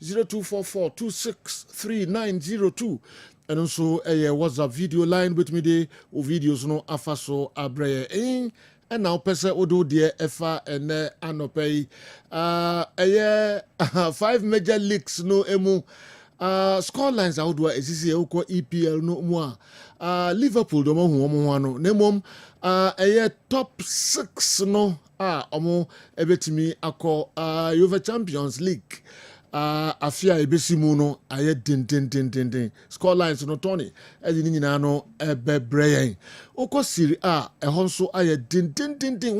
0244263902. And also a WhatsApp video line with me the videos no afaso abreye in. And now pesa odo dear efa and anopay five major leagues no emu score lines out where is eko EPL no more Liverpool do mo hu no nemom top 6 no omo ebetimi akọ UEFA Champions League afia ebesimu no aye din score lines no Tony edi ni nyina no ebebreye oko Serie A ehon so aye din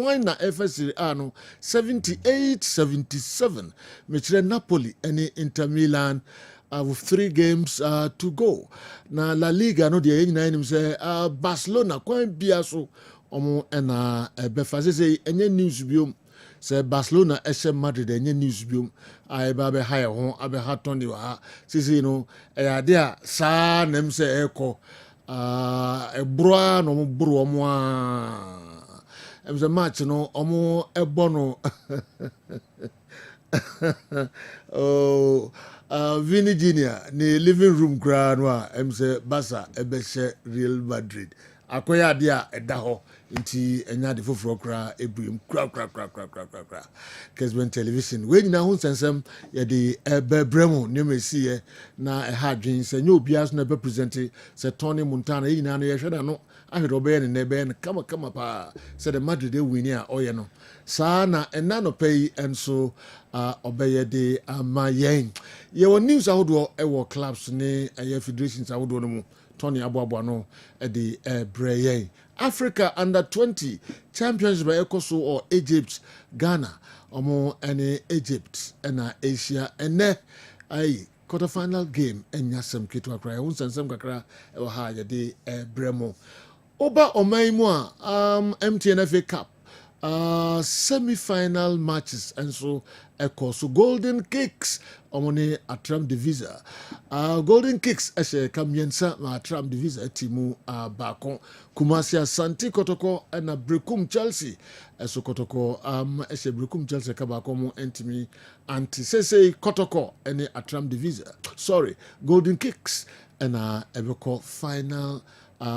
why na efa Serie A no 78-77 mechire Napoli ene Inter Milan with 3 games to go. Na La Liga no de nyina enim say Barcelona kwan bia so omo na befa say enye news biom say Barcelona eshe Madrid enye news biom ai ba be high ho abe ha Tony wa say no ade a sa nem say eko ebroa no mo bro omo a match no omo ebo no oh Vini Junior ni living room crowd wa say Barca ebeshe Real Madrid akoya dia edaho nti enya de foforo kra ebrim kra Kessben television we nyina ho sensem ye de ebebremu nemesi ye na eha dwen se nya obias na be present se Tony Montana ye nyina no ye hweda no ahwede obeye ne be ne kama pa se the Madrid e win a oye no saa na ena no pay enso obeye de amayen ye won news ahodo e wo clubs ne federations ahodo no mu Tony Abuabua no the Breye. Africa under 20 champions by Ecoso or Egypt, Ghana, omo any Egypt and Asia and quarterfinal game and yasem kitwa kra un sensem kakra e wa ha de Bremo. Oba omaimwa MTNFA Cup semi-final matches and so so Golden Kicks omone atram divisa Golden Kicks eshe kamiensa ma atram divisa timu bakon Kumasi Asante Kotoko and Brekum Chelsea eso Kotoko eshe Brekum Chelsea ka bakon mo entimi anti say Kotoko any atram divisa Golden Kicks and ebeko final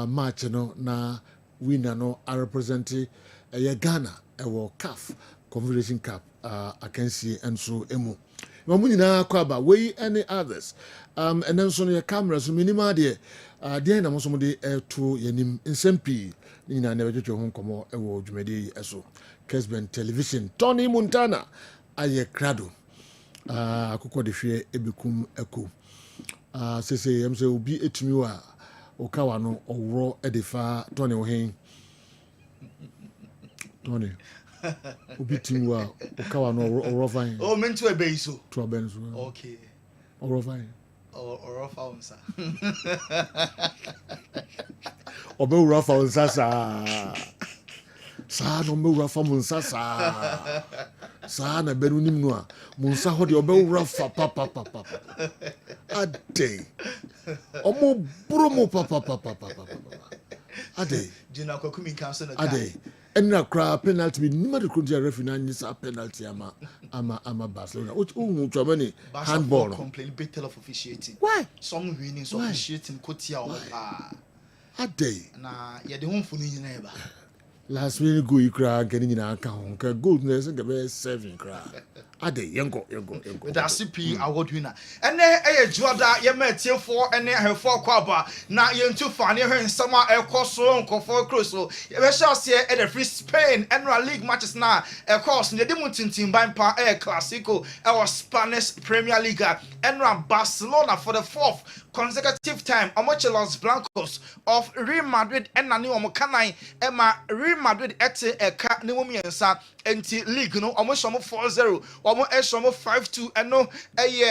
match no na winner no are representing Ghana World CAF Confederation Cup akansi enso emu mamu nyina kwaba we any others and then so your cameras minima de na mo so mo de to yanim nsempi nyina na bejojo ho komo ewo dwumade eso Kessben television Tony Montana aye krado akoko de hwe ebekum eko sese yem se obi etumi wa okawa no owro edefa Tony ohen Tony Ubitin wa okawa no orofine. Oh, meant to a base. To a benzo. Okay. Orofine. Or founds. Obe urafa unsasa. Sa no me urafa munsasa. Sa na beru nim no a munsa ho de obe urafa papa. Ade. Omo bromo papa. Ade. Jina kokumi council na Ade. Enna kra penalty bi nima de kunja referee na nyisa penalty ama Barcelona. Uchomani handball. Complain better of officiating. Why? Some winning, some officiating kotia o pa. Ade. Na ye de hom funu nyina eba. Last week go ikra gani nyina aka ho. Ka gold na se be 7 kra. Ade yengo. With a CP award winner. And then Juada ye metie for and her for kwaba. Na ye ntu fa ne hwen sama ekoso nkofo kroso. Ye be sha se e the free Spain annual league matches na course ne de mutintin ban pa Clasico was Spanish Premier League and Barcelona for the 4th consecutive time omoche Los Blancos of Real Madrid and nani omokanai ema Real Madrid ete eka ne momiensa enti league no omoche 4-0 omo eshomo 5-2 eno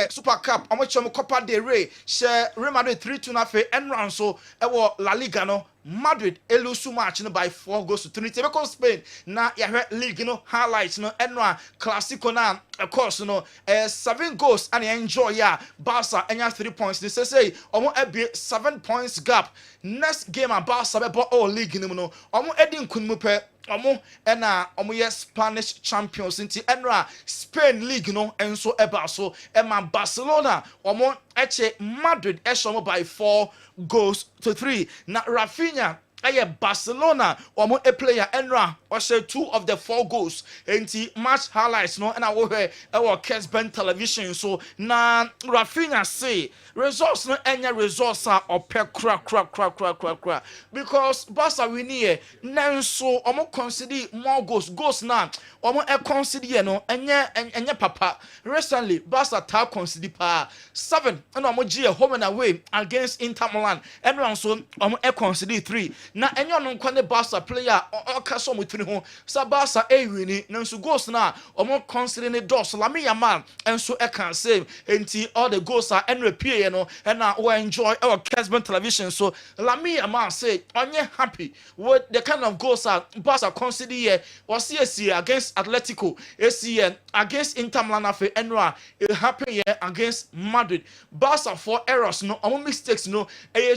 Super Cup omoche Copa del Rey share Real Madrid 3-2 na fe enran so ewo La Liga no Madrid elusu match no by 4 goals to 3. Because Spain na ya league no highlights no enwa Clasico na of course no 7 goals and enjoy ya Barca enya 3 points. They say omo e 7 points gap. Next game a Barca be all league no omo edi nkunmu pe ɔmo ɛna ɔmo yɛ Spanish champions nti ɛnra Spain league no ɛnso ɛba so ɛma Barcelona ɔmo ɛkyɛ Madrid ɛhyɛ ɔmo by 4-3 na Rafinha ɛyɛ Barcelona ɔmo a player ɛnra ɔhyɛ 2 of the 4 goals enti match highlights no ɛna wɔhwɛ ɛwɔ Kessben television so na Rafinha say results no ɛnyɛ results a ɔpɛ kra because Barca win here nanso ɔmo consider more goals na ɔmo consider no ɛnyɛ papa recently Barca ta consider pa 7 ɛna ɔmo gye home and away against Inter Milan ɛna nso ɔmo consider 3 na ɛnyɛ ɔno nkwa ne Barca player ɔka so ɔmo tiri ho sa Barca win nanso goals na ɔmo consider ne dos Lamine Yamal ɛnso ɛka same enti all the goals are ɛna pie no ɛna we enjoy our Kessben television so Lamine Yamal say onye happy with the kind of goals that Barca consider here was here against Atletico here against Inter Milan afe enra it happen here against Madrid Barca for errors no omo mistakes no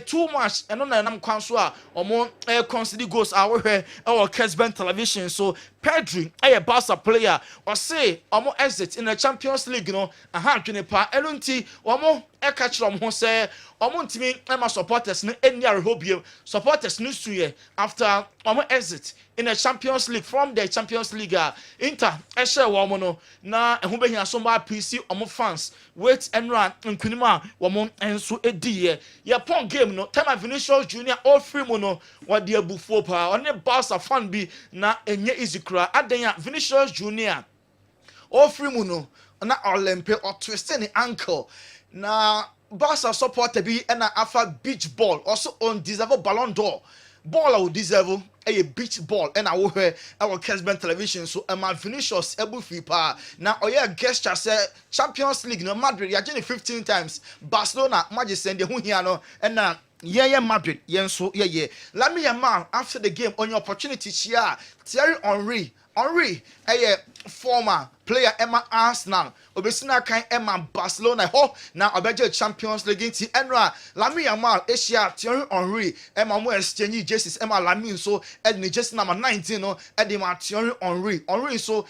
too much and na nam kwan so a omo consider goals our Kessben television so Pedri a Barca player or say omo exit in the Champions League no aha dwene pa elunti omo catch from who say omo ntimi ema supporters no eni arehobiem supporters no suye after omo exit in the Champions League from the Champions League Inter ehye wo no na ehun behia so ma PC omo fans wait and run nkunima wo enso ediye ye pon game no time Vinicius Junior all free mo no what the abufuo pa on Barca fan bi na enye easy kra adan Vinicius Junior all free mo no na Olympic or twisting the ankle na Barca supporter bi na afa beach ball also on deserve Ballon d'Or ball will deserve a beach ball and I will hear our Kessben television so my Vinicius ebu fi pa na oye gesture say Champions League no Madrid ya 15 times Barcelona magic send the hu hia no and na yeah Madrid yenso yeah Lamine Yamal after the game on your opportunity chia Thierry Henry a former player Emma Arsenal obesina kan Emma Barcelona ho na obeje Champions League nti enra Lamine Yamal Asia Thierry Henry Emma mo exchange jerseys Emma Lamine so edni jersey number 19 no edi ma Thierry Henry so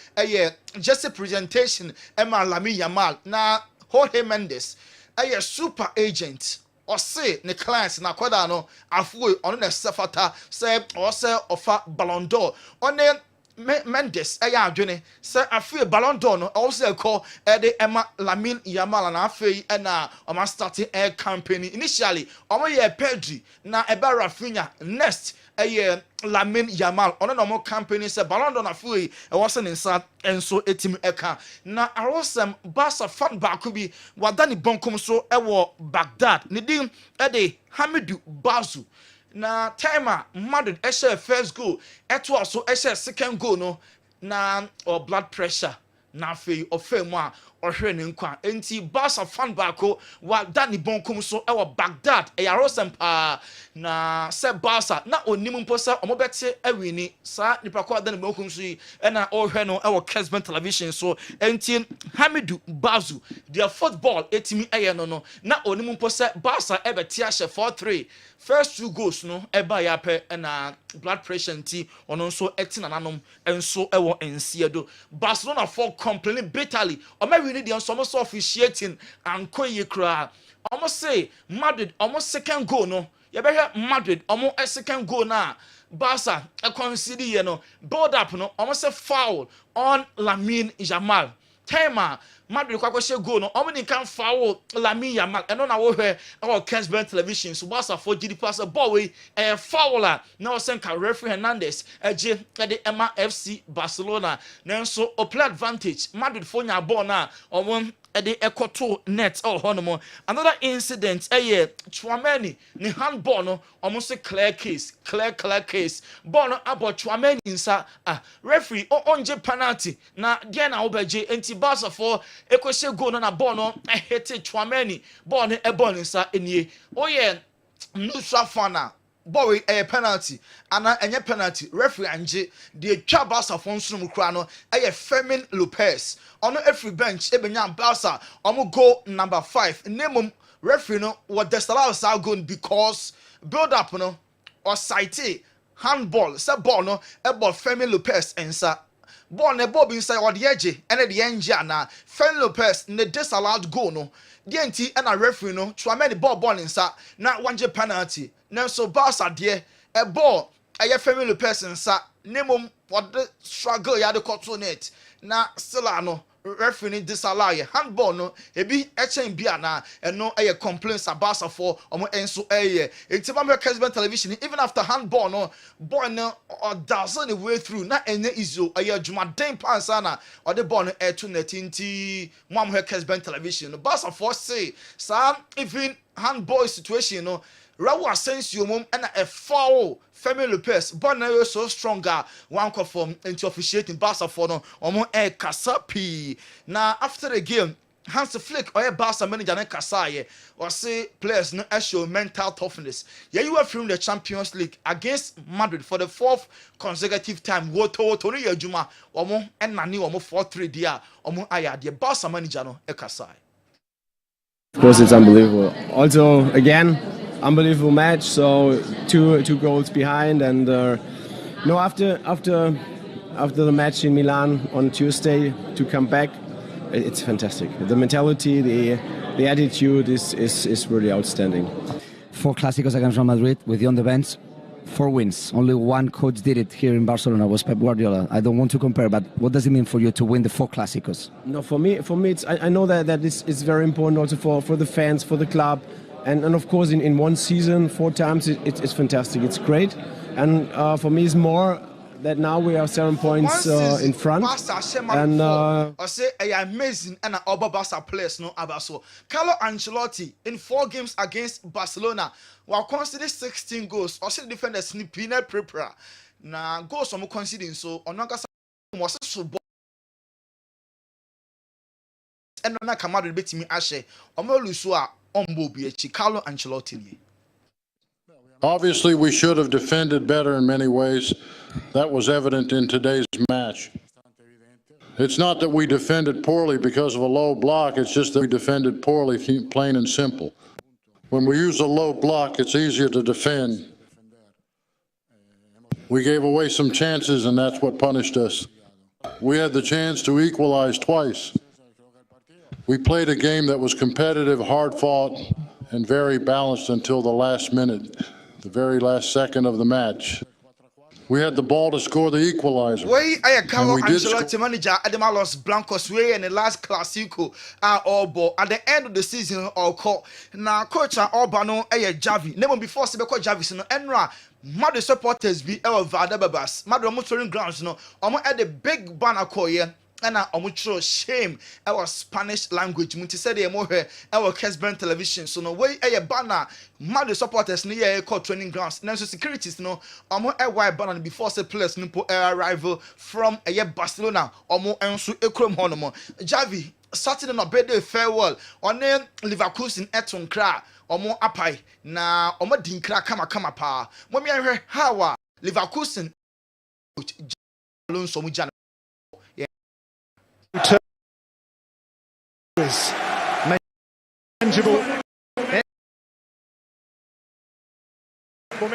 jersey presentation Emma Lamine Yamal na Jorge Mendes super agent or say the clients na kwada no afuwe ono na sefata say or say offer Ballon d'Or on Mendes adwene say afi Ballon d'Or no also call the Emma Lamine Yamal na afi na o ma starting air campaign initially o ye Pedri na eba Rafinha next Lamine Yamal ono no mo campaign say Ballon d'Or na afi was in inside enso etim eka na arosem Barca fan ba ko bi wadani bonkom so Baghdad ne din Hamidou Bazu na timer Madrid share first goal eto also share second goal no na blood pressure na fe ofemu a ohwe ne nkwa enti Barca fan bako wa dani bonkum so Baghdad yarosem pa na se Barca na onim mpo se omobete awini sa nipa kwa dani bonkum so yi na ohwe no Kessben television so enti Hamidou Bazu their football etimi no na onim mpo se Barca ebeti ahye 4-3 first 2 goals no eba ya pe na blood pressure nti ono so etina nanom enso ensiedo Barcelona for complaining bitterly need the almost officiating and koye kra almost say Madrid almost second goal no you better Madrid almost a second goal na Barca consider no build up no almost a foul on Lamine Yamal timer Madrid kwakoshe goal no omni kan foul Lamine Yamal eno na wo hwe our Kessben television so Barca for GD pass a ball we fouler na senka referee Hernandez eje the Emma FC Barcelona nanso o play advantage Madrid for nya ball na omon the ekoto net honomo another incident Chouameni ni handball no almost clear case ball no about Chouameni insa referee onje penalty na dia na obeje enti Barca for ekose goal no na ball no hit Chouameni ball no ball insa enie nusa fana ball a penalty ana enye penalty referee anje de twa Barca for nsum kra no Fermin Lopez ono every bench ebenya Barca omo goal number 5 nemum referee no what disallow sa goal because build up no or cite handball say ball no e ball Femi Lopez ensa ball ne ball bi inside or the edge and the engine na Femi Lopez ne disallowed goal no the enti and a referee no try the ball inside na wanje penalty na so Barca de a ball eye Femi Lopez inside nemom what the struggle ya the control net na still no referee disallow ye handball no ebi echen bia na eno eye complaints about for omo enso eye entiba Kessben television even after handball no ball no or dozen the way through na enye izo eye adwuma den pansa na or the ball no to net nti mo Kessben television no Barca for say sa even handball situation no Raul Asensio mom and a foul Femi Lopez but now so stronger one conform into officiating Barca for no omo e kasapi na after the game Hans Flick or Barca manager na kasaye or say players no show mental toughness you were from the Champions League against Madrid for the 4th consecutive time woto no yadwuma omo enani omo 4-3 dia omo aya the Barca manager no e kasaye. Of course it's unbelievable. Also again unbelievable match. So two goals behind, and after the match in Milan on Tuesday to come back, it's fantastic. The mentality, the attitude is really outstanding. 4 Clásicos against Real Madrid with you on the bench. 4 wins. Only one coach did it here in Barcelona, was Pep Guardiola. I don't want to compare, but what does it mean for you to win the 4 Clásicos? No, for me, it's, I know that it's very important also for the fans, for the club. And of course, in one season, 4 times, it's fantastic. It's great. And for me, it's more that now we are 7 points in front. And I say amazing and Oba Barca players no abaso. Carlo Ancelotti in 4 games against Barcelona while considered 16 goals. I say defenders ni pina prepare. Na goals I'm considering so onaga was so and na kamado betimi ahye. Omo luso a Carlo Ancelotti. Obviously, we should have defended better in many ways. That was evident in today's match. It's not that we defended poorly because of a low block, it's just that we defended poorly, plain and simple. When we use a low block, it's easier to defend. We gave away some chances, and that's what punished us. We had the chance to equalize twice. We played a game that was competitive, hard-fought, and very balanced until the last minute, the very last second of the match. We had the ball to score the equalizer. Way I Carlo Ancelotti manager Adema Los Blancos way in the last Clasico all ball at the end of the season all call. Now coach Urbano Javi. Never before Sebeko Javi no Enra Mad supporters be our Vadabas. Mad motoring grounds no at the big banner call here. And omucho shame our Spanish language munti said e mo hwe our Kessben television so no way e banner mad supporters ni e call training grounds na so securities no omo e white banner before say players no arrival from Barcelona omo enso ekrom ho no mo Javi Saturday no birthday farewell on Leverkusen eton kra omo apai na omo dinkra kama pa mo mi hwe how Leverkusen Alonso mu jana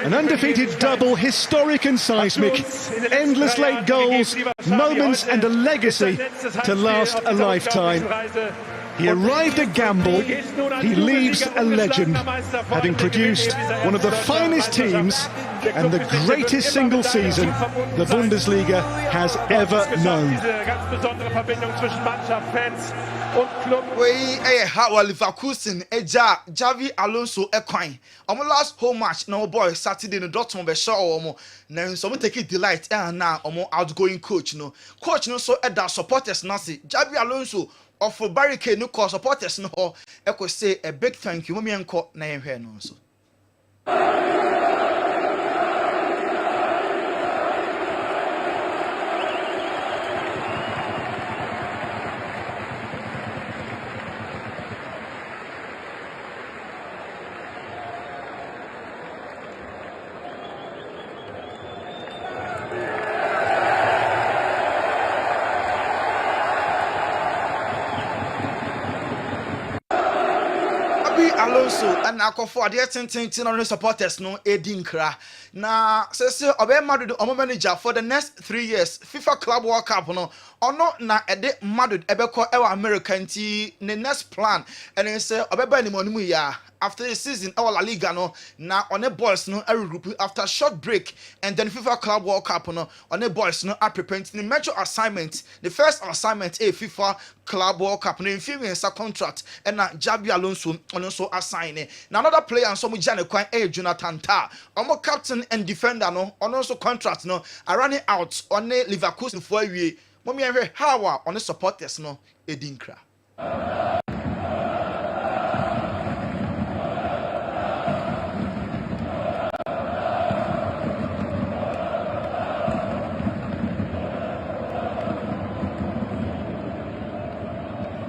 An undefeated double, historic and seismic, endless late goals, moments and a legacy to last a lifetime. He arrived a gamble, he leaves a legend, having produced one of the finest teams and the greatest single season the Bundesliga has ever known. We how Leverkusen Javi Alonso Equine. Our last home match now boy Saturday no Dortmund be show omo na so take it delight and now outgoing coach no so that supporters na say Javi Alonso of barricade no call supporters no ho say a big thank you mo me enko na ehwe no so. Alonso and Akofo the ten on the supporters no edinkra. Na say Obe Madrid omo manager for the next 3 years. FIFA Club World Cup no ono na ede Madrid ebeko ewa America nti ne next plan and he say Obeba ni monimu ya after the season our La Liga no na on the boys no a regroup after short break and then FIFA Club World Cup no on the boys no are preparing the major assignment. The first assignment a FIFA Club World Cup no influence contract and na Jabi Alonso on also assign na another player and some Jane Kwan Jonathan Tah omo captain and defender no on also contract no are running out on the Leverkusen for we mommy how on the supporters no edinkra.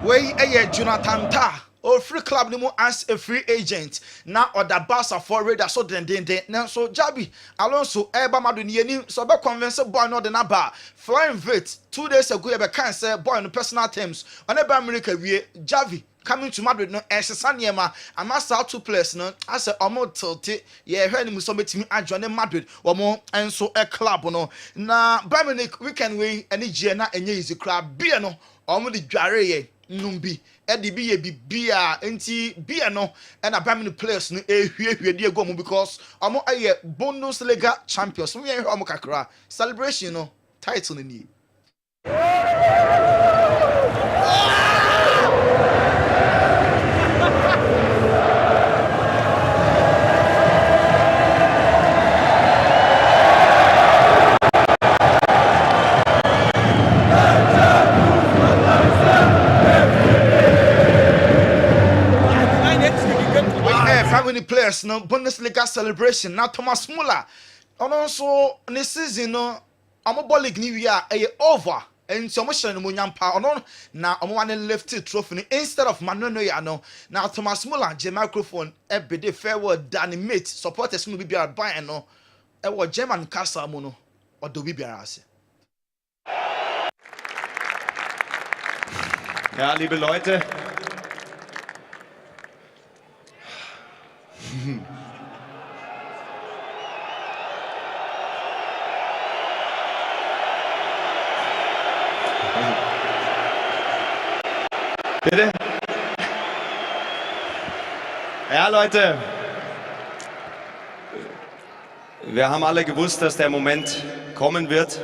Wey Jonathan Tah or free club nimo as a free agent na oda Barca for radar so den na so Jabi Alonso eba madu ni ani so be convince boy no de na ba flying vet 2 days ago e be kan say boy no personal terms on eba America wie Javi coming to Madrid no esesa niema amasa 2 players no as a omo tilte ye hwe ni muso betimi adwane Madrid omo enso e club no na Bayern weekend we ani gie na enye easy club bia no omo di dware ye numbi edi bi ye bibia enti bia no and abamini players no ehwie die go mu because omo aye Bundesliga champions we here omo kakra celebration no title ni players no Bundesliga celebration now Thomas Muller and also this season no Amobol League new year over and so much no nyampa ono na omo wan left trophy instead of Manuel Neuer no now Thomas Muller je microphone ebede farewell dan mate supporters no bibia Bayern no e wo German castle mu no odo bibia ase. Ja, liebe Leute, bitte? Ja, Leute, wir haben alle gewusst, dass der Moment kommen wird.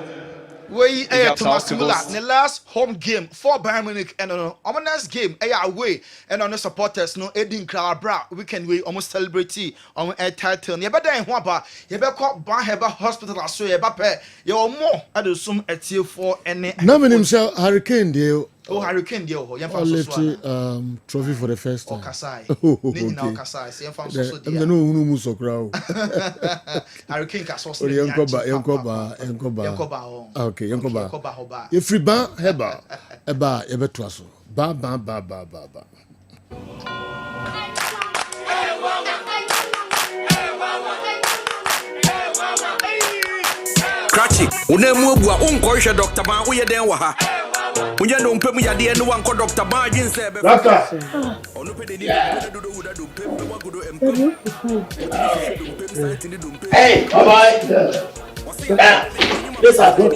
We Thomas Muller the last home game for Bayern Munich and on next game away and on the supporters no Edin Crabra weekend we almost celebrate on a title you better ho ba you be call Banheba Hospital so you be you more adusum etie for any na me himself Hurricane deal. Oh, Hurricane deal ho trophy for the first time. Okasai ni na Okasai se yemfa so dia no unu mu so kra Hurricane ka so so yenkoba okay yenkoba if free ban heba eba yebeto aso ba Krachi unemu obua unkohwe Dr. Ban wo ye den wa ha Unye no mpemu ya de no wanko Dr. Ban gin se be Laka onu pede ni do do huda do pem be wagudo empem Hey, bye. Yes, I go.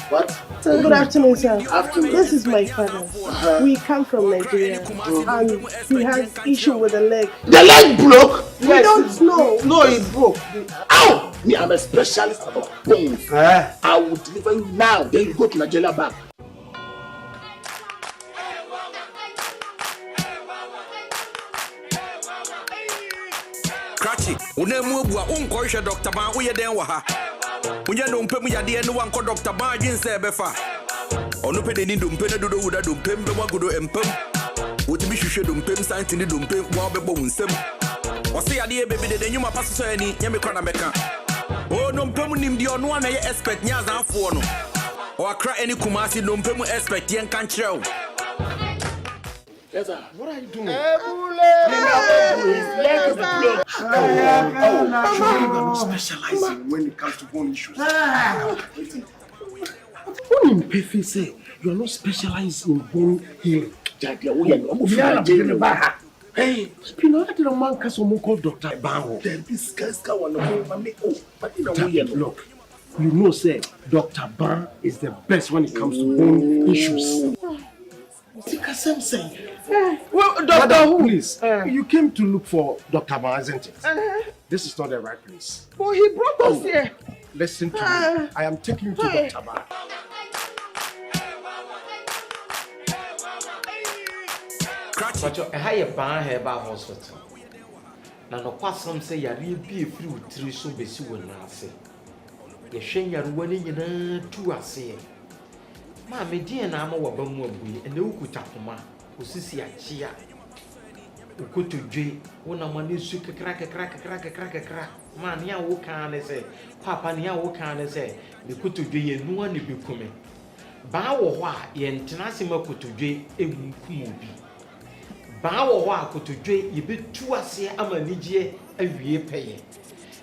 What? So good afternoon, sir. This is my father. We come from Nigeria, and he has issue with the leg. The leg broke? We don't know. No, it broke. Ow! Me, I'm a specialist about bones. I will deliver you now. Then you go to Nigeria back. Krachi unemu obua unkohwe Dr. Ban wo ye den wa ha Unye no mpemu ya de no wanko Dr. Ban gin se be fa onu pede ni do mpene do huda do pem be wagudo empem wotimi hwehwe do mpem santi ni do mpem wa be bo nsem wose ya de bebe de nyuma paso so ani nyame kra na meka o no mpem nim de ono na ye expert nya zanfo no o akra any Kumasi no mpem expert yen kan kireo. Yes, sir. What are you doing? Sir. You are not specializing when it comes to bone issues. You are not specializing in bone healing. Hey, Spino, I didn't man cause someone called Dr. Bao. Then this guy's got one of me. Oh, but you know, look, you know, say Dr. Ban is the best when it comes to bone issues. See, Kessben saying. Well, Doctor who? Please, you came to look for Dr. Ban, isn't it? This is not the right place. Well, he brought us here. Listen to me. I am taking you to Dr. Ban. But you have a ban here by hospital. Now, no question say you really be a free three so busy when I say. You shame your running in two I say. Mammy, dear, and I'm a bumble and no good tapoma, who sees ya chia. Who could to J, when a man is sugar crack. Man, ya wo can say, Papa, ya wo can say, the could to J and no one be coming. Bow wa, yen tenacima could to J, a mubi. Bow wa could to J, you be two as ye am a nigie a ye pay.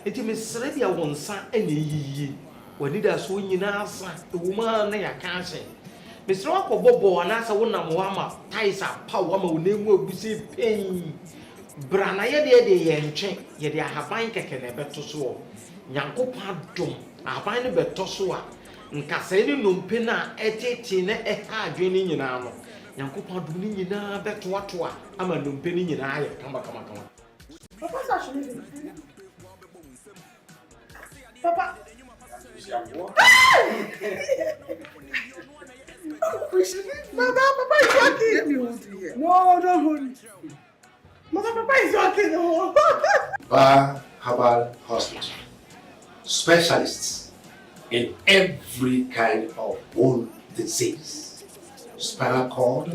It is Serbia one son any ye. When it does win in answer, the woman I can't say. Mr. Uncle Bobo and answer one of Wama, ties up power name will be say pain. Branaya de and chain, yet I have been taken a better so. Yanko Padum, I find a better so. And Cassini no pena etitin a hard draining in armor. Yanko Padum in a better what I'm a lumpenny in eye. Come. Papa's actually Papa. Papa is walking. No, don't hold it. Papa is walking. Bar Herbal Hospital. Specialists in every kind of bone disease. Spinal cord,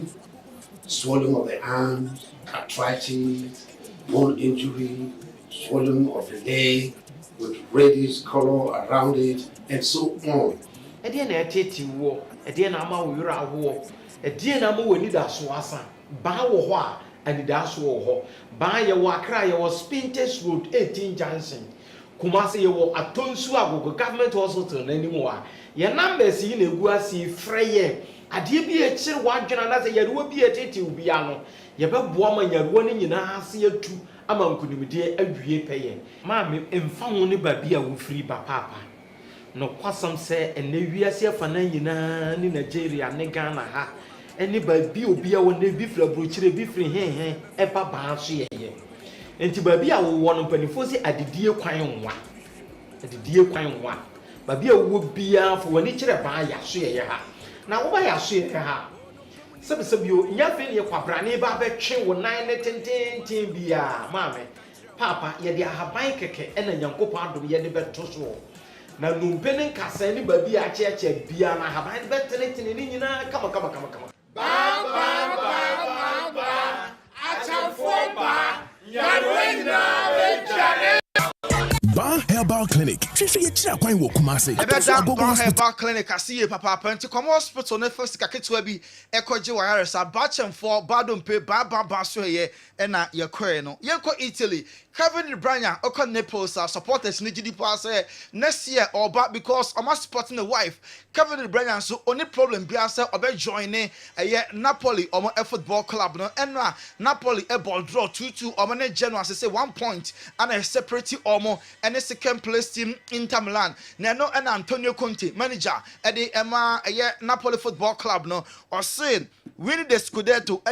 swelling of the arms, arthritis, bone injury, swelling of the leg, with reddish color around it, and so on. A dear natty war, a dear nama we are war, a dear nama we need a swassa, bow wa, and the dash war, buy a wakra, your Spintes Road 18 Johnson. Kumasi, you were a tonsua, government hospital anymore. Your numbers in a guasi fraye. A dear be a chill one general, you will be a titty piano. You bet woman, you're running in a see two. Among could be dear every paying. Mammy, and found only by beer with free by papa. No quassam say, and we are here for 99 in Nigeria, Negana ha. Anybody be a when they be for a butcher, be free, hey, a papa, she. And to baby, I will want to penny at the dear quine one. At the dear quine one. Baby would be for when each other buy a share. Now, why I share? Some you, Yaffin, your quabrani barber chain 9 10 beer, mammy. Papa, yet you have my cake and a young copa to be any better so. Now, no penning cast anybody a church beer and I have I better in India. Come. Ban Herbal Clinic. Ban Herbal Clinic. I see you, Papa. Penti come hospital. Ne first kaketwa bi ekoje wires. Abachem for badum pe ba so ye. Ena ye kwe no. Ye ko Italy. Kevin Branya oko Naples supporters ni gidi pa say next year or back because I'm supporting the wife. Kevin Branya so only problem be say obe join Napoli omo football club no. Enra Napoli e ball draw 2-2 omo ne Genoa say 1 point and a separate omo and a second place team Inter Milan. Nano and Antonio Conte manager at the Napoli football club no or saying winning the Scudetto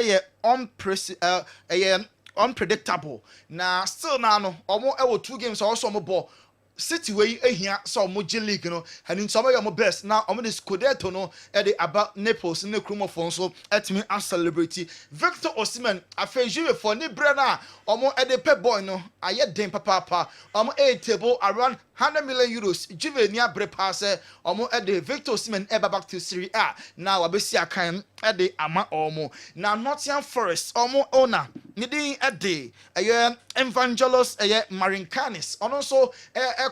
unpredictable. Now still now omo 2 games also omo ball City way here so much league no and in some of your best now omo the Scudetto no about Naples in the chromophone so at me as celebrity Victor Osimhen afeju for ni brana omo the pep boy no aye den papa omo a table around 100 million euros Juvenia brepase omo the Victor Osimhen ever back to Serie A now abesi akan the ama omo now Nottingham Forest omo owner nidin Evangelos Marincanis and also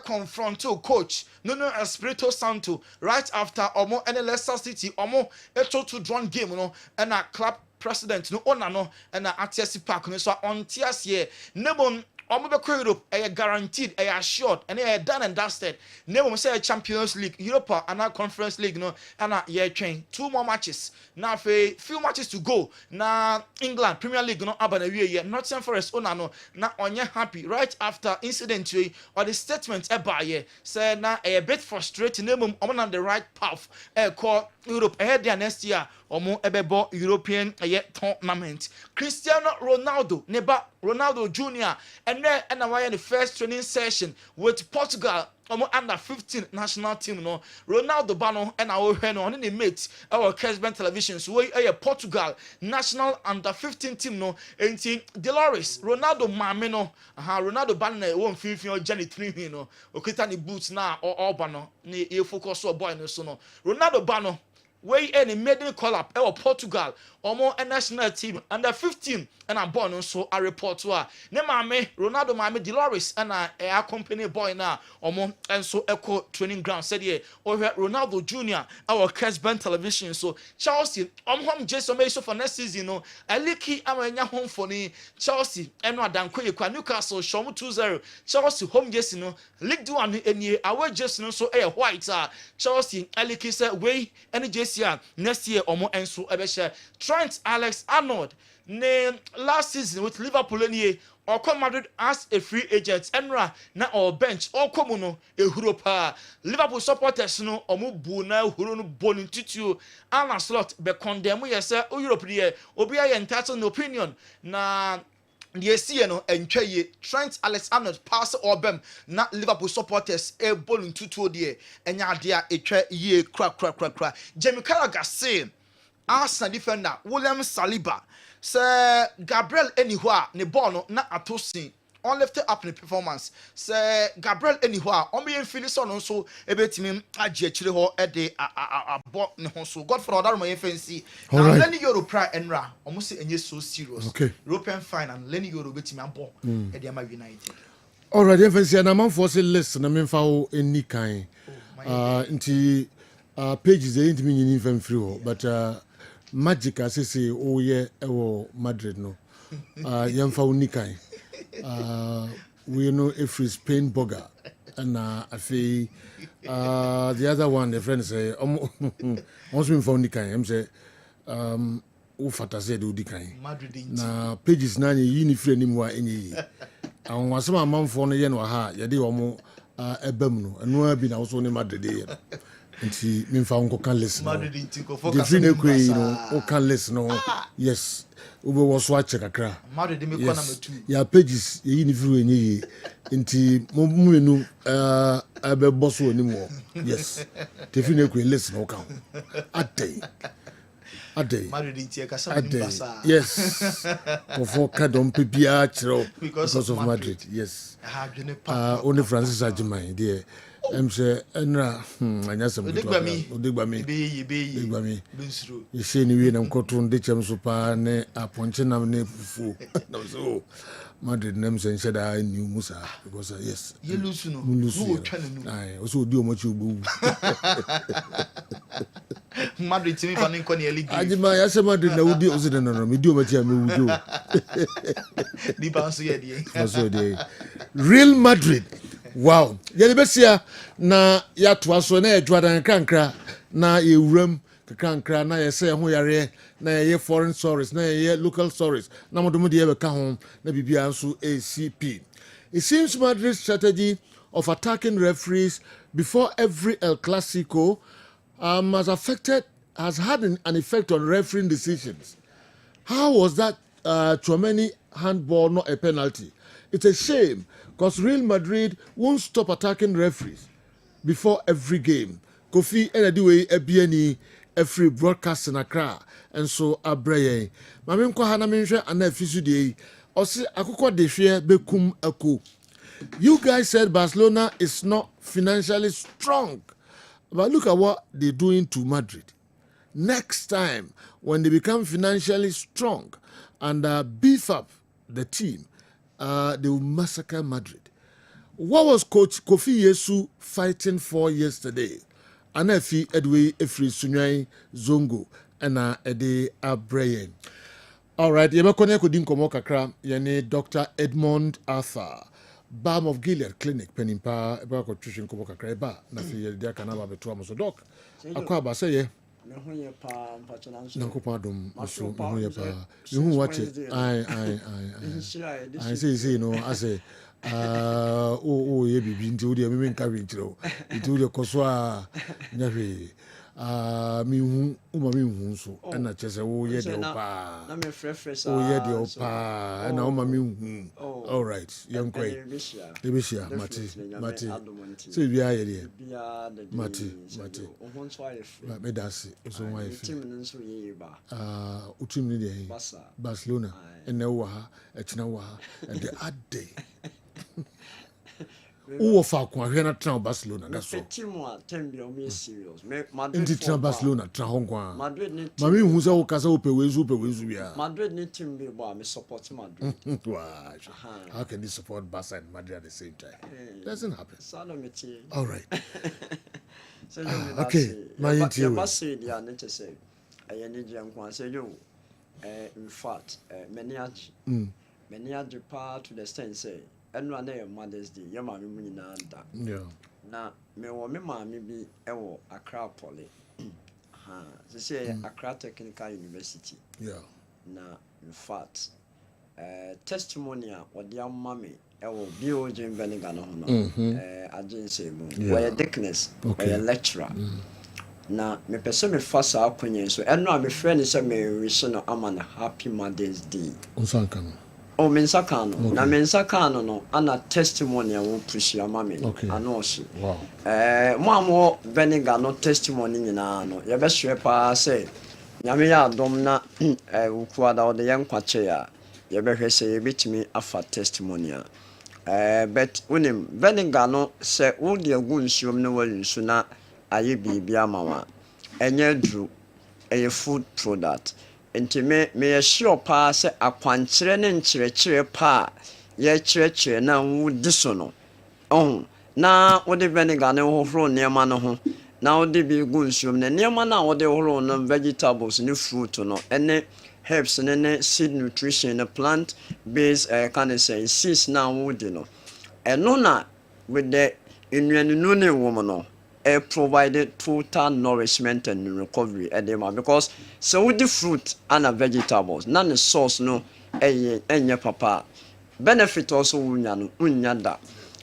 confronto coach Nuno Espirito Santo right after omo and Leicester City omo a total drawn game no and a club president no owner no and a ATS Park no so on tias here nebon Omobeko Europe, guaranteed, assured, and done and dusted. Never say Champions League, Europa, and Conference League, no, and train 2 more matches. Now, few matches to go. Now, England, Premier League, no, Abana, Nottingham Forest, no, now on happy right after incident or the statement say now a bit frustrating. I'm on the right path. Call Europe ahead there next year. Omo ebebo European tournament. Cristiano Ronaldo, neba Ronaldo Jr. and why the first training session with Portugal. Under 15 national team no Ronaldo Bano and our on the mates our Kessben television so we Portugal national under 15 team no enti Dolores Ronaldo mame no Ronaldo Bano won 15 January 3 no okita ni boots na or Bano ni e focus or boy no so no Ronaldo Bano we any maiden call up Portugal or a national team under 15 and a born so a report to her. Ne mame Ronaldo mame Dolores and a accompany boy now and so echo training ground said here or Ronaldo Jr. our Kessben television so Chelsea home Jason Mason for next season no a leaky amanya home for ni Chelsea and no Danko Newcastle show 2-0 Chelsea home Jason no League 1 any away Jason so white Chelsea a leaky say way any Jason next year and so ebesha Trent Alexander-Arnold last season with Liverpool or come Madrid as a free agent Enra na or bench or komuno Europa Liverpool supporters no omu bu na huru no bonu titu ana slot be condemn yesa Europe there obi aye entitled opinion na the see no entwa Trent Alexander-Arnold pass or na Liverpool supporters e bolu tutu there enya ade a etwa ye kra Jamie Carragher say Arsenal defender William Saliba say Gabriel Enihua ne ball no na atosin on lifted up in performance say Gabriel Enihua on be Philison on so ebetimi agye chire ho e de abo ne ho so God for other my fancy now Lenny Euro pra enra almost say enye so serious okay European final Lenny Euro betimi abo e de ma United already fancy na man for say list na me fa o eni kan nti pages e ntimi nyini fam free ho but Magic as say oh yeah Madrid no yamfa unikai we know if it's Spain Boga and I feel the other one the friend say also me found unikai I'm say ufata say do dikai na pages na yini free ni mo enyi an wasema manfo no ye no ha ye de omo ebam no eno bi na wo so ne Madrid ye nti memfa unko kan listen the free no kwe no can listen no yes ube wo so ache kakra Madrid me kona metu ya pages yi ni free enyi nti mo enu abe boso oni mo yes the free no kwe listen no kan Ade Madrid nti ka sa mbasa yes for kadom pebia chiro because of Madrid yes only Francis Ajimai there say enra anya some odegbami binsuru you say ni we na nkoto ndechem so pa ne aponche nam ne fufu no so Madrid nem say sheda new musa because yes you lose no ai also odi omochi ogbu Madrid timi fa nko ne league Ajima ya say Madrid na udi ozide no me di omochi am wudo di bounce ye die Real Madrid wow yelebesia na ya toaso na edwadan krankra na ewuram krankra na yese ho yare na ye foreign stories na ye local stories na modomo de yebeka ho na bibia nso ACP. It seems Madrid's strategy of attacking referees before every El Clasico has had an effect on refereeing decisions. How was that Tchouameni handball not a penalty? It's a shame because Real Madrid won't stop attacking referees before every game. Kofi Enadiwe Ebieni every broadcast in Accra and so Abreye. Mami nko hana menhwe ana afisu de osi akukọ de hwe bekum ako. You guys said Barcelona is not financially strong. But look at what they're doing to Madrid. Next time when they become financially strong and beef up the team, they will massacre Madrid. What was Coach Kofi Yesu fighting for yesterday? Anafi Edwe Efri Sunyai Zongo and Ede Abrayen. All right, yɛbɛkɔ kodi nkɔmmɔ kakra yɛne Dr. Edmond Arthur, Balm of Gilead Clinic, Penimpa, ɛbɛkɔtwehwe nkɔmmɔ kakra ɛba na afei yɛde aka no aba bɛtoa mo so. Doc, akɔ aba sɛ yɛ nyankopɔn adom so meho yɛ paa mehu wakye sei no asɛ yɛ biribi nti wodeɛ memenka hwee nkyerɛ wo nti wodeɛ kɔ so a nya hwee mehu woma menhu nso ɛna kyerɛ sɛ woyɛ deɛ wo paa woyɛ deɛ wo paa ɛna woma menhu alright yɛnkɔe yɛbɛhyia mate sɛ biaa yɛ deɛ mate meda ase so ho ayɛ fi wotim no deɛ Barcelona ɛnɛ wowɔ ha ɛkyena wowɔ ha ɛde ade wowɔ fa ko ahwɛ no tena Barcelona da so nti tena Barcelona tena hɔ nko a ma menhu sɛ woka sɛ wopɛ wei so biaa Madrid ne team be boy me support Madrid. Wow. How can you support Barca and Madrid at the same time? Doesn't happen. All right. Okay. My interview. You must say the answer say. I need you and say you. In fact, many part to the extent say. Everyone there Mother's Day. Your mommy me nanda. Yeah. Na me wo me mommy be ewo Accra Poly. They say Accra Technical University. Yeah. Na in fact testimony or their mommy ewo BOJ Veniga no no agency mu where thickness or lecturer na me pese me fasa akonye so eno a me friend say me wish no am an happy Mother's Day onsanka no o me nsaka no na me nsaka no ana testimony won push ya mama ano so wow mo amo Veniga no testimony nyina no ye be hwe pa say nyame ya adom na ukuada ode yenkwache ya ye behwe se ye bitimi afa testimony but unim Veniga no se wo de agu nsuom na walinsu na aye bibia mawa enye dru eye food product enti me ye sure pa se akwankyere ne nkyerɛkyerɛ pa ye kyerɛkyerɛ na wo diso no na wo de Veniga ne hohoro niema no ho na wode bi gu nsuom na niema na wode horo no vegetables ne fruit no ene herbs ne seed nutrition ne plant based can I say seeds na wode no eno na with the inuanu ne woman no provided total nourishment and recovery edema because so with the fruit and vegetables na the source no enye papa benefit also unya da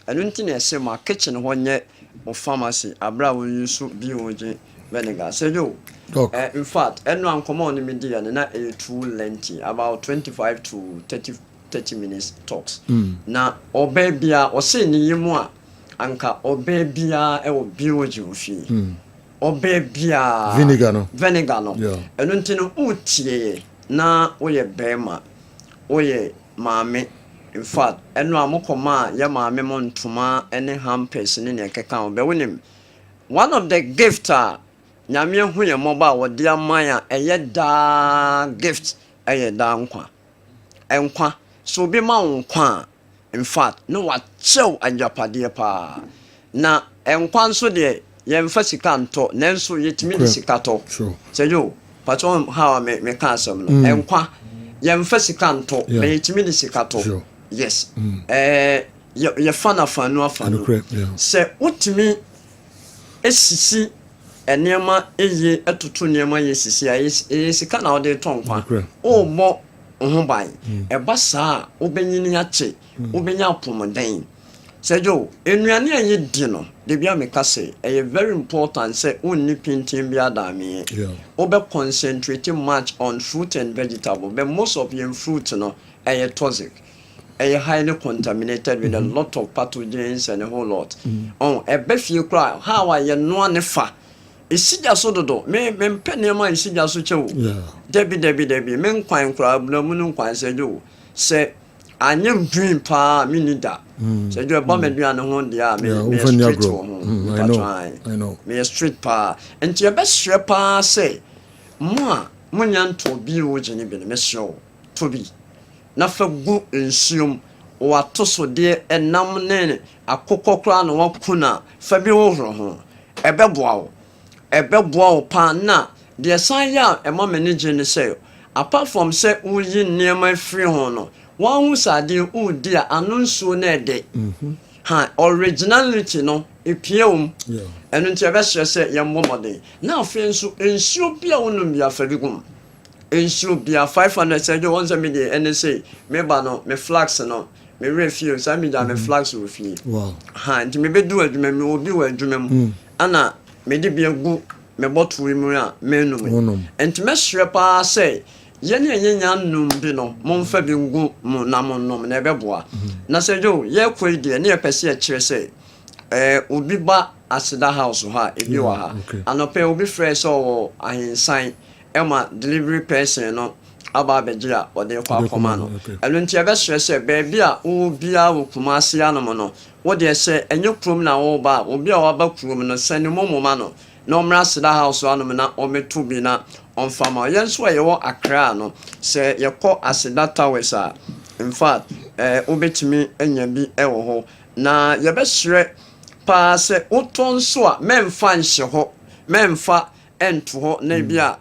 eno ntine ese ma kitchen ho nye o pharmacy abra wo yusu BOJ Veniga say yo in fact eno ankomo on me dia na too lengthy about 25 to 30 minutes talks na obebia o say ni yimu a anka obebia e wo BOJ ofi obebia Veniga no eno ntine utie na wo ye bema wo ye maame. In fact, eno amokoma ya maame mo ntoma ene hampers ne ne keka o be wonim one of the gift nyame hu ye moba wo de amaya eye da gift eye da nkwa so bi ma nkwa in fact no wa chew anjapade pa na nkwa nso de ye mfa sika nto nanso yetimi de sika to say yo patron how me ka asem no nkwa ye mfa sika nto me yetimi de sika to yes ye fana fanu se utimi esisi enema eye atutu enema yesisi yesika na ode tonkwa o mo ho ban eba saa obenyini ache obenya apomden se jo enuane anye di no de bia meka se very important say onni pintin bia da me obe concentrate much on fruit and vegetable but most of your fruit no toxic highly contaminated with a lot of pathogens and a whole lot. A beefy cry, how I no one fa. Isija so do me penny ma isija so chew. Debbie, men quine crab, no moon quine say you. Say, I am dream pa minida. Say you a bomb and on the army. I know. Me a street pa. And to your best share pa say, Munyan to be origin be show to be. Na fa gu nsium wa toso de enam ne akokokra na wakuna fa bi wohro ho ebeboa wo pa na de san ya ema manage ne say apart from say uyi nneɛma free ho no one sade udi a anonso na de ha originality no epiewum enu nti ebɛhyɛ sɛ yɛmmɔ mɔden na afei nso nsuo bia wonum bia fa bi gum nsuo bia 500 sɛ de wɔn sɛ me de ɛne sɛ me ba no me flax no me refuse sɛ me da me flax wo fie ha nti me bedu adwuma me obi wɔ adwuma mu ana me de bia gu me bottle mu a me num nti me hyerɛ pa sɛ yɛne yɛnya num bi no momfa bi ngu mu na monnom na ɛbɛboa na sɛ jo yɛkɔ ide ne yɛpɛ sɛ yɛkyerɛ sɛ obi ba aseda house ha ebi wɔ ha anɔpɛ obi frɛ sɛ ɔwɔ ahensan ɛma delivery person no aba abɛgye a ɔde kɔ akɔma no ɛno nti yɛbɛhyerɛ sɛ baabi a wo biara wɔ Kumasi anom no wodeɛ sɛ ɛnyɛ kurom na woba obi a waba kurom no sɛ ne momoma no na ɔmmra aseda house anom na ɔmɛto bi na ɔmfama yɛn nso a yɛwɔ Accra no sɛ yɛkɔ aseda towers a in fact wobɛtumi anya bi ɛwɔ hɔ na yɛbɛhyerɛ paa sɛ wotɔ nso a mɛmfa nhyɛ hɔ mɛmfa ɛnto hɔ na bi a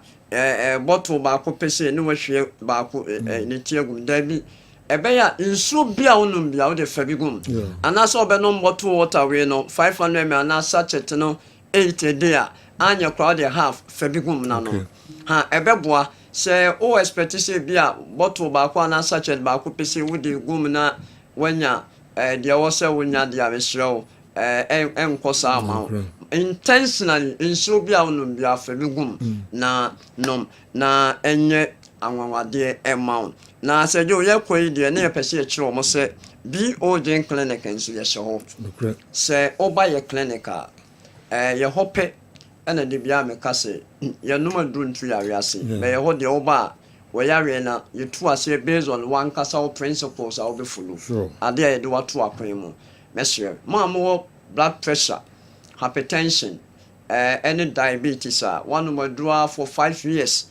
bottle baako pɛsɛ ne wahwie baako ne tie gum da bi ɛbɛyɛ nsuo bia wonum bia wode fa bi gum anaasɛ ɔbɛnom bottle water wei no 500 ml anaa sachet no 8 a day a anya crowd half fa bi gum na no ha ɛbɛboa sɛ o expect sɛ bia bottle baako anaa sachet baako pɛsɛ wode gum na wanya deɛ wɔ sɛ wonya deɛ abɛhyerɛ wo ɛnkɔ saa ma wo intentionally nsuo bia wonum bia fa bi gum na nom na ɛnyɛ anwanwadeɛ ɛma wo na sɛ jo yɛkɔ yi deɛ ne yɛpɛ sɛ yɛkyerɛ wɔ sɛ BOJ clinic nso yɛhyɛ hɔ sɛ woba yɛ clinic a yɛhɔ pɛ ɛna de bia meka sɛ yɛnom aduru ntu yɛawe ase bɛyɛ hɔ deɛ woba a wɔyɛawe na yɛtu ase based on wankasa wo principles a wobɛfolo ade a yɛde wato akwan mu mɛhyerɛ mo a mowɔ blood pressure hypertension any diabetes one number for 5 years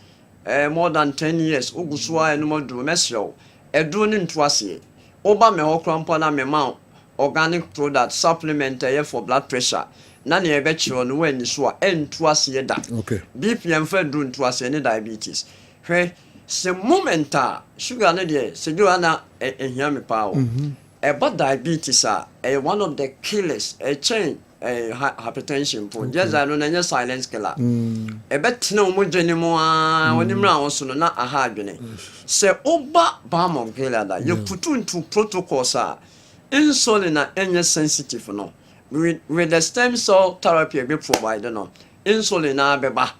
more than 10 years ogusua enuma duro mesrew eduro ni ntoase oba me hokrampa na me ma organic product supplement for blood pressure na ne ebe chiro no wani so a entoase da bpm fa duro ntoase ne diabetes hwe se momenta sugar ne de se jo ana ehia me pa o eba diabetes one of the killers chain hypertension po just I don't know silence killer ebetena omojeni mo onimra won so no na aha adwene se oba ba mo killer da you put into protocols insulin na enye sensitive no with the stem cell therapy be provide no insulin na beba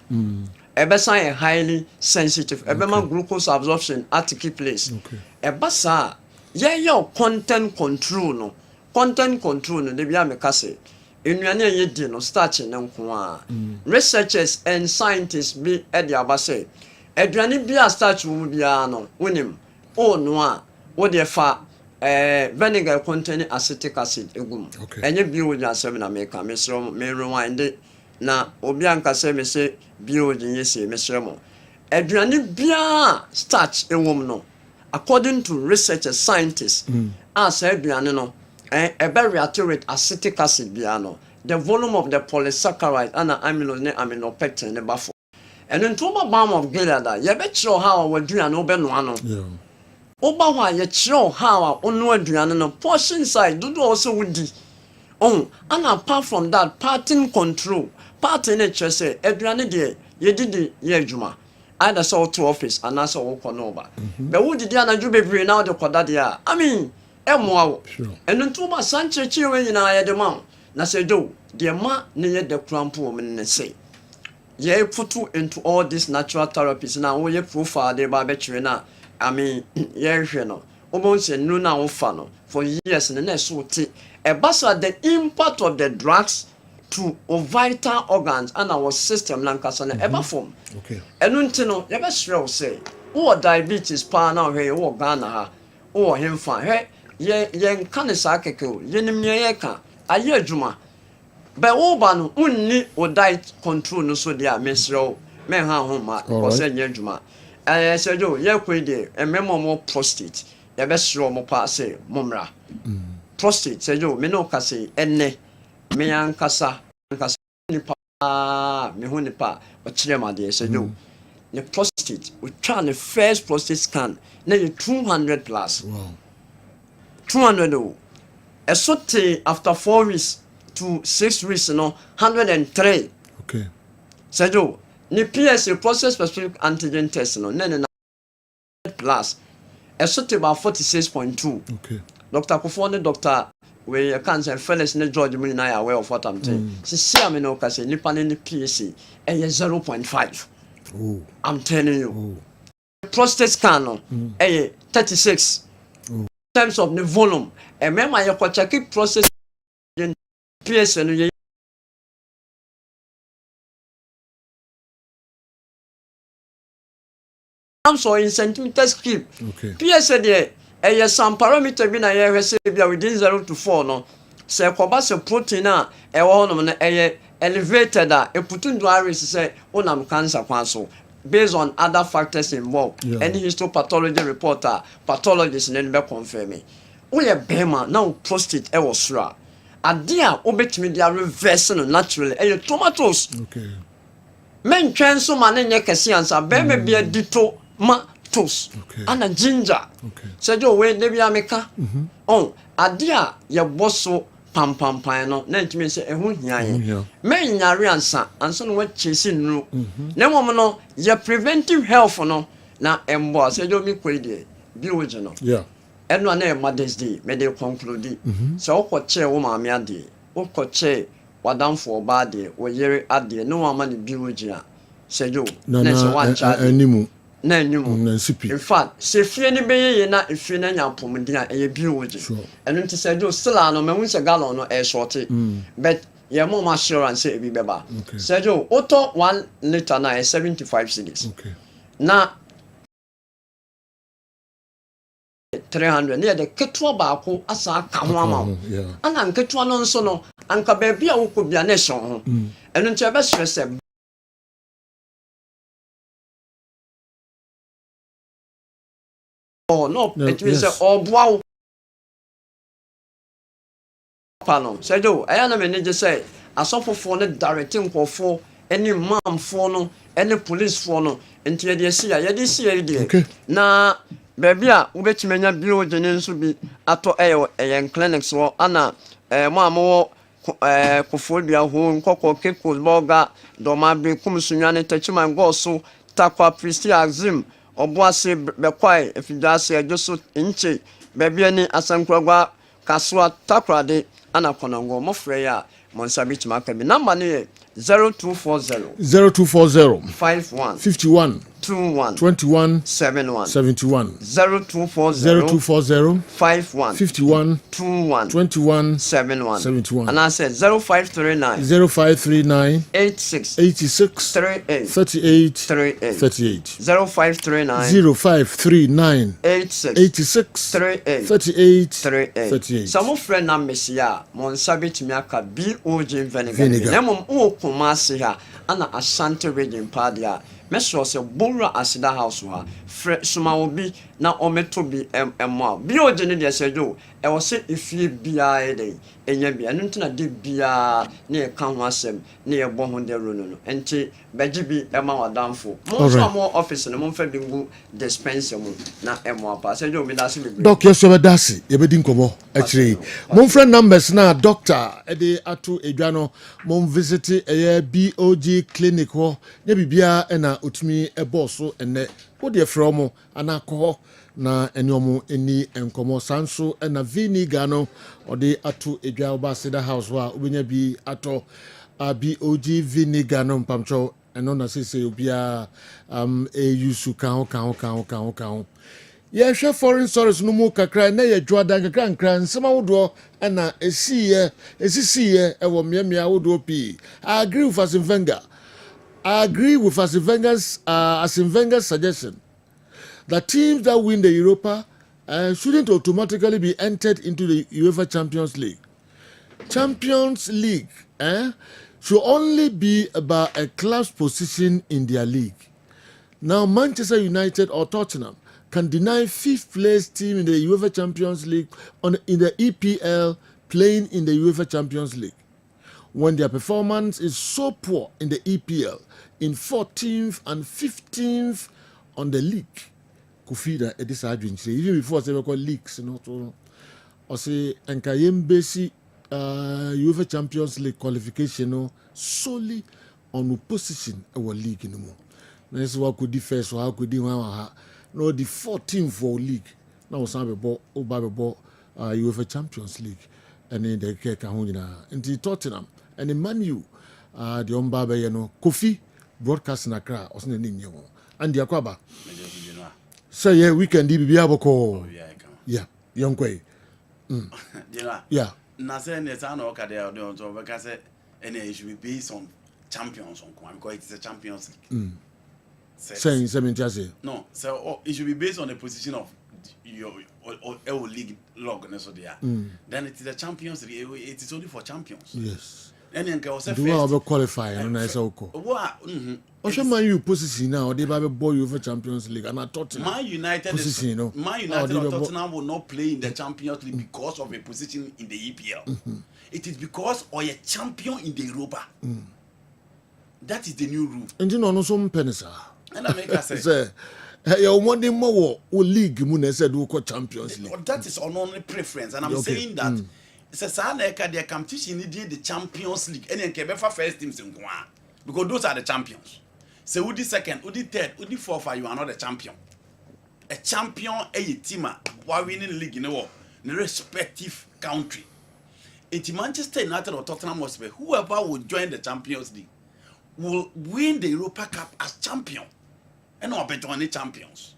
ebesan highly sensitive ebema glucose absorption at key place ebasa your content control no de bia me kase enuane yedi no starch ne nko a researchers and scientists be e de abase aduane bia starch wo bia no wonim o no a wo de fa vinegar contain acetic acid egum enye bio nya asem na meka mesro me rewind na obi anka se me se bio nya se mesro mo aduane bia starch ewom no according to researchers scientists as aduane no ebe react with acetic acid biano the volume of the polysaccharide and aminopectin ne bafo and into my balm of gilada ye be chiro how we aduane obeno ano oba ho ye chiro how onu aduane no portion size do also wudi and apart from that parting control parting nature say aduane de ye didi ye adwuma either so to office and also work on over but who did anaju bebre now the kwada dia I mean emoawo eno ntuma sanchechi we nyina ye de ma na se do de ma ne ye de krampo o men say ye put into all these natural therapies na wo ye profile de ba be chire na I mean ye hwe no obon se nu na wo fa no for years na so ti e basa the impact of the drugs to vital organs and our system lankasa na eba form eno ntino ye be sure say wo diabetes pa na hwe wo Ghana ha wo hemfa hwe ye kan sa keke yenim ye ka aye adwuma be wo ba no unni o diet control no so dia mesrew men ha ho ma o se nye adwuma sejo ye kwede ememo mo prostate ye be srew mo pa se momra prostate sejo me no ka se enne me yankasa ni pa me ho ni pa o kire ma de sejo the prostate. We try the first prostate scan. Now you 200 plus. Wow. 200 oh. A sort after 4 weeks to 6 weeks, 103. Okay. So the PSA process specific antigen test then plus a sort about 46.2. Okay. Dr. Kufone, Dr. We cancer fellas in George and I are aware of what I'm saying. She say I mean okay, nipan in the PSA and 0.5. Oh. I'm telling you. Oh. Prostate scan 36. In terms of the volume, and remember you can check prostate PSA no so in centimeters cube. Okay. PSA there some parameter bi na ye say bia within 0 to 4 no. Say koba se protein a e wo no na elevated a e putu ndo aris say onam cancer kwan so based on other factors involved. Yeah. Any histopathology reporter pathologist na be confirm me. Wo ye bema na prostate e wo sura. Ade a obetimi dia reverse no naturally e tomatoes. Okay. Men twen so ma na nye kese ansa be me bia dito ma toast. Okay. And ginger. Okay. So you wait maybe I make oh adia ya bosso pam no na ntimi say ehun hian men nyare ansa no wa chesi nu na mom no ya preventive health no na embo so you mi kwedi bi oje no yeah eno na Mother's Day me dey conclude so ko che wo ma me ade wo ko che wadamfo ba de wo yere ade no wa ma ne bi oje a say you na so one child animu na enyumu in fact se fie ni beye na efie na nyampomden a eye bi oje enu nti se jo sila no me hu se gallon no e short but ye mo ma assurance e bi beba se jo auto 1 liter na 75 cedis okay na 300 ne de ketwa baako asa ka ho ama ana nketwa no nso no anka ba bia wo ko bia na ehon ho enu nti e be stress oh no, it means oh wow. Pardon, say do. I am a just say. I suffer for the directing for any mom for no, any police for no. Until they see, I did see a na baby, we bet many buildings to be at a clinics or Anna, mamma. Kofodia who Coco Kikos Boga, Doma be Kumsunyani Tachiman Gosu, Takwa Pristi Azim. Obuase bekwai efidase ajoso inche bebia ni asankragwa kaswa takrade ana konongo mofre ya monsabitima akabi number ni 0240 51 21 71 0240 51 21 71 and I said 0539 86 38 0539 86 38 some friend na mesia monsabitima aka BOJ vinegar nemom o kumase ha ana Ashanti region padia meso se bonra asida house ha suma obi na ometo bi emma bi o gene de sejo e wo se ifie bia ede enya bia ntina de bia na e ka ho asem na e bo ho de rono no enti beji bi emma wadamfo mo so mo office no mo fa bi ngu dispenser mu na emma pa sejo mi da se bi doc yeso be dasi ye be din komo akire mo friend numbers na doctor e de ato edwa mo visit e BOG clinic ho nya bibia e na otumi e boso ene wo de from anakọ na enyomo eni enkomo sanso na vinegar no ode ato edwa oba sida house wa obenya bi ato BOG vinegar no mpamcho eno na sese obia yusu kan ye hwe foreign source no mu kakra na ye dwoada kakra nsema wodo na esisiye e wo miamia wodo pi I agree with Arsene Wenger's suggestion that teams that win the Europa shouldn't automatically be entered into the UEFA Champions League. Champions League should only be about a club's position in their league. Now, Manchester United or Tottenham can deny fifth place team in the UEFA Champions League in the EPL playing in the UEFA Champions League when their performance is so poor in the EPL in 14th and 15th on the league. Kofi da edisa adwinchire even before say we call leagues no to or say enka yembesi UEFA Champions League qualification no solely on position our league no more. Na so wa could first or how could di one ha no the 14th for league na was be ball UEFA Champions League and in the cake ho nyina nti Tottenham and the Man U the omba be ye no Kofi broadcast na kra o se na ni nyewo and the akwaba say yeah weekend bi bia boko yeah yonkwe yeah na say ne sa na o ka dey on to be ka say it should be based on champions on because it is a Champions League. Saying 70 no, so it should be based on the position of your league log so there. Then it is a Champions League. It is only for champions. Yes. And then go say first qualify and I say okay. What Man U position now they be ball you for Champions League and I thought Man United position, you know. Man United or Tottenham will not play in the Champions League because of a position in the EPL. It is because of a champion in the Europa. That is the new rule. And you know no some penisa. And I make us say your money more league mun said we call Champions League. That is only preference and I'm saying that it's a Saneka their competition need the Champions League and then Kebefa first teams in Gwa because those are the champions. So who the second, who the third, who the fourth are you are not a champion. A champion a team who winning league in the respective country. It's Manchester United or Tottenham must be whoever will join the Champions League will win the Europa Cup as champion and not better on the champions.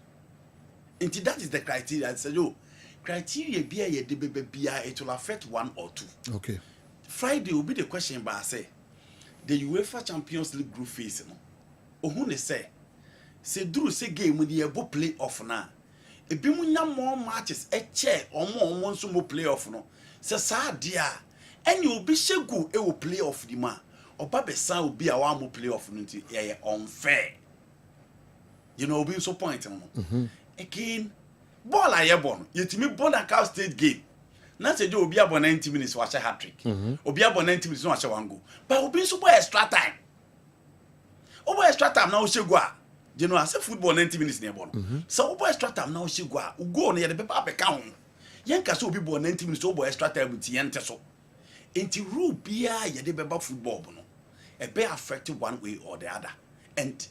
And that is the criteria. I said, yo, criteria be it will affect one or two. Okay. Friday will be the question, but I say the UEFA Champions League group phase. No, who say Drew say game with the able play off now. If you want more matches, a chair or more play off no. Say sa dia, and you will be shegu. It will play off the man. Or Babe San will be a one more play off until unfair. You know, being so pointing. Again, ball I born. You to me born a Cal State game. Not say you will be about 90 minutes watch a hat trick. Or be about 90 minutes watch a one go. But will be so by extra time. Over extra time now she go. You know, I say football 90 minutes near born. So over extra time now she go. Go near the paper account. Yanka so be born 90 minutes over extra time with Yente so. Into rule be ye de beba football no. A be affected one way or the other. And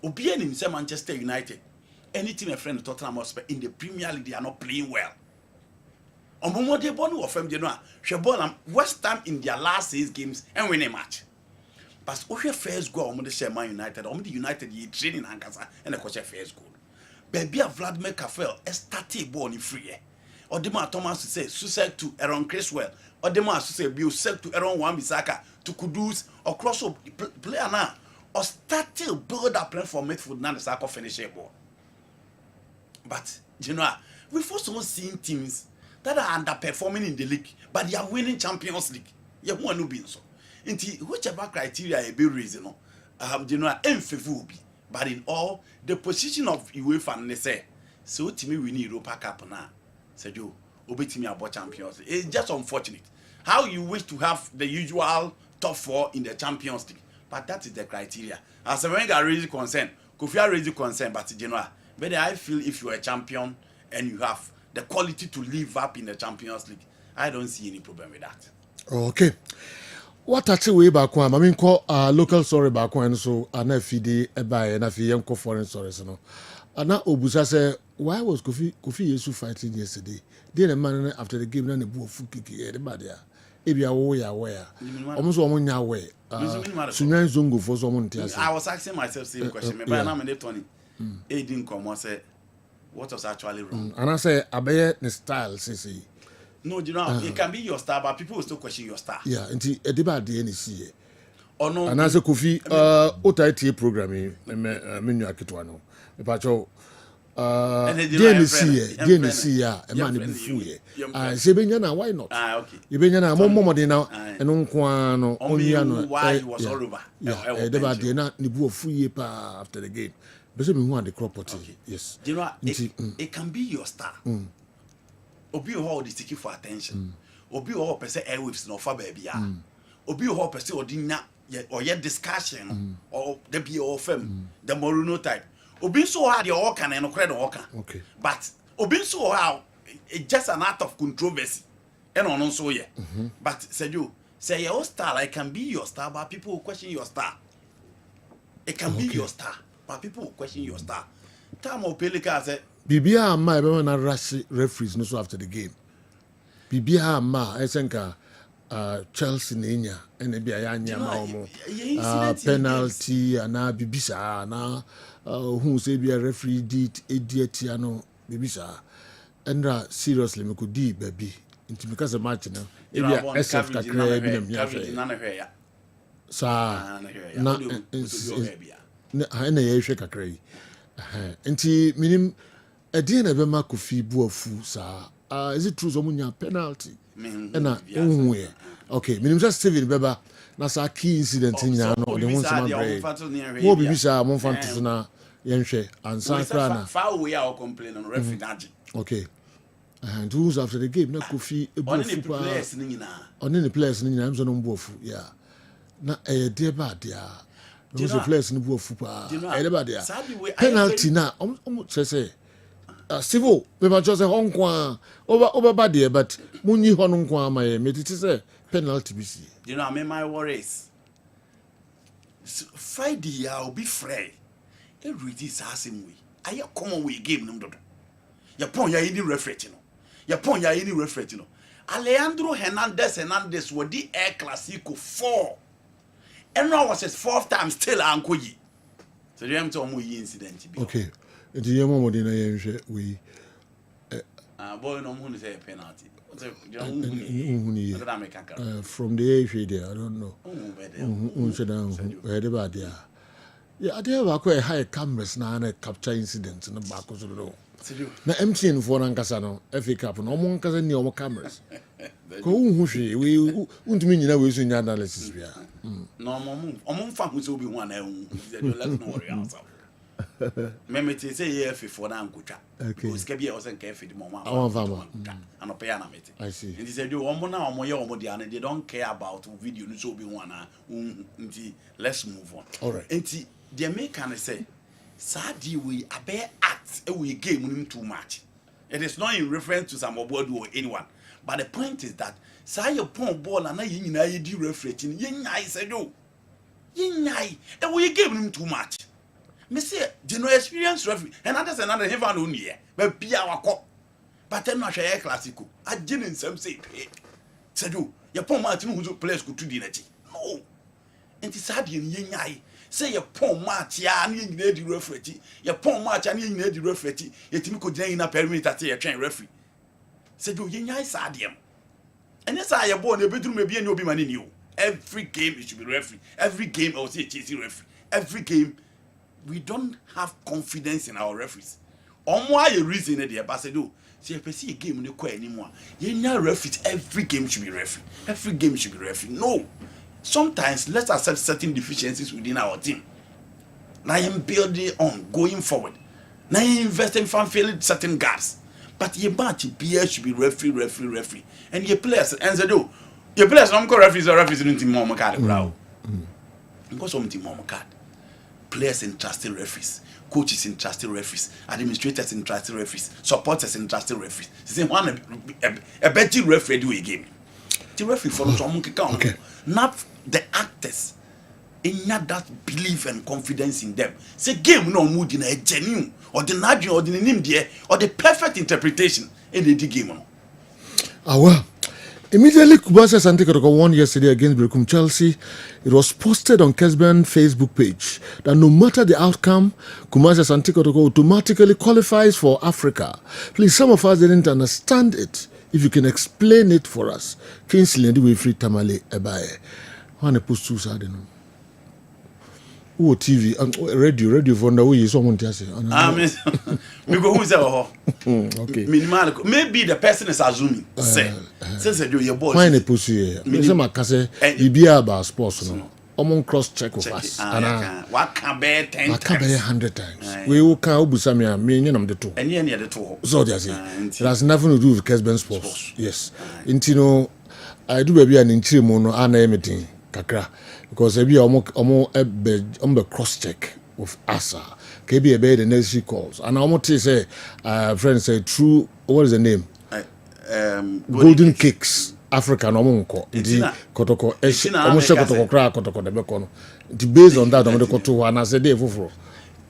Obian himself Manchester United. Any team a friend of Tottenham Hotspur in the Premier League they are not playing well. On Momo de Bonu of Femdenoa, Shabonam West Ham in their last 6 games and win a match. But Osha first goal on the Sherman United, on the United ye training Ankasa and the coach first goal. Baby Vladimir Kafel a started born in free. Or the man Thomas to say suicide to Aaron Criswell, or the man to say Bill said to Aaron Wan-Bissaka to Kudus or cross up player now, or start to build up plan for midfield now the Saka finish a ball. But you know, we first all seeing teams that are underperforming in the league, but they are winning Champions League. You want to be so. Into whichever criteria a be reason, you know, will be. But in all, the position of UEFA and they say, so to me we need Europa Cup now. Said you, obey me about Champions League. It's just unfortunate. How you wish to have the usual top 4 in the Champions League, but that is the criteria. As a Wenger raised concern, Kofi raised concern, but you know, but I feel if you are a champion and you have the quality to live up in the Champions League, I don't see any problem with that. Okay. What actually way back one? I mean, call local story back one, so I never feed buy and I feel foreign stories, no. And now Obusa say, why was Kofi Yesu fighting yesterday? Then the man after the game, then the bull fuki everybody. Ebi awo where almost one ya way. Sunyan Zongo for someone. I was asking myself same question. Maybe I'm in Tony. He didn't come and say what was actually wrong. And I say, Abaye the style, say. No, you know, it can be your style, but people will still question your style. Yeah, until a debate the NC. Oh no. And as a Kofi, OTT programming, menu akitwano. Pacho. DNC, yeah, a man be fool. Sebenyana, why not? Okay. Ibenyana, more than now, and on why he was all over. Yeah, debate na nibu free after the game. But we want the property. Yes. You know, it can be your star. Obi ho the seeking for attention. Obi ho person airwaves no fa baby ah. Obi ho person odi nya or yet discussion or the be or fem the Moruno type. Obi so hard your organ and credit organ. Okay. But Obi so how it's just an act of controversy. And on also yeah. But said you say your star, I can be your star, but people will question your star. It can be your star, but people will question your star. Time of Pelika said Bibia ma ebe na rush referees no so after the game. Bibia ma esenka Chelsea nenya ene bia ya nya ma omo penalty ana bibisa na who say bia referee did idiot ya no bibisa endra seriously me could di baby into because of match na bia SF kakra bi na mia hwe sa na na ye hwe kakra yi nti minim edi na be ma Kofi buafu sa is it true so munya penalty na ohun okay minim just Steven beba na sa key incident nyina no de won sama bre mo bibi sa mo fanto na yenhwe ansa kra na far away our complain on referee daji okay and rules after the game na Kofi ebuafu pa on the players nyina am so no mbuafu yeah na de ba dia no the players ni buafu pa de ba dia penalty na say civil we ma just say Hong Kong over bad there but munyi Hong Kong ma me titi say penalty bi si you know I mean my worries Friday I will be free e read this asem we aye common we game no dodo ya pon ya any referee no ya pon ya any referee no Alejandro Hernandez wo di El Clasico 4 and now was his fourth time still ankoyi so you am to mo yi incident bi okay the yemo mo dey na yenhwe we boy no mo say penalty from the age there I don't know yeah there were quite high cameras na capture incident na back so do na MTN for nankasa no FA Cup no mo nkasa ni o cameras ko hu hwe we untumi nyina we so nya analysis bia no mo fa hu so bi hu na hu let's not worry ourselves memete say ye for na nkotwa because ke bia o se nka di mo ma and pay na mete I see and say do omo na omo ye omo dia na they don't care about video no so bi hu na nti let's move on all right nti the American say Sadi we abe act we game him too much. It is not in reference to some obodu or anyone. But the point is that say your pon ball and you nyina ye di referee ye nyai say do. Ye nyai and we game him too much. Me say the no experience referee and others another heaven no near. But bia wako. But then no hwe classical. Agin nsem say pay. Say do your pon match no who players could do di na chi. No. Enti Sadi ye nyai say your pon match ya na nyina di referee your pon match ya na nyina di referee yetimi ko gyina na perimeter te ye twen referee say do ye nyai sa adem ene sa ye ball na beduru me bia ni obi mane ni o every game it should be referee every game I say chase referee every game we don't have confidence in our referees omo aye reason e dey ba say do say person a game no kwa animu a ye nya referee every game should be referee every game should be referee no. Sometimes let's accept certain deficiencies within our team. Now I'm building on going forward. Now I'm investing from filling certain gaps. But your match should be referee. And your players and they do. Your players don't call referees or referees in team mom card. Because some team mom card. Players entrusted referees, coaches entrusted referees, administrators entrusted referees, supporters entrusted referees. Say one a better referee do a game. The referee follows some okay. Not the actors in that belief and confidence in them. Say game no mood in a genuine or the nudging or the name there or the perfect interpretation in the game. Well, immediately Kumasi Asante Kotoko won yesterday against Berekum Chelsea. It was posted on Kessben Facebook page that no matter the outcome, Kumasi Asante Kotoko automatically qualifies for Africa. Please, some of us didn't understand it. If you can explain it for us. Kingsley and we free Tamale Ebaye. One post two side no. Oh TV radio for the way someone tells you. Me go who say okay. Minimal maybe the person is assuming say do your boy. Why ne post here? Me say makase ibia about sports no. Omon cross check with us. What can be 10 times? What can be 100 times? We will can obusamia me nyam the two. And any the two. So they say it has nothing to do with Kessben sports. Yes. Intino I do baby an inchimo no ana anything. kakra because ebi omo cross check with asa kebi ebe the necessary calls and omo say friends say true what is the name golden cakes Africa no mo nko di kotoko omo she kotoko kra kotoko de be ko no the based on that omo de koto wa na say dey foforo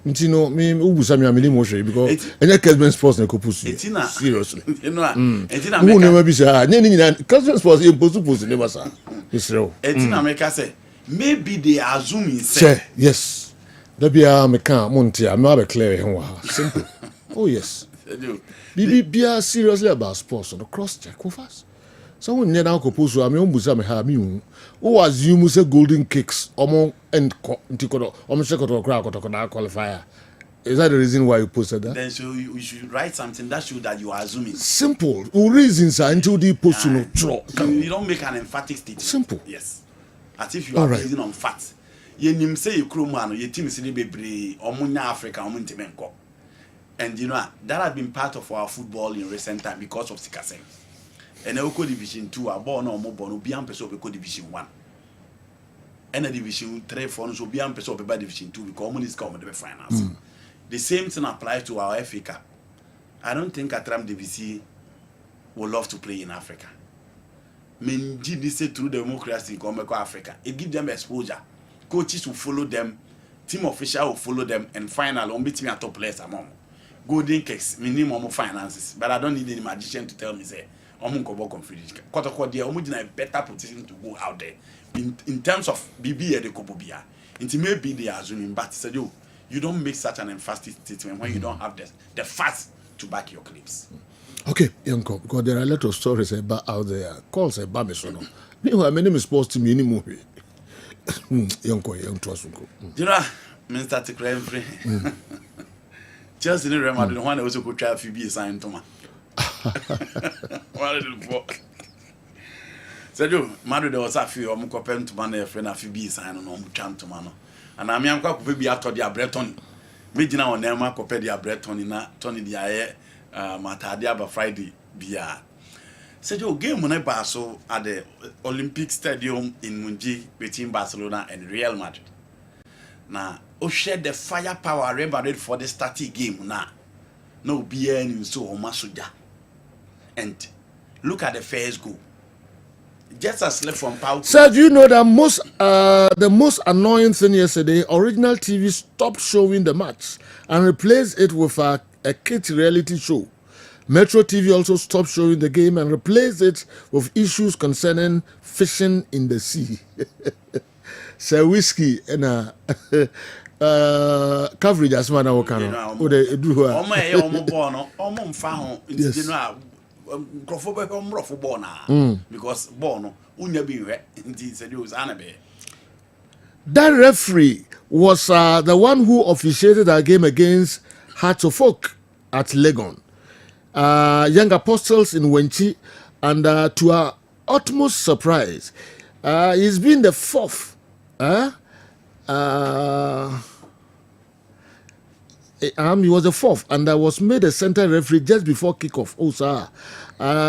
nti no me ubusa me amini mo hwe because enya Kessben sports na kopusu seriously you know etina me no be say nye nyina Kessben sports e posu ne basa israel etina me ka say maybe they are assuming say yes da bia me kan mo ntia me ba clear he wa simple oh yes bia seriously about sports no cross check fast so when you now kopusu am umbusa me ha me who assume say golden cakes omo and ntikodo omo shekoto kra koto na qualifier is that the reason why you posted that then so you should write something that shows that you are assuming simple reasons are until the post no draw you don't make an emphatic statement simple yes as if you are basing on facts you nim say you krom ano your team say bebre omo nya Africa omo ntemenko and you know that has been part of our football in recent time because of Sikasem. And Oko Division 2 are born or more born, be ampeso Division 1. And a Division 3 for so be ampeso by Division 2 because money is coming to the finance. The same thing applies to our FA Cup. I don't think Atram DVC will love to play in Africa. Menji this through democracy come to Africa. It gives them exposure. Coaches will follow them, team officials will follow them, and final on between a top players among golden cakes, minimum finances. But I don't need any magician to tell me say. Omunkobo confidence. Kotoko dia omu in a better position to go out there. In terms of BB and the Kobobia. It may be they are assuming, but said you don't make such an emphatic statement when you don't have the facts to back your claims. Okay, Yanko, because there are a lot of stories about out there. Calls about me so no. Meanwhile, my name is supposed to me anymore. Yanko, you know, Mr. Tikren Chelsea in Real Madrid, one also could try a few signed to me. What did it said you Madrid was a few omukopen to man friend a few bees and on chant to mano and I'm young could be out of the Breton Vigina on Nema Copedia Breton in Tony Dia Matadia by Friday Bia said you game when I pass at the Olympic Stadium in Munji between Barcelona and Real Madrid now shed the firepower revered for the starting game now no BN so Masuja. And look at the first goal. Just a slip from Pau. Sir, do you know that the most annoying thing yesterday, original TV stopped showing the match and replaced it with a kids reality show. Metro TV also stopped showing the game and replaced it with issues concerning fishing in the sea. Sir Whiskey and coverage as man I can. Because born unya be said was anabe. That referee was the one who officiated our game against Hearts of Oak at Legon. Young Apostles in Wenchi, and to our utmost surprise, he's been the fourth. He was the fourth, and I was made a center referee just before kickoff. Oh, sir.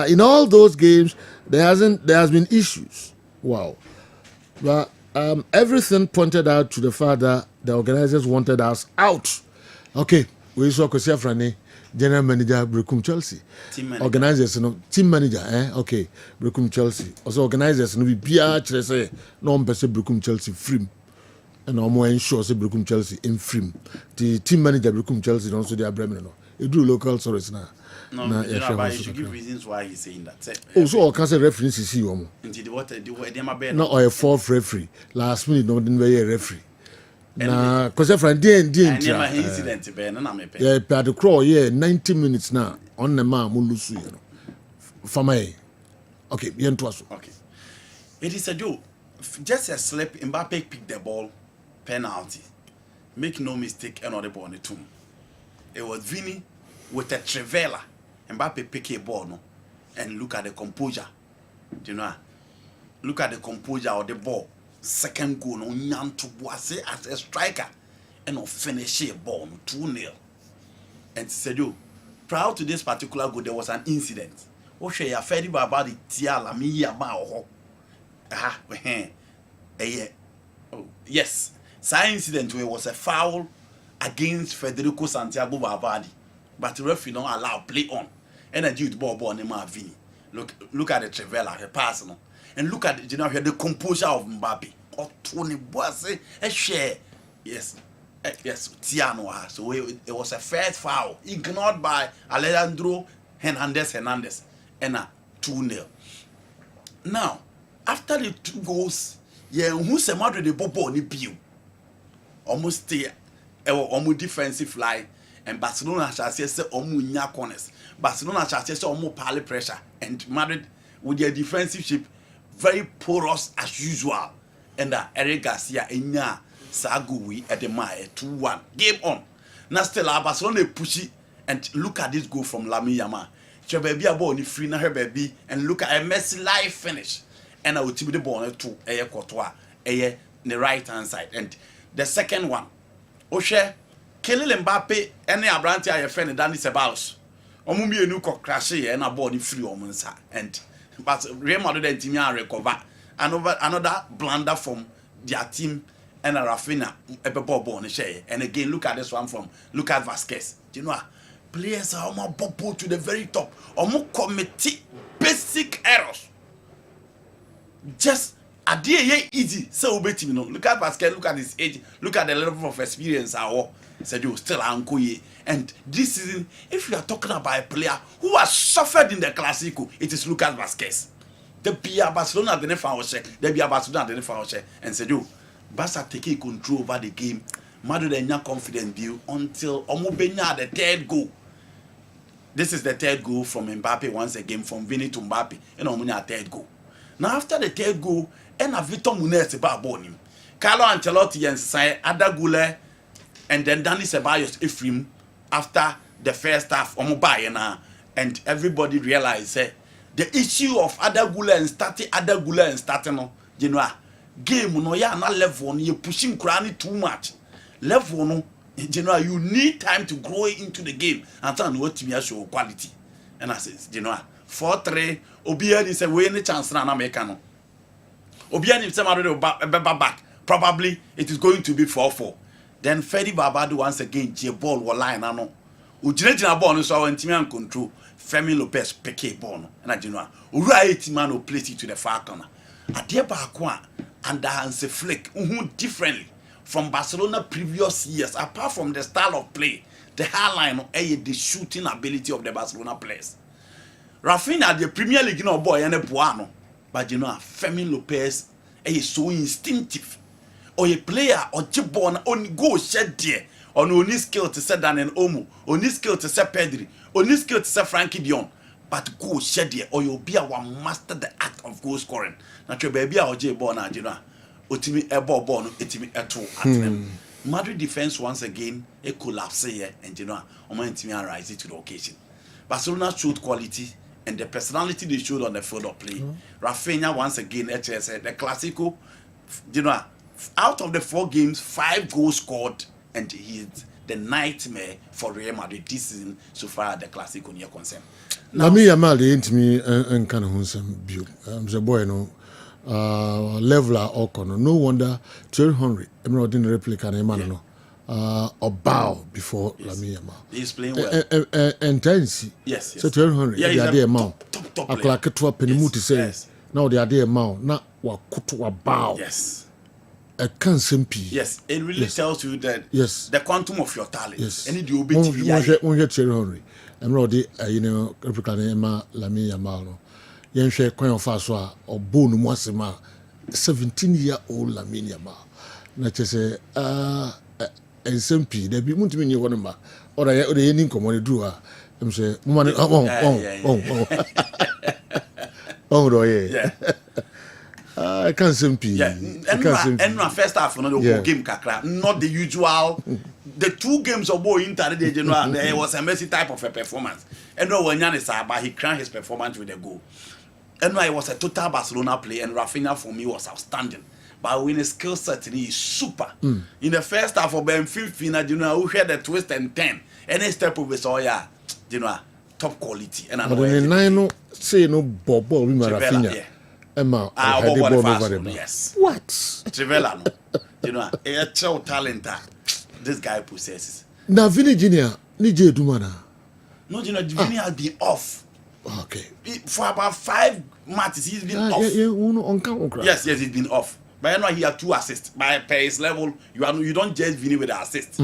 In all those games, there has been issues. Wow. But everything pointed out to the fact that the organizers wanted us out. Okay, we saw Kosia Frane, general manager, Brekum Chelsea. Team manager. Organizers, team manager, Okay, Brekum Chelsea. Also, organizers, we PH, no one person Brekum Chelsea free. And I'm more sure say Brekum Chelsea in free. The team manager Brekum Chelsea also they are Bremen. You do local stories now. No, but you should give reasons why he's saying that. Also, I can say reference is here. Indeed, what they no, or a fourth referee. Last minute, no, didn't be a referee. Nah, because if I didn't, incident, yeah, but the crow, 90 minutes now on the man, Mulusu, for me. Okay, okay. It is a joke. Just a slip, Mbappe picked the ball, penalty. Make no mistake, another ball on the tomb. It was Vini with a Trevella. Mbappe pick a ball, no, and look at the composure. Do you know? Look at the composure of the ball. Second goal, no Nyan to Boise as a striker, and no finish a ball, 2-0. And said you, prior to this particular goal, there was an incident. Oh, she afraid about the Tiala, me, Yes, science incident where was a foul against Federico Santiago Valverde, but the referee don't allow play on. And a dude ball on him Vini. Look at the Trevella, her personal, and look at the composure of Mbappe. Or Tony Boise, a share. Yes, Tiano. So it was a first foul ignored by Alejandro Hernandez, and a 2-0. Now, after the 2 goals, who's a Madrid the Bobo on the view? Almost there, almost defensive line, and Barcelona shall say almost near corners. Barcelona shall say almost pally pressure, and Madrid with their defensive shape very porous as usual. And Eric Garcia enya Sagui at the Maya 2-1. Game on. Now still Barcelona pushy, and look at this goal from Lamine Yamal. Baby a ball ni free na her baby, and look at a Messi live finish. And I will tip the ball to a Courtois, the right hand side. And the second one, Oshe, Kylian Mbappe, any Abranti a friend Danny Ceballos. Omumi enu ko crash and a body free omunsa. And but Real Madrid and team recover. Another blunder from their team and a Rafinha and again look at this one from Lucas Vasquez. You know, players are more popo to the very top or more commit basic errors. Just a day easy so obey you know. Look at Vasquez, look at his age, look at the level of experience said you still uncle. And this season, if you are talking about a player who has suffered in the Clasico, it is Lucas Vasquez. The Pia Barcelona didn't find check. The Pia Barcelona didn't find check. And said, "You, Barca taking control over the game. Madrid and your confident view until Omubenya the 3rd goal. This is the 3rd goal from Mbappe once again from Vini to Mbappe. And Omunya 3rd goal. Now after the 3rd goal, and a Victor Munez about him. Carlo Ancelotti and Sai Adagule, and then Dani Ceballos Ephraim after the first half Omubayana, and everybody realized the issue of Adagula and starting no, you know, game no ya na level no you pushing Kurani too much. Level no, you know, you need time to grow into the game and turn what to show quality. And I said, you know, 4-3, Obiani is a winning chance na America no. Obiani is somebody back. Probably it is going to be 4-4. Then Fedi Babadu once again, J ball will line no. Ujina ball so when team control. Femi Lopez peke ball and I do know right man will place it to the far corner. At the back one and Hansi Flick differently from Barcelona previous years, apart from the style of play, the high line the shooting ability of the Barcelona players. Rafinha the Premier League no boy and a Buano, but you know Femi Lopez is so instinctive. Or a player or Chibon only go shed there. On only skill to say Dan and Omo, only skill to say Pedri, only skill to say Frankie Dion, but go shed here or you'll be a one master the act of goal scoring. Not your baby or J Bona, you know, Otimi a ball, etimi a two at them. Madrid defense once again a collapse here, and you know, Oman rise to the occasion. Barcelona showed quality and the personality they showed on the field of play. Rafinha once again, HS, the Clasico, you know, out of the 4 games, 5 goals scored. And he's the nightmare for Real Madrid this season so far the Clasico near concern. Now me Yamal ain't me and kind of hunsem view. The boy no leveler or corner. No wonder Thierry Henry, I'm not in replica no or bow before Lamine Yamal. He's playing well. Intense. Yes. So Thierry Henry, yeah, the idea amount. Top I like it to a penny say. Yes. Now the idea amount. Now what could bow. Yes. A can't simply. Yes, it really tells you that the quantum of your talent. Yes. And the obedience. One hear Thierry Henry. I'm not you know, replica Lamine Yamal no. Yen share coin of us or bone mwasima 17-year-old Lamine Yamal. Na chese SMP there be muntimi ni wonoma or the ending common do am say woman yeah. I can't simply. Yeah, and my first half no the game kakra, not the usual. The 2 games of boy Inter the general there was a Messi type of a performance. And no when Yan is but he crowned his performance with a goal. And it was a total Barcelona play, and Rafinha for me was outstanding. But when his skill set he is super. In the first half of Benfica, you know, who had the twist and turn. Any step of his you know, top quality. And I know say no Bobo with Rafinha. Emma, yes. What? Trivela, no. You know, a child talent this guy possesses. Now, Vinny Junior, Nije Dumana. No, you know, Vinny has been off. Okay. For about 5 matches, he's been off. Yes, he's been off. But you know, he had 2 assists. By his level, you don't judge Vinny with the assist.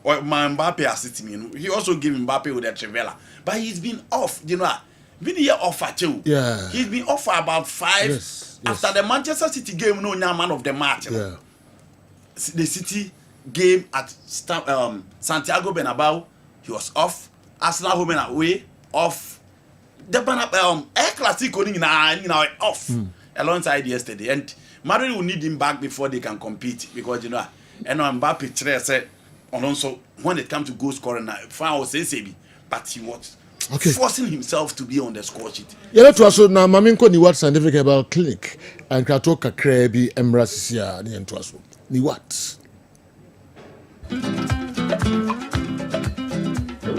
Or my Mbappe assisting me. He also gave Mbappe with the Trivela. But he's been off, you know. Vinny off for 2. Yeah. He's been off for about 5. Yes. After the Manchester City game, no man of the match. Yeah. The City game at Santiago Bernabeu, he was off. Arsenal home and away, off. The Air Clasico off alongside yesterday. And Madrid will need him back before they can compete because you know, and Mbappe said, also when it comes to goal scoring, but he was forcing himself to be on the score sheet. Yeah, that was so now. Maminko ni what scientific herbal clinic and Kratoka Krebi Emrasisia ni entwaso. Ni what?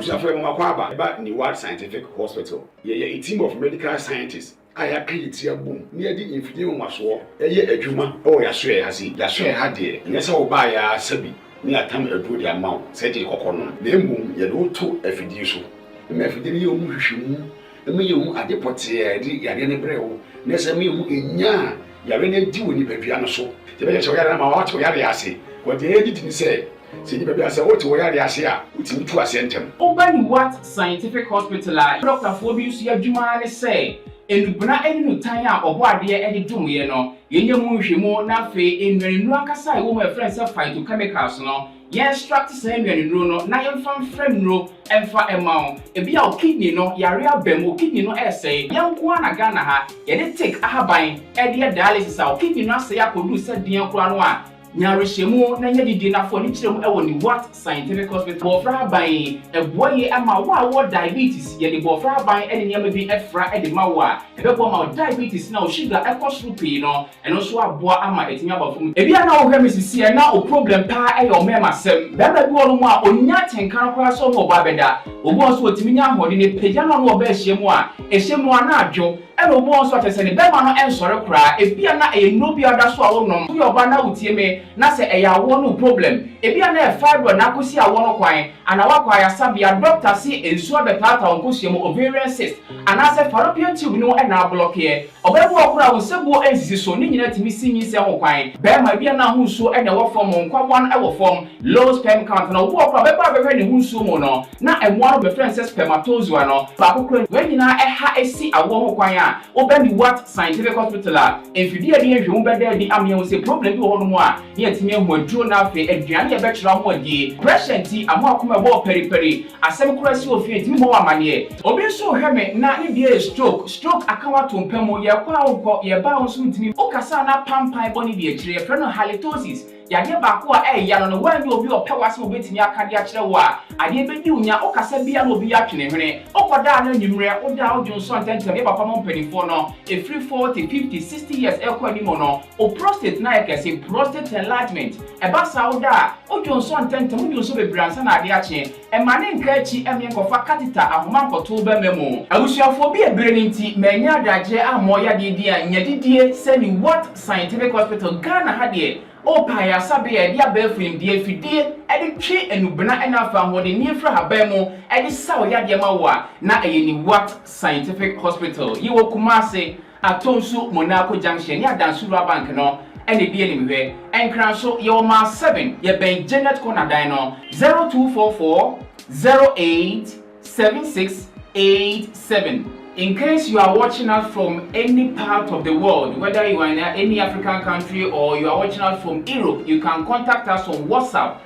About Niwad Scientific Hospital. A team of medical scientists. I have created a boom near the infidel Maswa. A juma, oh, Yasue has it. Yasue had it. Yes, I'll buy a Sabi. Near time a good amount, said it Coconon. Then boom, you don't talk a fiducial. The Mephidio Mushimu, the Mium at the Potier, the Yarian Breo, Nesamium in Ya, Yarene Dewey Pepiano so. The better out to Yariasi. What the editing said. See the baby as a what to where they are here, which is to a center. Open what scientific hospital, Dr. Phobius Yajumani say, and Buna any Tanya or what dear Eddie Dumiano, Yenyamushimo, Nafe, in the Nuakasai, woman friends of fight to chemicals, no. Yes, struck the same and no, Nayan from friend no, and for a mount, a be our kidney no, Yaria Bemo kidney no essay, young Guana Ganaha, yet take a habine, Eddie dialysis, our kidney not say I could do said Dian Cranoa. Nyarishemu na nyadi dina for ni chiremu ewo ni what scientific hospital bofra ban eboye ama wa diabetes ye de bofra ban ene nyama bi efra e de mawa ebebo ma diabetes na o sugar ekosru pe no eno so aboa ama etimi abafum ebi na wo hwe misisi e na o problem pa e yo mema sem beba bi wo no a onya tenkan kwa so mo ba beda obo so otimi nya hode ne pagya no no oba ehyemu a ehyemu ana adwo eno obo so atese ne beba no ensore kra ebi na e no bi ada so a wo nom yo ba na utie me na se eya wo no problem ebi na e fibroid na kosi a wo no kwan ana wa kwa ya sabia doctor si ensuo betata onkosi mo ovarian cyst ana se fallopian tube no e na block ye obebu okura wo sebu ensisi so ni nyina timi sinyi se ho kwan be ma bia na hu so e na wo form nkwawan e wo form low sperm count na wo okura beba beba ne hu so mo no na emo no be friend say spermatozoa no ba kokura we nyina e ha esi awo ho kwan a obani what scientific hospital a enfidi e de ehwe beda di amia wo se problem bi wo no mo a ye timi ehwo aduro na afi aduane e be kira ho adi pressure ti amo akoma bo periperi asem kura si ofie timi mo amane obi so hweme na ne bia stroke akawa to mpamo ye kwa onko ye ba on so ntimi okasa na pampan boni bi akire ye no halitosis yade ba ko a ya no wan bi obi opewase obetimi akade akire wo a ade bedi unya okasa bia no obi atwene hwene okoda na nyimre oda odwonso antentem ye papa mo mpanifo no e free 40 50 60 years e kwa ni mo no o prostate na yakase prostate enlargement e ba sa oda odwonso antentem odwonso bebransa na ade ache e mane nka achi emye kofa catheter ahoma nkoto ba memo abusuafo bi ebere ni nti manya adaje amo ya de dia nyadidie seni what scientific hospital Ghana ha de o pa ya sabe ya dia ba frim die fidie e de twe enubena e na fa ho de ni fra haba mu e de saw ya de ma wa na eyeni what scientific hospital yi wo Kumase atonsu Monaco junction ya Dansura bank no ene bi eni hwe enkran so ye o ma 7 ye ben Janet Konadan no 0244 087687. In case you are watching us from any part of the world, whether you are in any African country or you are watching us from Europe, you can contact us on WhatsApp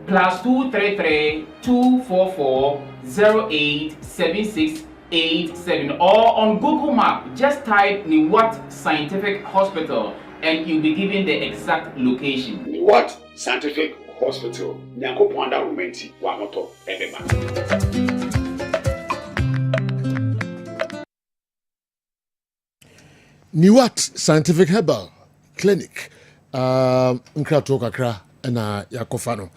+233 244 087687 or on Google Map. Just type Niwat Scientific Hospital and you'll be given the exact location. Niwat Scientific Hospital. Nyanko Pwanda Rumenti Wamoto Ebema. Niwat Scientific Herbal Clinic. Nkrato kakra na yakofano.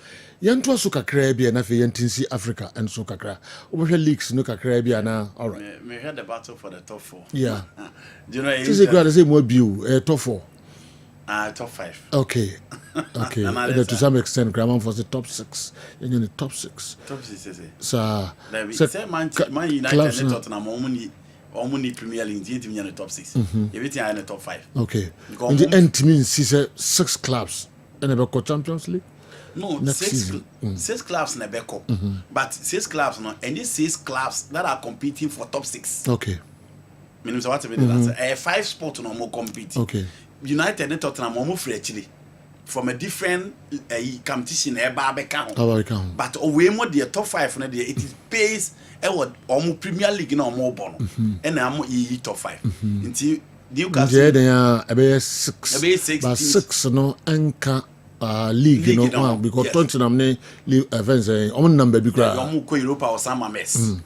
Yanto so kakra bia na fe yantinsi Africa and so kakra. Obehwe leagues no kakra bia na all right. Me heard the battle for the top 4. Yeah. Do you know This is great say more view top 4. Top 5. Okay. Okay. And to some extent Graham for the top 6. In the top 6. Top 6 is it. So say Man United and Tottenham only Premier League team in the top 6. Everything are in the top 5. Okay. And the end means 6 clubs and about Champions League. No, six clubs in the back up. But 6 clubs no, and these 6 clubs that are competing for top 6. Okay. Meaning so what that's 5 sports no more competing. Okay. United and Tottenham more free actually from a different competition but we more the top 5 no it is pays Premier League no more bono and am top 5 until Newcastle there 6 but 6 no anchor league you know because Tottenham ne events on number be cry ko Europa or some mess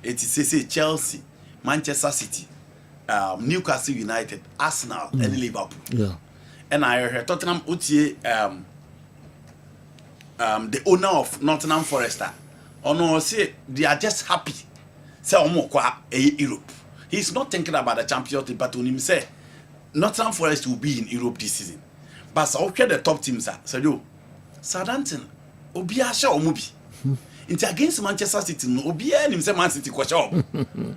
it is Chelsea, Manchester City, Newcastle United, Arsenal and Liverpool. Yeah. And I heard Tottenham Utie the owner of Nottingham Forest. Oh no, say they are just happy. Say Europe. He's not thinking about the Champions League, but when him say Nottingham Forest will be in Europe this season. But so the top teams are. So you Southampton, Obia Shaw Mubi. It's against Manchester City. Obia him say Man City kwasha.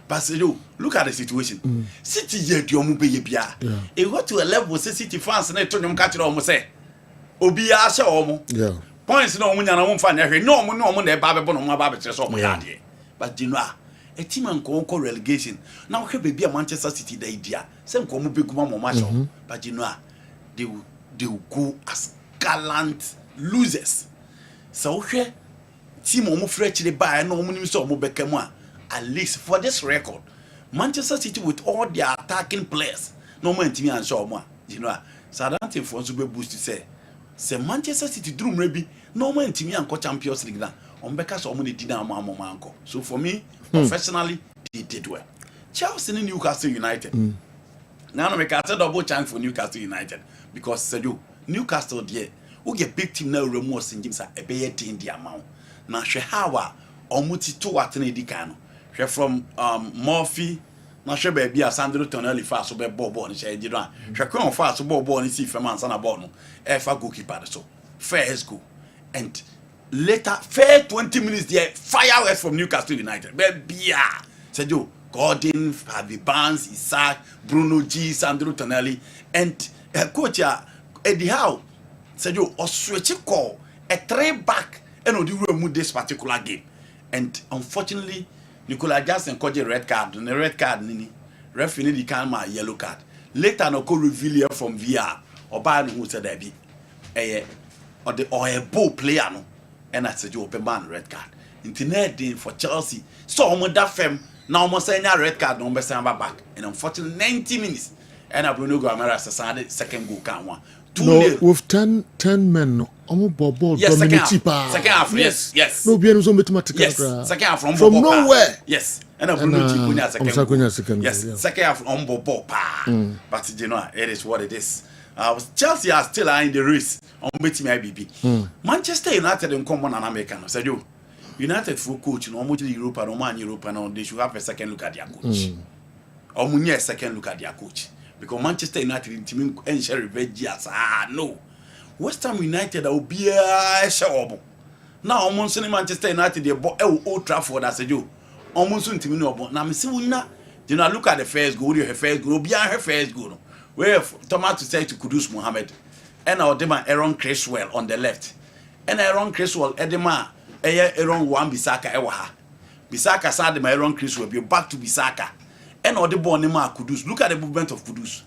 But so you look at the situation. City yet your Mubi bia. It got to a level say City fans na to nyom catch almost say Obia Shaw. Yeah. Points no munya na won fa na hwe no na eba bebo no mo aba betre so mo ya de. But you know a team and go relegation. Now we be a Manchester City the idea. Same come be guma mo match. But you know they will go as gallant losers. So we team omo frechire buy no omo nim so omo bekam at least for this record Manchester City with all their attacking players no man team and show omo you know Southampton for so be boost say Manchester City dream rebi no man team and Champions League na omo beka so omo dey dinner am anko. So for me professionally they did well. Chelsea and Newcastle United now no make a double chance for Newcastle United because Sergio Newcastle there who get big team now remorse in James a be team the amount na hwe hawa omuti to watene dikano hwe from Murphy na hwe ba bia Sandro Tonali fa so be ball ni hwe gido a hwe kon fa so ball ni si fema ansa na ball no e fa goalkeeper so first goal and later fair 20 minutes there fireworks from Newcastle United be bia Sergio Gordon, Harvey Barnes, Isaac, Bruno G, Sandro Tonali and coach Eddie Howe Sergio switch call a 3-back and on the room this particular game. And unfortunately, Nicola Jackson called a red card. And the red card, referee the can yellow card. Later, no call reveal from VR or by who said that be a ball player. No, and I said, you open ban red card. Internet day for Chelsea. So, I'm that fem now almost saying a red card, no back. And unfortunately, 90 minutes. And I Bruno Gamera second goal can one. No, with 10 men, almost ball yes, second half, yes. No, be no mathematical. Yes, second half from nowhere. Yes, and I Bruno second. Yes, second half on ball pa. But you know, it is what it is. Chelsea are still in the race on beating IBB. Manchester United in common and American. Said you, United full coach, no more Europa, no man Europa, no, they should have a second look at their coach. Or Munya second look at their coach. Because Manchester United in team and share revenge no. West Ham United will be a show. Now almost in Manchester United they bought Old Trafford as a Joe. Almost in team no. Now me see una. You know look at the first goal. Her first goal. Be her first goal. Where Thomas say to Kudus Mohammed, and our demand Aaron Creswell on the left, and Aaron Creswell Edema Aaron Wan Bisaka Ewaha. Bisaka said my Aaron Creswell be back to Bisaka. And all the ball Nema Kudus. Look at the movement of Kudus.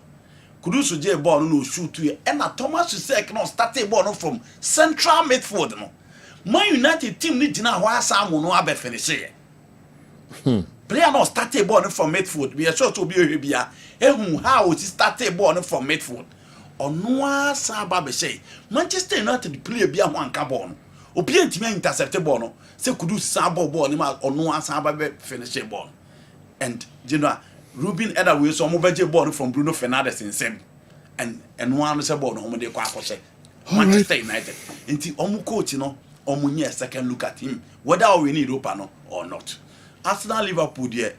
Kudus will get ball no shoot to you. And Thomas will say no start a ball from central midfield no. My United team need to know why someone no have finish here. Player no start a ball from midfield. We are sure to be a bia. How to start a ball from midfield. Or no saba be say Manchester United play bia one carbon. Obi team intercept ball no. Say Kudus saba ball ni ma or no saba be finish a ball. And you know, Ruben Edaway so mo beje ball from Bruno Fernandes in same and one say ball no mo dey kwa akose Manchester United nti omo coach no omunye second look at him whether we need Europa or not. Arsenal Liverpool there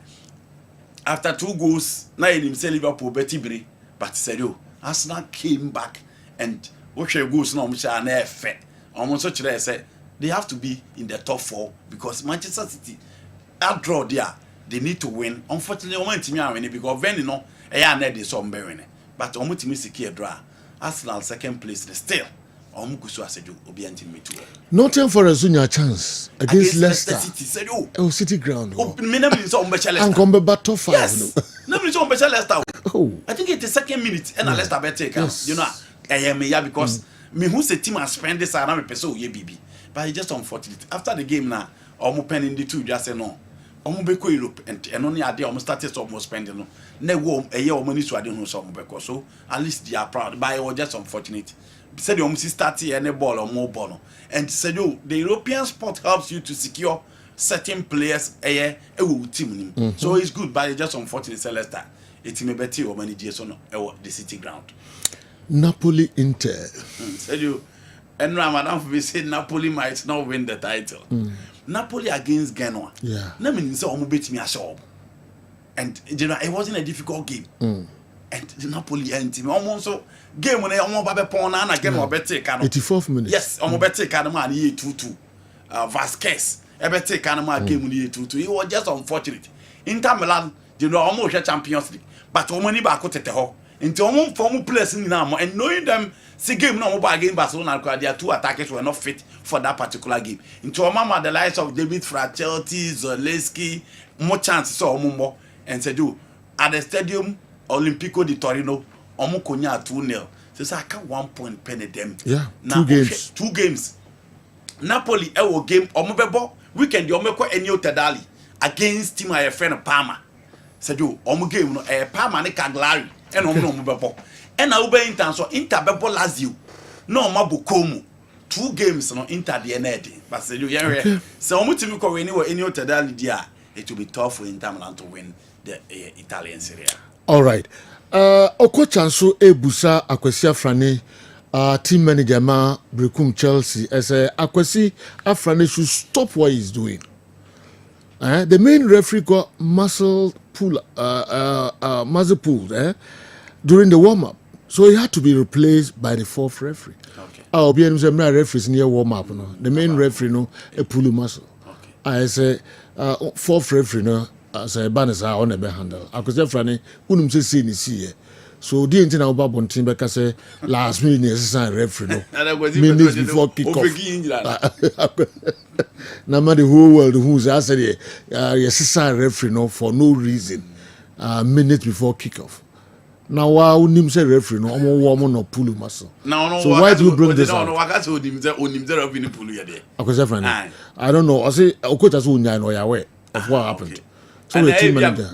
after 2 goals na him say Liverpool betibiri but said Arsenal came back and what goals na omusha na efe omunso kire say they have to be in the top 4 because Manchester City a draw there they need to win. Unfortunately omo ntimi awin because when no e ya na dey some win but omo timi secure draw. Arsenal second place still Nottingham Forest a chance against Leicester. City, City ground. And come back top 5. Yes. Leicester. I think it's the second minute and Leicester better take. You know, because me who say team has spent this around me person BB. But it's just unfortunate. After the game now, almost penning the 2 just say no. Almost be Europe and only a day almost started almost spending no. Ne wo a year money so I don't know some because so at least they are proud. But it was just unfortunate. Said you almost start any ball or more ball. And said you the European sport helps you to secure certain players a year team. So it's good, but it's just unfortunate Leicester. It may be or many years on the City ground. Napoli Inter. Said you and Madam we said Napoli might not win the title. Napoli against Genoa. Yeah. No means almost beat me a shop. And you know, it wasn't a difficult game. And the Napoli and team almost so game when they almost have a pawn and again or better 84th minute. Yes, almost better man 2-2. Vasquez, a better game when 2-2. It was just unfortunate. Inter Milan, you know, almost a Champions League, but only back at the hole. Into almost form place in Namo and knowing them, see game no more against Barcelona, their 2 attackers were not fit for that particular game. Into a mama the likes of David Fratelli, Zalewski, more chances or more, and said you at the stadium. Olimpico di Torino, omo konya 2-0. So I can 1 point penny them. Yeah, now, 2 games. 2 games. Napoli ewo game omo bebo weekend omo ko Enio Tedali against team my friend Parma. Said you omo game no Parma ne Cagliari and omo bebo. And na ube Inter so Inter bebo Lazio. No omo Como. 2 games no Inter the enedi. But said you yeah. So omo team ko win Enio Tedali dia. It will be tough for Inter Milan to win the Italian Serie A. All right. Okochanso Ebusa Akwesi Afrani, team manager ma Brekum Chelsea, as Akwesi Afrani should stop what he's doing. The main referee got muscle pull during the warm up, so he had to be replaced by the 4th referee. Okay. I'll be able referees near warm up. No, the main referee no a pull muscle. Okay. I say 4th referee no. Say banners are on the handle. I could say, Franny, wouldn't say ni see. So the engine about Bontin because say last minute necessary referee minutes before kickoff. Now the whole world who's said necessary referee no for no reason. Minutes before kickoff. Now why wouldn't say referee no woman no pull muscle? No. So why do you bring this up? No, I can't hold him there. Pull you there. I could say, Franny, I don't know. I say Okocha so know your way of what happened. So and the team manager.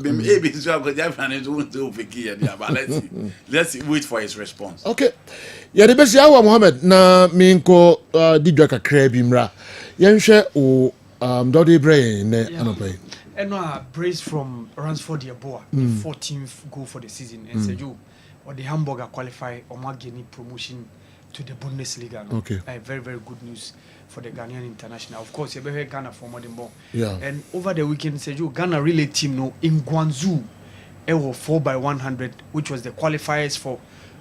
Let's wait for his response. Okay. Yeah, the best yawa Mohammed na minko didwa kakra bi mra. Yenhwe o Dodi Brain ne anopai. And praise from Ransford Yeboah, the 14th goal for the season and said you or the Hamburger qualify or Mageni promotion to the Bundesliga. No? Okay. Very, very good news for the Ghanaian international. Of course, you heard Ghana for more than more. Yeah. And over the weekend, said you Ghana relay team no in Guangzhou, it was 4x100, which was the qualifiers for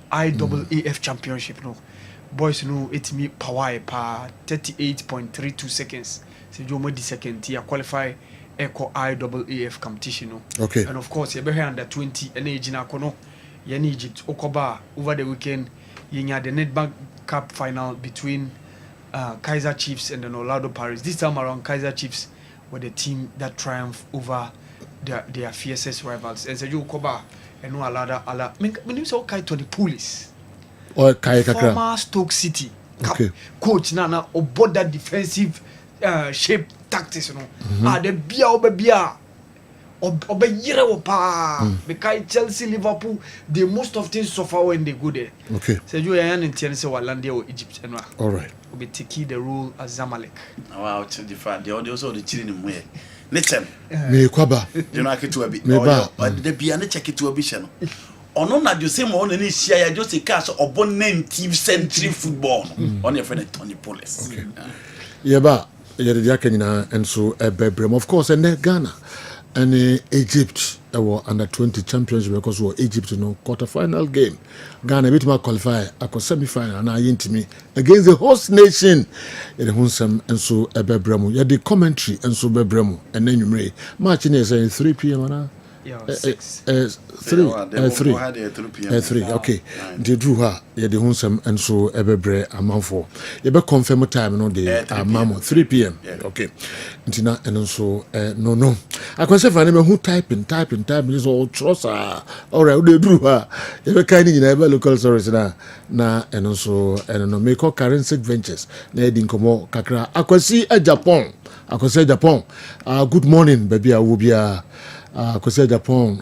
IAAF championship. No, boys, no, it's me power 38.32 seconds. Said you made the second tier qualify echo IAAF competition. No. Okay. And of course, you heard under 20 and age in Akono, Yen Egypt, Okoba over the weekend. You had the Nedbank Cup final between Kaiser Chiefs and then Orlando Paris. This time around, Kaiser Chiefs were the team that triumphed over their fiercest rivals. And Sergio Koba and no Alada Ala. My name is Okai Tony Pulis. Or Kai Kakra. Former Stoke City coach Nana about that defensive shape tactics. You know, the Bia Obe yere opa because Chelsea, Liverpool, they most often suffer when they go there. Okay. So you are in Tennessee or Landia or Egypt. All right. Obe take the rule as Zamalek. Wow, to the fact the audio so the chilling him way. Listen. Me kwaba. You know I to a bit. Me ba. But the be an check it to a bit. Ono na the same one any share just a cast of 19th century football on your friend Tony Polis. Okay. Yeba, Yedi Yakina, and so a Bebrem, of course, and then Ghana and Egypt. Our under 20 championship because we were Egypt quarter-final game. Ghana bit more qualify a semi-final and I me against the host nation. The Hunsam and so a Bebremu. You the commentary and so Bebremu and then you may match in 3 p.m. Yeah, 6. 3. Okay. The drew her. You the Hunsam and so a Bebre a month for. You be confirm time no the mamo 3 p.m. Okay. Ntina and so no. I can say for name who typing is all trust all right they drew her. You be kind in ever local stories na and also and no make currency ventures na edin komo kakra. Akwasi Japan. Good morning baby awubia. Akwasi Japan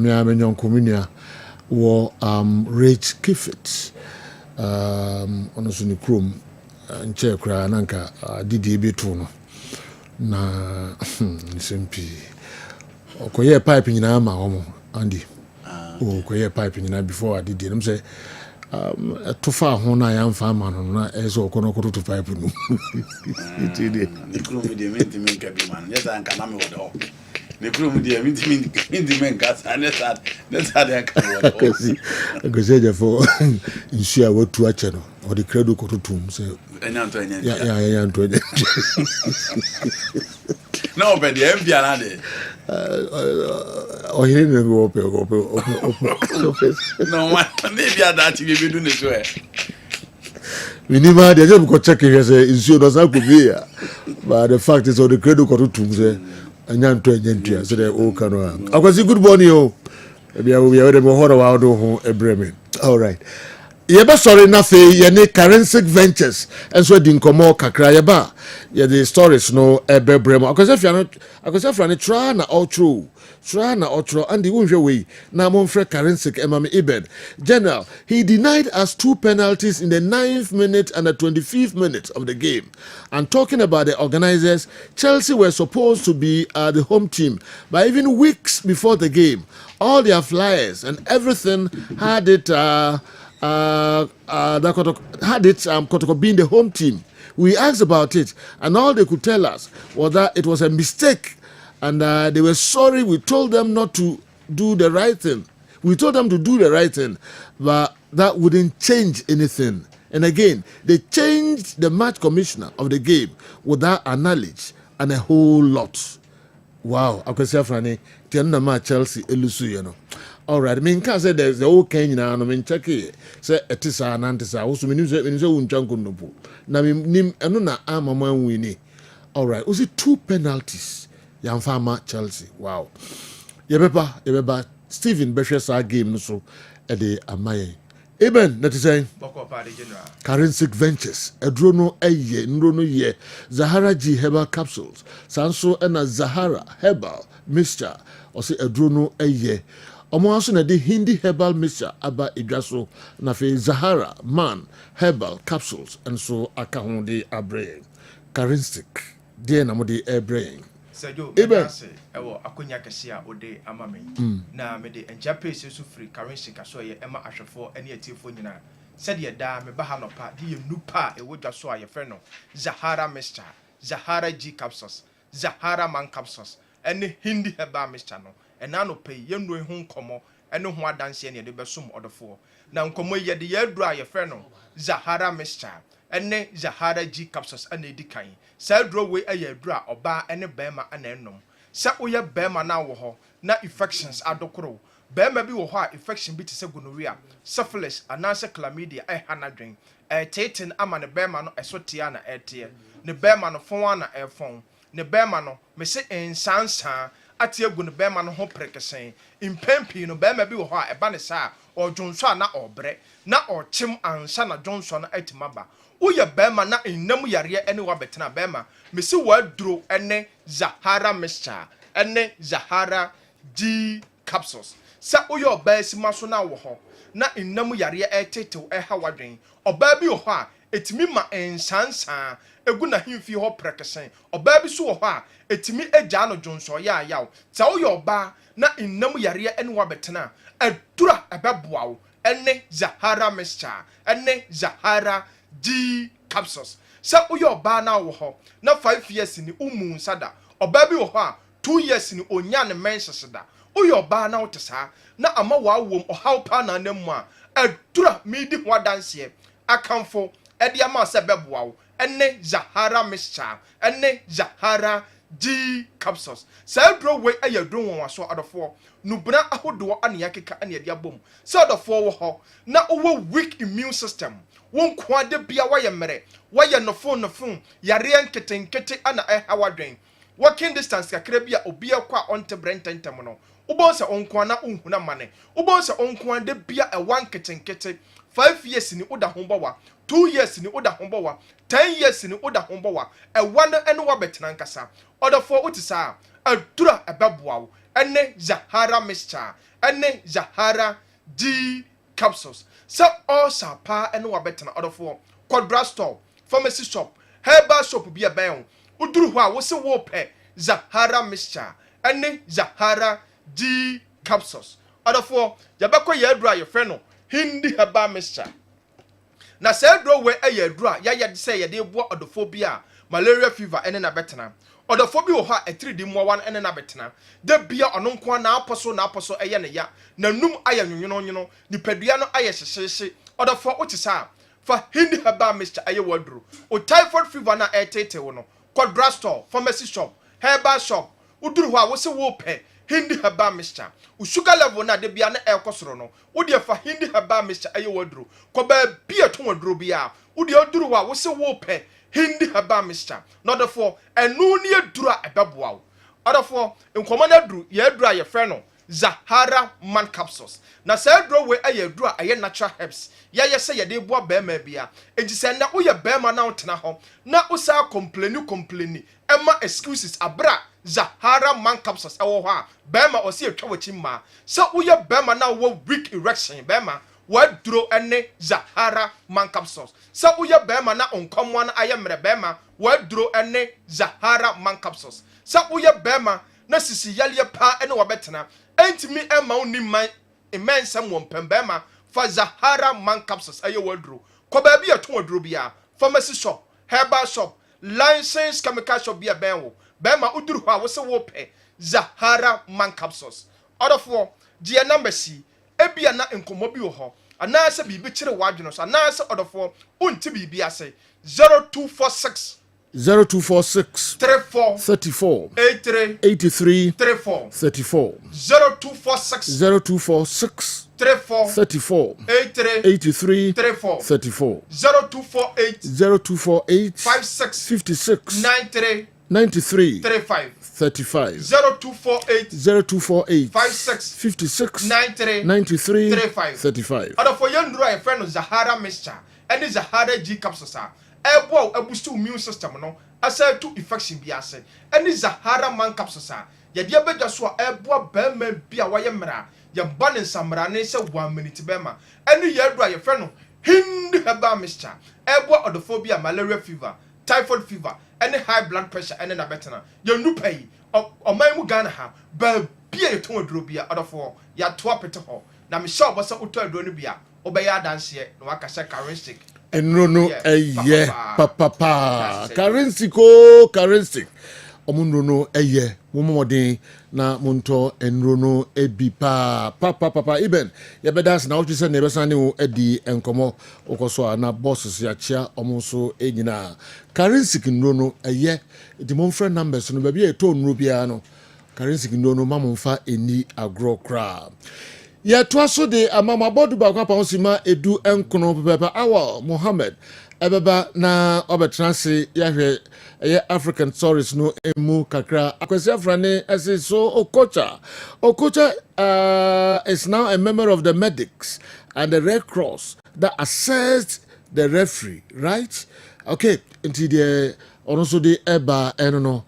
me amenyon komunia wo Rage Kifit ono so ni krom nche kra nanka didi betu no na SMP okoye pipe nyina ma homo Andy okoye pipe nyina before I did them say to far ho na ya mfa ma no na eso okono koto to pipe no it did the krom dey mean ka bi man yes anka na me wodo the krom dey mean gas and that's how they can work go say for insure what to ache no or the credo koto tum say yeah no but the MBA na dey he didn't go up no man maybe that you be doing it so minima they just go check if say insure does not go be but the fact is all the credo koto tum say anyantu so the all can akwasi good morning o we are the more wa do ho ebreme all right yeba sorry na fe ye ne currency ventures enso di nkomo kakra yeba ye the stories no ebebrem akwasi fra ne try na outro and the won't way na monfre currency emame ibed general he denied us 2 penalties in the 9th minute and the 25th minute of the game. And talking about the organizers, Chelsea were supposed to be the home team, but even weeks before the game all their flyers and everything had it Kotoko being the home team. We asked about it and all they could tell us was that it was a mistake. And they were sorry. We told them not to do the right thing. We told them to do the right thing, but that wouldn't change anything. And again, they changed the match commissioner of the game without a knowledge and a whole lot. Wow, I could say, Franny, Tiana Chelsea, Elusu, All right, I mean, can't say there's the old Kenya, I mean, check it. Say, it is an antisa, also, when you say, Unjanko, now, Nim, and no, I'm a man winning. All right, was it 2 penalties? Yamfama Chelsea. Wow. Yebeba Stephen Beshesa game so at the Amaye. Amen. That is saying currency ventures. Edrono eye, nrono ye. Zahara G herbal capsules. Sanso and a Zahara herbal mixture. Or say Edrono eye. Omo aso na de Hindi herbal mixture aba idwaso na fe Zahara man herbal capsules and so akahonde abre. Currency. Dear namode abre. Sergio, ewo akonya kese a ode ama me na me de enja pese so free currency kaso ye ema ahwefo ene atiefo nyina said ye da me ba ha no pa de ye nupa e wodwa so a ye frɛ no Zahara mixture, Zahara G capsules, Zahara man capsules ene Hindi herbal mixture no ena no pay ye no hu nkomo ene ho adanse ene de besom odofo na nkomo ye de ye duru a ye frɛ no Zahara mixture ene Zahara G capsules ene di kan sa duro we aye dura oba ene bema ana enom sa oye bema na wo ho na infections adokoro bema bi wo ho a infection bi te se gonorrhea syphilis anase chlamydia hanadwen tetin ama ne bema no esotia na etie ne bema no fon na efon ne bema no me se ensansa atie gu ne bema no ho prekesen impempi no bema bi wo ho a eba ne sa odwonso na obre na ochim ansa na dwonso na atimaba uye bema na enam yare ene wa betena bema mesi wa duro ene Zahara mixture ene Zahara G capsules sa uye oba simaso na wo ho na enam yare etetew eha wadwen oba bi wo ho a etimi ma ensansa egu na himfi ho prekesen oba bi so wo ho a etimi egya no dwonso ya yaw sa uye oba na enam yare ene wa betena adura ebeboawo ene Zahara mixture ene Zahara G capsules sɛ woyɛ ɔbaa na wɔ hɔ na 5 years ni umu nsada ɔbaa bi wɔ hɔ a 2 years ni onya ne menses da woyɛ ɔbaa na wote saa na ama waawom ɔhaw paa na anam a adura medi ho adanseɛ akamfo ɛde ama sɛ bɛboa wo ɛne Zahara mixture ɛne Zahara G capsules saa duro wei ɛyɛ duro wɔn aso adɔfoɔ nubena ahodoɔ ane yakeka ane yɛde abom sɛ adɔfoɔ wɔ hɔ na wowɔ weak immune system wɔn nkoade bia wɔyɛ mmerɛ wɔyɛ nofo yareɛ nketenkete ana ɛhaw adwen walking distance kakra bi a obi akɔ a ɔnte brɛntɛntɛm no wobɔ sɛ ɔnkoa na ɔnhuna mane wobɔ sɛ ɔnkoade bia ɛwa nketenkete 5 years ni woda ho bɔwa 2 years ni woda ho bɔwa 10 years ni woda ho bɔwa ɛwa no ɛne wabɛtena nkasa ɔdɔfoɔ wote saa adura ɛbɛboa wo ɛne Zahara mixture ɛne Zahara D capsules sɛ ɔsa paa ɛne wabɛtena ɔdɔfoɔ kɔdra store pharmacy shop herbal shop bi ɛbɛn wo uduru hɔ a wo se wo pɛ Zahara mixture ɛne Zahara D capsules ɔdɔfoɔ yɛbɛkɔ yɛ adura yɛfrɛ no Hindi herbal mixture na sɛ aduro we ɛyɛ aduro a yɛyɛ sɛ yɛde boa ɔdɔfoɔ bi a malaria fever ɛne na bɛtena ɔdɔfoɔ bi wɔ hɔ a ɛtiri di mmoawa ɛne na bɛtena da bia ɔno nko na apɔso ɛyɛ ne ya na num ayɛ nwonwono nipadua no ayɛ hyehyehye ɔdɔfoɔ wote saa fa Hindi herbal mixture ɛyɛ waduro o typhoid fever na ɛtete wo no kɔdra store pharmacy shop herbal shop uduru hɔ a wo se wo pɛ Hindi herbal mixture o sugar level na de bia na ɛkɔsoro no wo de fa Hindi herbal mixture ɛyɛ waduro kɔ ba bia to waduro bia wo de oduru hɔ a wo se wo pɛ Hindi herbal mixture na ɔdɔfoɔ ɛnu ne aduru a ɛbɛboa wo ɔdɔfoɔ nkɔmɔ na aduru yɛ aduru a yɛfrɛ no Zahara man capsules na sɛ aduru we ɛyɛ aduru a ɛyɛ natural herbs yɛyɛ sɛ yɛde boa bɛrima bia enti sɛ na woyɛ bɛrima na wotena hɔ na wosa complaini ɛma excuses abra Zahara man capsules ɛwɔ hɔ a bɛrima ɔsi atwa wɔkyi mmaa sɛ woyɛ bɛrima na wo weak erection bɛrima waduro ɛne Zahara man capsules sɛ woyɛ bɛrima na nkɔmwa na ayɛ mmerɛ bɛrima waduro ɛne Zahara man capsules sɛ woyɛ bɛrima na sisi yaleɛ paa ɛne wabɛtena ɛntimi ɛma wo ni man emmensɛm wɔ mpɛm bɛrima fa Zahara man capsules ɛyɛ waduro kɔ baabi a to waduro bia pharmacy shop herbal shop licensed chemical shop bia bɛn wo bɛrima uduru hɔ a wo se wo pɛ Zahara man capsules ɔdɔfoɔ deɛ number si ebia na nkomo bi wɔ hɔ anaasɛ biribi kyerɛ wadweno so anaasɛ ɔdɔfoɔ unti biribi ase 0246 34 83 34 0246 34 83 34 0248 56 93 35 0248 56 93 35 ɔdɔfoɔ yɛ nduru a yɛfrɛ no Zahara mixture ɛne Zahara G capsules a ɛboa ɛboost immune system no asa to infection bi ase ɛne Zahara man capsules a yɛde abɛgya so a ɛboa bɛrima bi a wɔyɛ mmara yɛba ne nsamra ne sɛ 1 minute bɛrima ɛne yɛ aduru a yɛfrɛ no Hindi herbal mixture ɛboa ɔdɔfoɔ bi a malaria fever typhoid fever ɛne high blood pressure ɛne na bɛtena yɛndu pɛyi ɔman mu Ghana ha baabi a yɛtɔn aduro bi a ɔdɔfoɔ yɛato apete hɔ na mehyɛ ɔbɔ sɛ wotɔ aduro no bi a wobɛyɛ adanseɛ na waka sɛ karenstick ɛnono ɛyɛ papapa karenstick ɔmonrono ɛyɛ momɔden na montɔ ɛnrono ebi papa iben yɛbɛda ase na wotwe sɛ ne yɛbɛsan ne wo adi nkɔmmɔ wokɔ so a na bosses yɛakyea ɔmo nso nyinaa karenstick nrono ɛyɛ nti momfrɛ numbers no baabi a yɛtɔ nnuro biara no karenstick nrono ma momfa ɛni agorɔ koraa yɛtoa so de amamabɔdu baako apa si ma edu nkono pɛpɛpɛ Awal Mohammed ɛbɛba na ɔbɛtena se yɛhwɛ ɛyɛ African stories no emu kakra akwasi afrane ɛsɛ so Okocha is now a member of the medics and the Red Cross that assessed the referee, right? Okay, nti de ɔno so de ɛba ɛno no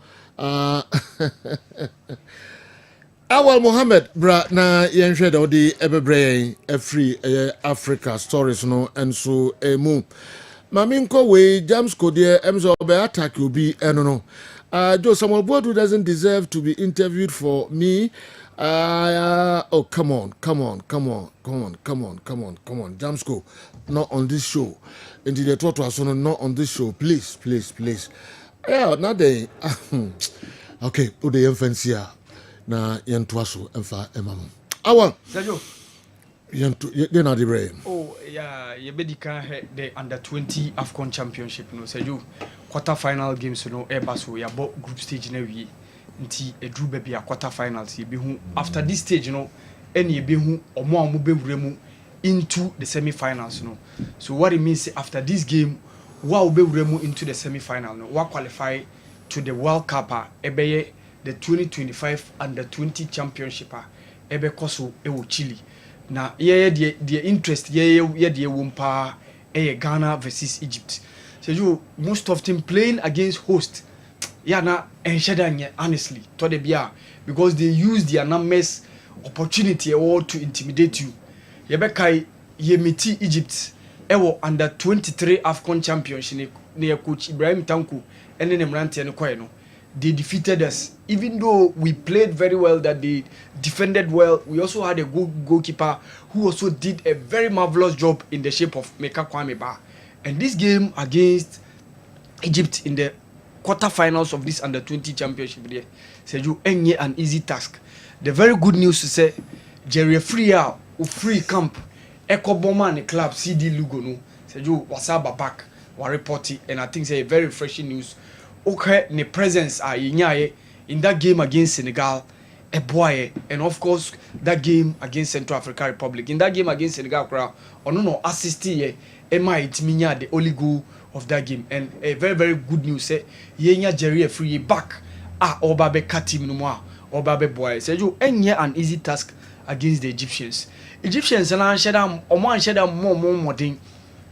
Awal Mohammed bra na yɛnhwɛ de ɔde ɛbɛbrɛ yɛn free Africa stories no ɛnso emu Maminko we James Kodie Emzo be attack will be enono. Joe Samuel Boadu doesn't deserve to be interviewed for me. Oh, come on. Jamsco, not on this show. Into the total, so not on this show. Please. Yeah, not they. Okay, put the infants here. Na yentuaso emfa emam. Awan. Sergio. You're not the brain. Oh, yeah, you the under 20 AFCON championship, no, Sergio. Quarter-final games, you know, Airbus, we are group stage now. Nti edru baby a quarter finals ye be hu after this stage you know any ye be hu omo amu be wuremu into the semi-finals you know. So what it means after this game wa be wuremu into the semi-final no wa qualify to the World Cup ebeye the 2025 under 20 championship ebe koso e wo Chile na ye the interest ye the wumpa Ghana versus Egypt. So you most often playing against host na enshedanye honestly to the bia because they use their numbers opportunity or to intimidate you. Yebekai yemiti Egypt ewo under 23 AFCON championship ne coach Ibrahim Tanku ene ne mrante ne koy no. They defeated us even though we played very well, that they defended well. We also had a good goalkeeper who also did a very marvelous job in the shape of Meka Kwame Ba. And this game against Egypt in the quarterfinals of this under 20 championship there said you enye an easy task. The very good news to say Jerry free camp Echo Bomber and club CD Lugo no said you wasaba back wa report and I think say very refreshing news. Okay, the presence in that game against Senegal a boy, and of course that game against Central African Republic. In that game against Senegal crowd no assist it minya the only goal of that game. And a very very good news say yenya Jerry free back obabe team no more obabe boy say you enye an easy task against the Egyptians and I share them more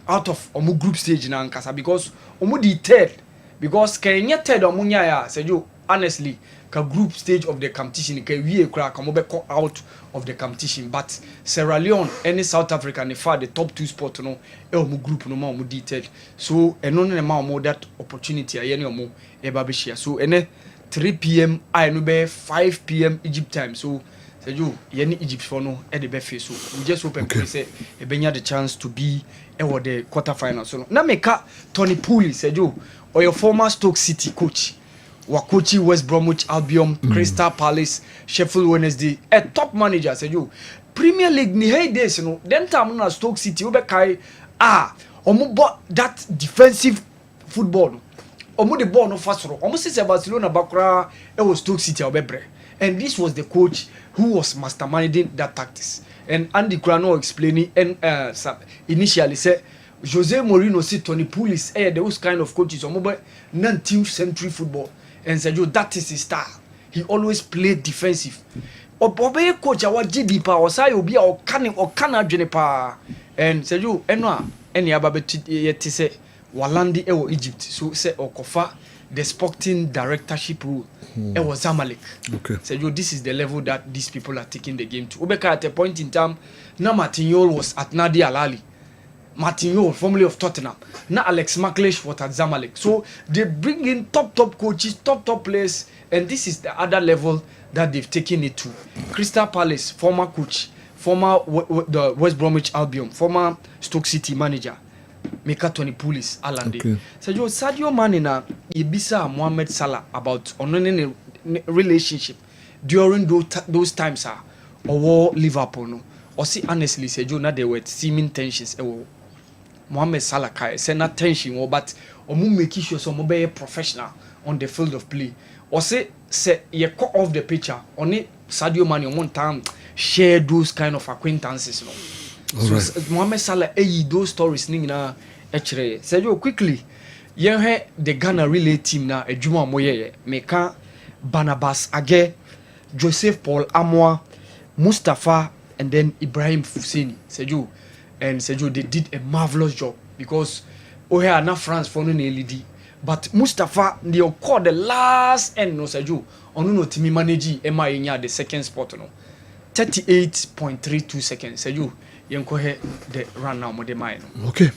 out of omu group stage na nkasa because omu the third because Kenya third omunya ya say you honestly ka group stage of the competition ka wie kra ka mo be out of the competition, but Sierra Leone any South Africa ne far the top 2 spot no omu group no ma omu the third, so eno ne ma omu that opportunity aye ne omu e ba be share. So ene 3 p.m. I no be 5 p.m. Egypt time, so say you any Egypt for no e de be face. So we just hope and pray say e benya the chance to be e the quarter final. So na meka Tony Pulis say you or your former Stoke City coach Wakochi, West Bromwich Albion, Crystal Palace, Sheffield Wednesday, a top manager say you Premier League ni heydays you know then time na Stoke City we kai omo bought that defensive football omo the ball no fast omo say Barcelona bakra e was Stoke City obebre, and this was the coach who was masterminding that tactics. And Andy Crano explaining and initially said Jose Mourinho see Tony Pulis those kind of coaches omo 19th century football. And said, that is his style. He always played defensive. Obobe coach awa GD pa osai obi a okana dwene pa. And said you enwa eni ababeti yeti se walandi ewo Egypt. So say okofa the sporting directorship role ewo Zamalek. Okay. Said you this is the level that these people are taking the game to. Obeka at a point in time na Martignol was at Nadi Al-Ahly. Martignol, formerly of Tottenham. Now Alex McLeish was at Zamalek. So they bring in top coaches, top players, and this is the other level that they've taken it to. Crystal Palace, former coach, former the West Bromwich Albion, former Stoke City manager, Meka Tony Pulis, Alande. Okay. So Sadio Mane na Ibisa Mohamed Salah about on relationship during those times or Liverpool no. Or see honestly, say na there were seeming tensions. Mohamed Salah kai say na tension but omu make sure so mo be professional on the field of play. Or say you cut off the picture only Sadio Mane one time share those kind of acquaintances no. So Mohamed Salah those stories ni na echere. Say you quickly you hear the Ghana relay team na ejuma moye Meka Barnabas Age, Joseph Paul Amoa, Mustafa and then Ibrahim Fuseni Seju, and Seju they did a marvelous job because here na France for no LED, but Mustafa they called the last end no Seju onu no timi manage Emma the second spot no 38.32 seconds Seju yɛnkɔhɛ the run now mode mine no. Okay.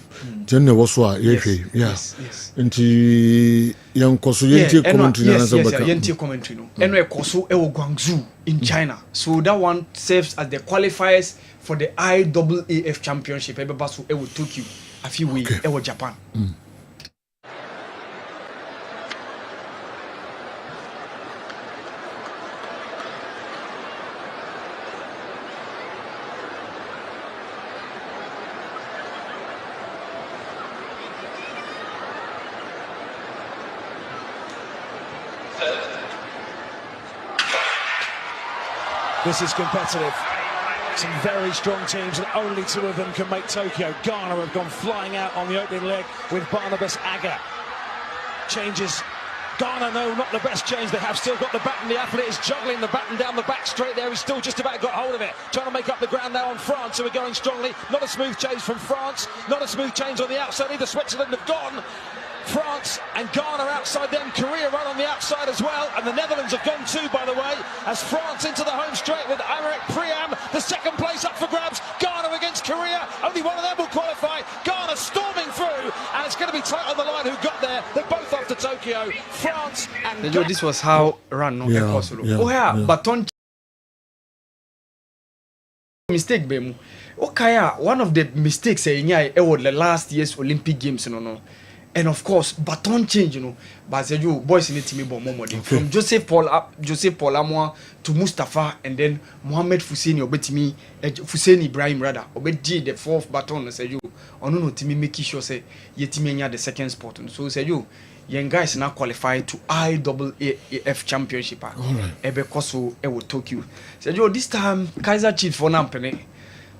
Jenne was what yeah. Yes. Nti yankoso yenti commentary na yes, yenti commentary no. Eno ekoso e wo Guangzhou in China. So that one serves as the qualifiers for the IAAF championship ebeba so e wo Tokyo afi we e wo Japan. This is competitive. Some very strong teams, and only 2 of them can make Tokyo. Ghana have gone flying out on the opening leg with Barnabas Aga. Changes. Ghana, no, not the best change. They have still got the baton. The athlete is juggling the baton down the back straight there. He's still just about got hold of it. Trying to make up the ground now on France, who are going strongly. Not a smooth change from France. Not a smooth change on the outside either. Switzerland have gone. France and Ghana outside them, Korea right on the outside as well, and the Netherlands have gone too, by the way, as France into the home straight with Aymeric Priam, the second place up for grabs. Ghana against Korea, only one of them will qualify. Ghana storming through, and it's going to be tight on the line who got there. They're both off to Tokyo. France and Ghana. This was how run no baton mistake bemu. Okay, one of the mistakes in the last year's Olympic Games, no. And of course, baton change, but say you boys in the team from Joseph Paul Amoa to Mustafa, and then Mohamed Fuseni Obetimi, Fuseni Ibrahim rather, Obedi the 4th baton. Say you, or no, Timmy make sure say Yetimenya the 2nd spot. And so say you, young guys now qualified to IAAF championship. Ebe Koso Ewo Tokyo. Say you, this time Kaiser Chiefs for Nampene.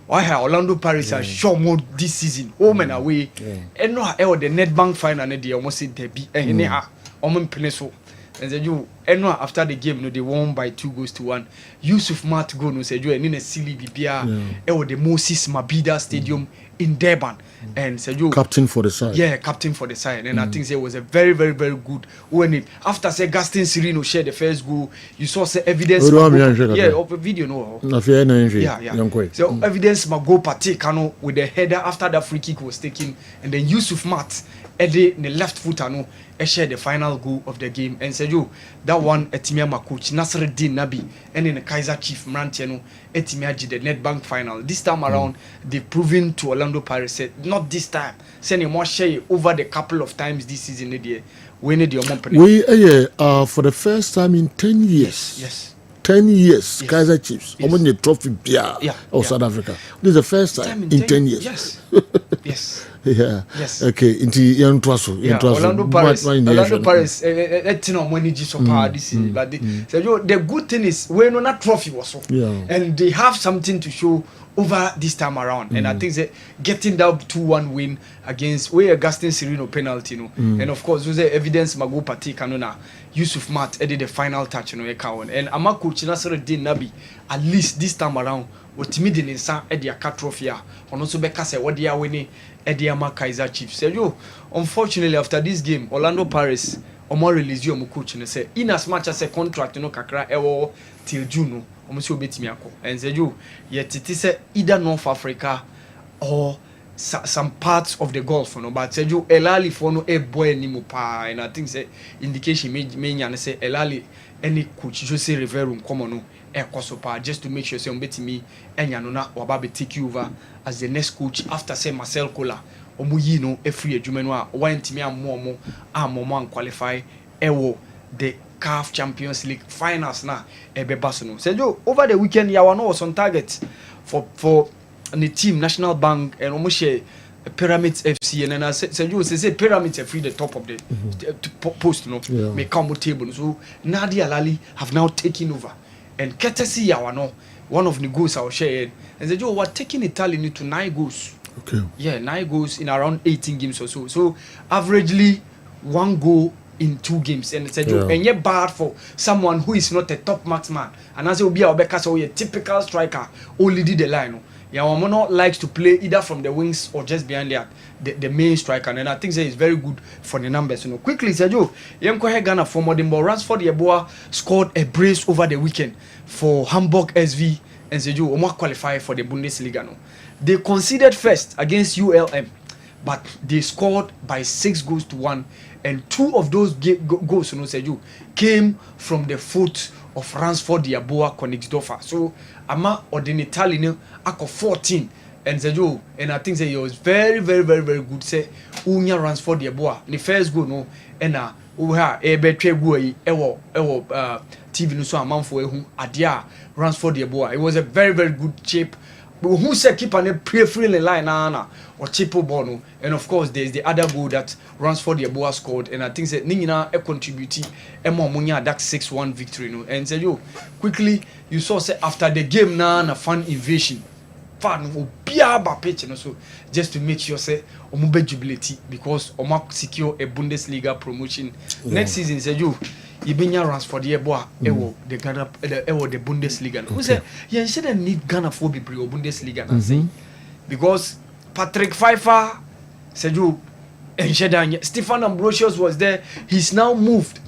Why have Orlando Pirates are show more this season? Home and away. And no, the Nedbank final, they almost said they be a peneso. And then you, and no, after the game, no, they won by 2-1. Yusuf Mat go no said you and in a silly BPR, the Moses Mabida Stadium in Durban. And said you captain for the side. Yeah, captain for the side. And I think it was a very, very, very good when it after say Gaston Sirino shared the first goal, you saw say evidence of a video no. So evidence go Patekano with the header after that free kick was taken, and then Yusuf Mat Eddie the left foot shared the final goal of the game. And said you that one Etimia coach Nasreddin Nabi and in the Kaiser Chief Mrantiano Etimia the Nedbank final. This time around they've proven to Orlando Pirates said not this time. Send more share over the couple of times this season. We need your company. We for the first time in 10 years. Yes. 10 years, Kaiser Chiefs. How many trophy South Africa? This is the first time in 10 years. Yes. Yes. Yeah. Yes. Okay. Into Orlando Paris. Money so this season. But the good thing is we're not trophy also. And they have something to show over this time around. And I think that getting that 2-1 win against Augustin Serino penalty, and of course those evidence Mago Pati Kanona, Yusuf Mat did the final touch, and Ama coach Nasreddin Nabi, at least this time around, what timid in San Edia Catrophy, and also because what they are winning Ediama Kaiser Chiefs. Say you, unfortunately after this game, Orlando Paris Omo release you coach and say in as much as a contract, kakra ewo till June. And say you yet it is either North Africa or some parts of the Gulf, but say you Elali for no a boy anymore, and I think say indication me and say Elali any coach Jose Riverum common no Kosopa just to make sure say me and Yanona or Babi take you over as the next coach after say Marcel Kola Omuyino a free Jumenwa one to me and more qualify ewo the CAF Champions League finals na Barcelona. Said you over the weekend Yawano was on target for the team National Bank and almost Pyramids FC, and then I said you say Pyramids are free the top of the post may combo table. So Nadia Lali have now taken over, and courtesy Yawano one of the goals I was sharing and said you were taking Italy to 9 goals. Okay. Yeah, 9 goals in around 18 games or so. So averagely 1 goal in 2 games, and said and yet bad for someone who is not a top marksman, and as will be our Becca, so a typical striker only did the line. Yawamono likes to play either from the wings or just behind the main striker, and I think that is very good for the numbers. Quickly, said you Ghana for Modern Ball Ransford Yeboah scored a brace over the weekend for Hamburg SV, and said you qualify for the Bundesliga. They conceded first against ULM, but they scored by 6-1, and 2 of those goals, came from the foot of Ransford Yeboah Königsdorfer. So ama ordinately no ako 14, and and I think say it was very good. Say unya Ransford Yeboah the first goal no, and betray goal TV no so amanfo ehu adia Ransford Yeboah. It was a very good chip. But who said keeper ne play free line or chip ball no? And of course there's the other goal that Ransford Yeboah scored, and I think that Nina contributed Munya that 6-1 victory no. And say quickly you saw say after the game na fan invasion fan obiaba pitch no, so just to make sure say omube jubilate because oma secure a Bundesliga promotion next season. Say Ibinya Ransford Yeboah ewo the Ghana the Bundesliga. Who say you shouldn't need Ghana for be Bundesliga na say because Patrick Pfeiffer said you and Stefan Ambrosius was there. He's now moved.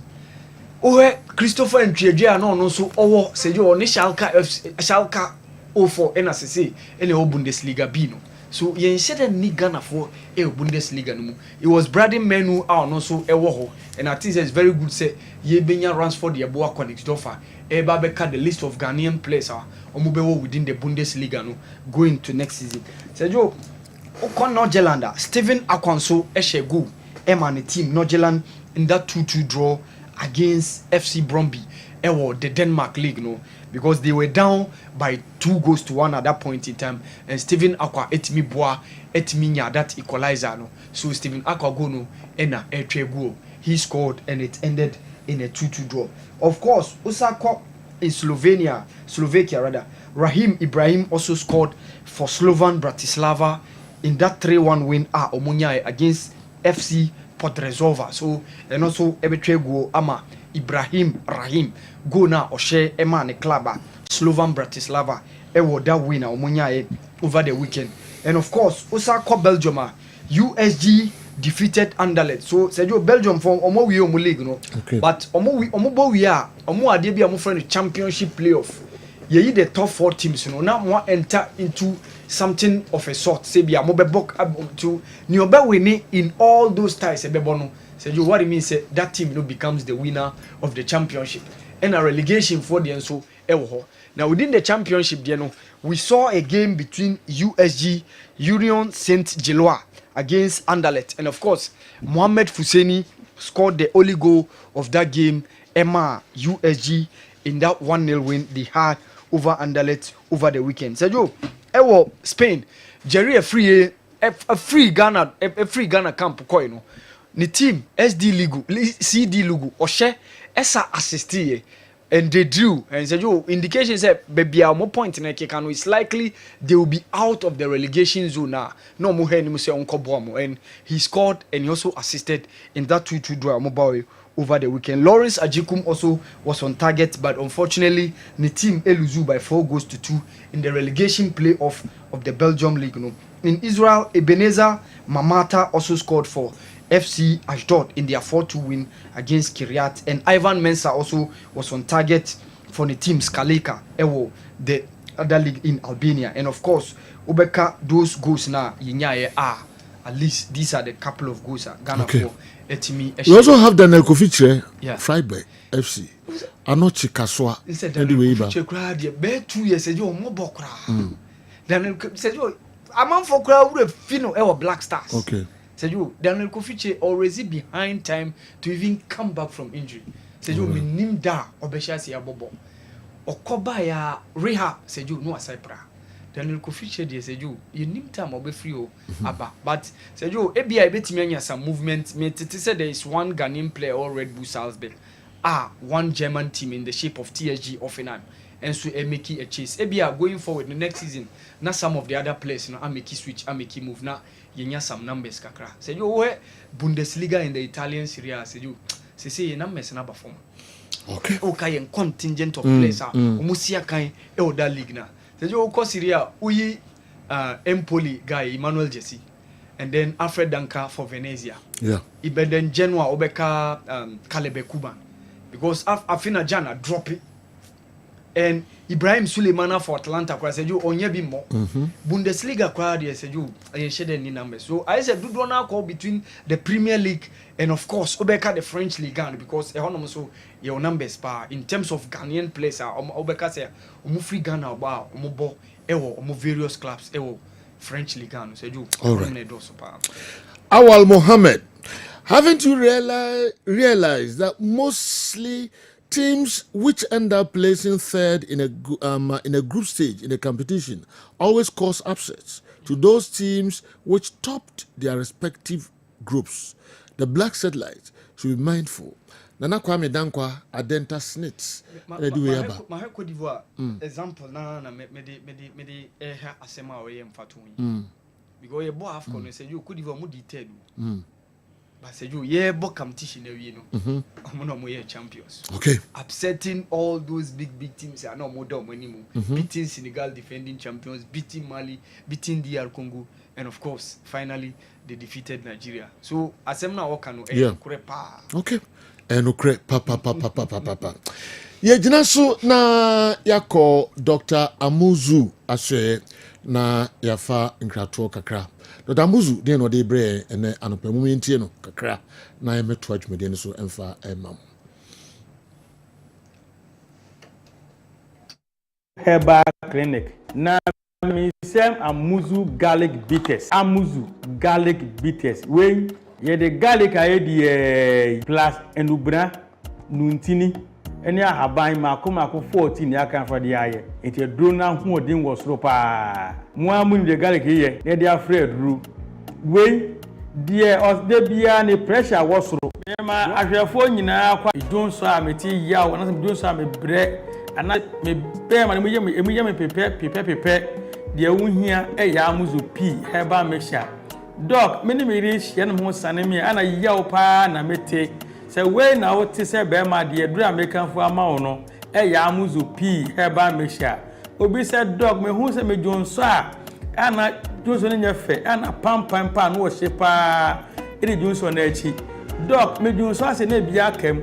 Christopher Ntredia no so said you on Schalke 04 NSC any Bundesliga B no. So you shouldn't need Ghana for a Bundesliga no. It was Braden Menu no so and I think it's very good say ye benya Ransford Yeboah Königsdorfer beka the list of Ghanaian players within the Bundesliga no going to next season. Say you Okon Norgelanda Steven Akwanso Eshegu the team Norgeland in that 2-2 draw against FC Brøndby the Denmark league no, because they were down by 2-1 at that point in time, and Steven Akwa etimi boa etimi nya that equalizer no. So Steven Akwa go no ena goal he scored, and it ended in a 2-2 draw. Of course Usako in Slovakia rather, Rahim Ibrahim also scored for Slovan Bratislava in that 3-1 win Omunya against FC Podrezova. So and also goal ama Rahim go na Oshe Ema ne club Slovan Bratislava that winner Omunya over the weekend. And of course Osaka Belgium USG defeated Anderlecht. So say you Belgium from omo we omo league no, but omo bo we are omo ade bi omo friend the championship playoff. Ye the top 4 teams no now more enter into something of a sort. Say be omo be book to ni oba winning in all those ties ebebo no. Say you what it means say that team no becomes the winner of the championship, and a relegation for the so ewo. Now within the championship there no, we saw a game between USG Union Saint-Gilloise against Anderlecht, and of course Mohamed Fousseni scored the only goal of that game. Emma USG in that 1-0 win they had over Anderlecht over the weekend. So you Spain Jerry a free Ghana camp ko no. The team CD Lugu Oshe esa assistie and they drew, and said indication say baby more point in a it's likely they will be out of the relegation zone now. No more and he scored, and he also assisted in that 2-2 draw mobile over the weekend. Lawrence Ajikum also was on target, but unfortunately the team eluzu by 4-2 in the relegation playoff of the Belgium League. No. In Israel, Ebenezer Mamata also scored for FC Ashdod in their 4-2 win against Kiryat, and Ivan Mensah also was on target for the team Skaleka the other league in Albania. And of course Ubeka those goals now at least these are the couple of goals Ghana for etimi. We also have Daniel Kofiche Freiburg FC Anochi Kaswa anyway ba 2 years ago mo bokra Daniel said you among for crowd would fino Black Stars. Okay. Said you Daniel Kofiche already behind time to even come back from injury. Said you minim da obeshasi abobo okoba ya rehab. Said you no asipra Daniel Kofiche dey said you nim time obe free aba, but said you ebia betimi anya some movement. Me tete said there is one Ghanaian player or Red Bull Salzburg one German team in the shape of TSG Offenheim, and so make a chase ebia going forward the next season. Now some of the other players I make switch, I make move now. You some numbers kakra. Say you where Bundesliga in the Italian Serie A. Say you say numbers na perform. Okay. Okay, contingent of players umusia kan that league na. Say you ko Serie A uyi Empoli guy Emmanuel Jesse, and then Alfred Danka for Venezia. Yeah. Ibeden Genoa obeka Kalebe Kuban, because Afina Jana drop it. and Ibrahim Suleimana for Atlanta kwa said you onye bi mo Bundesliga kwa dey said you share any numbers. So I said do not call between the Premier League and of course Obeka the French League because ehonom so your numbers pa in terms of Ghanaian players Obeka say free Ghana ba omo ewo omo various clubs ewo French League said you Awal Mohammed, haven't you realized that mostly teams which end up placing third in a group stage in a competition always cause upsets to those teams which topped their respective groups? The Black Satellites should be mindful. Nana Kwame Dankwa Adenta Snits. My Cote d'Ivoire example na me asema we mfatu because you both have say you could even more detailed. But say you bo competition we no. Amono champions. Okay. Upsetting all those big teams are no more done anymore. Beating Senegal defending champions, beating Mali, beating DR Congo, and of course finally they defeated Nigeria. So asemna wakano kurepa. Okay. Enukre papa. Ye jina so na yako Dr. Amuzu aswe na yafa nkrato kakra. Dr. Amuzu den no de bre ene anopamu ntie no kakra na ye meto adwumede no so emfa emam. Herbal clinic na mi sem Amuzu garlic bitters. Amuzu garlic bitters. We ye the garlic aye di plus enubra nuntini eni ahaban mako 14 ya kan fa di aye enti duro na hu odin wo soro pa mo amu the garlic ye ne dey afraid ru we die os de bia ni pressure wo soro ma ahwefo nyina kwa idonso a meti ya wo na idonso a me bre ana me be ma me pepe de wuhia ya Amuzu P herbal mixture. Doc, many rich yan mo sanemi ana yaw pa na mete se we na wo te se be ma de dura American fo ama ono ya Amuzu P herbal mixture. Obi se doc me hu se me jonso a ana jonso ne nyefe ana pam no wo hye pa iri jonso na echi. Doc me jonso ase na bia kam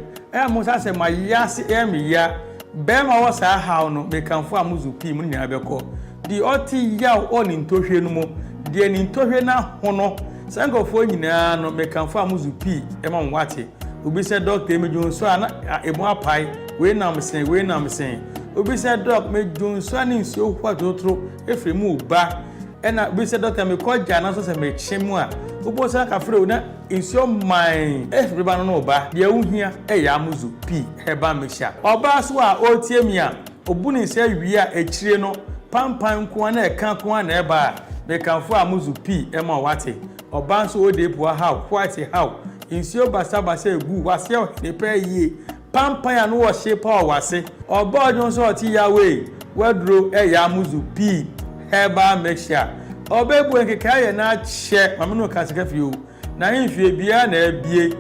mo sa se ma ya se me ya be ma wo sa ha no me kan fo Amuzu P mu nya be ko di oti yaw oni ntohwe no mo de ni ntohwe na hono sankofo nyina no mekanfo Amuzu P ema nwate obi se doctor emejunso ana emu apai we nam sen obi se doc mejunso ani nsuo kwatotro efremu ba ena obi se doctor me koja na so se me chemu a obo se ka fre na nsuo man efreba no ba de wuhia ya Amuzu P heba mexia oba so a otiemi a obuni se wi a echire no pampan ko na eka ko na eba mekanfo Amuzu P ema wate obanso ode po how white how insio basa egu wase ne pe yie pampan ya no wo shepa wase oba jonso oti yawe wadro ya Amuzu P herbal mixture obebu enkeka ye na che mamno kasika fio na himfie bia na abie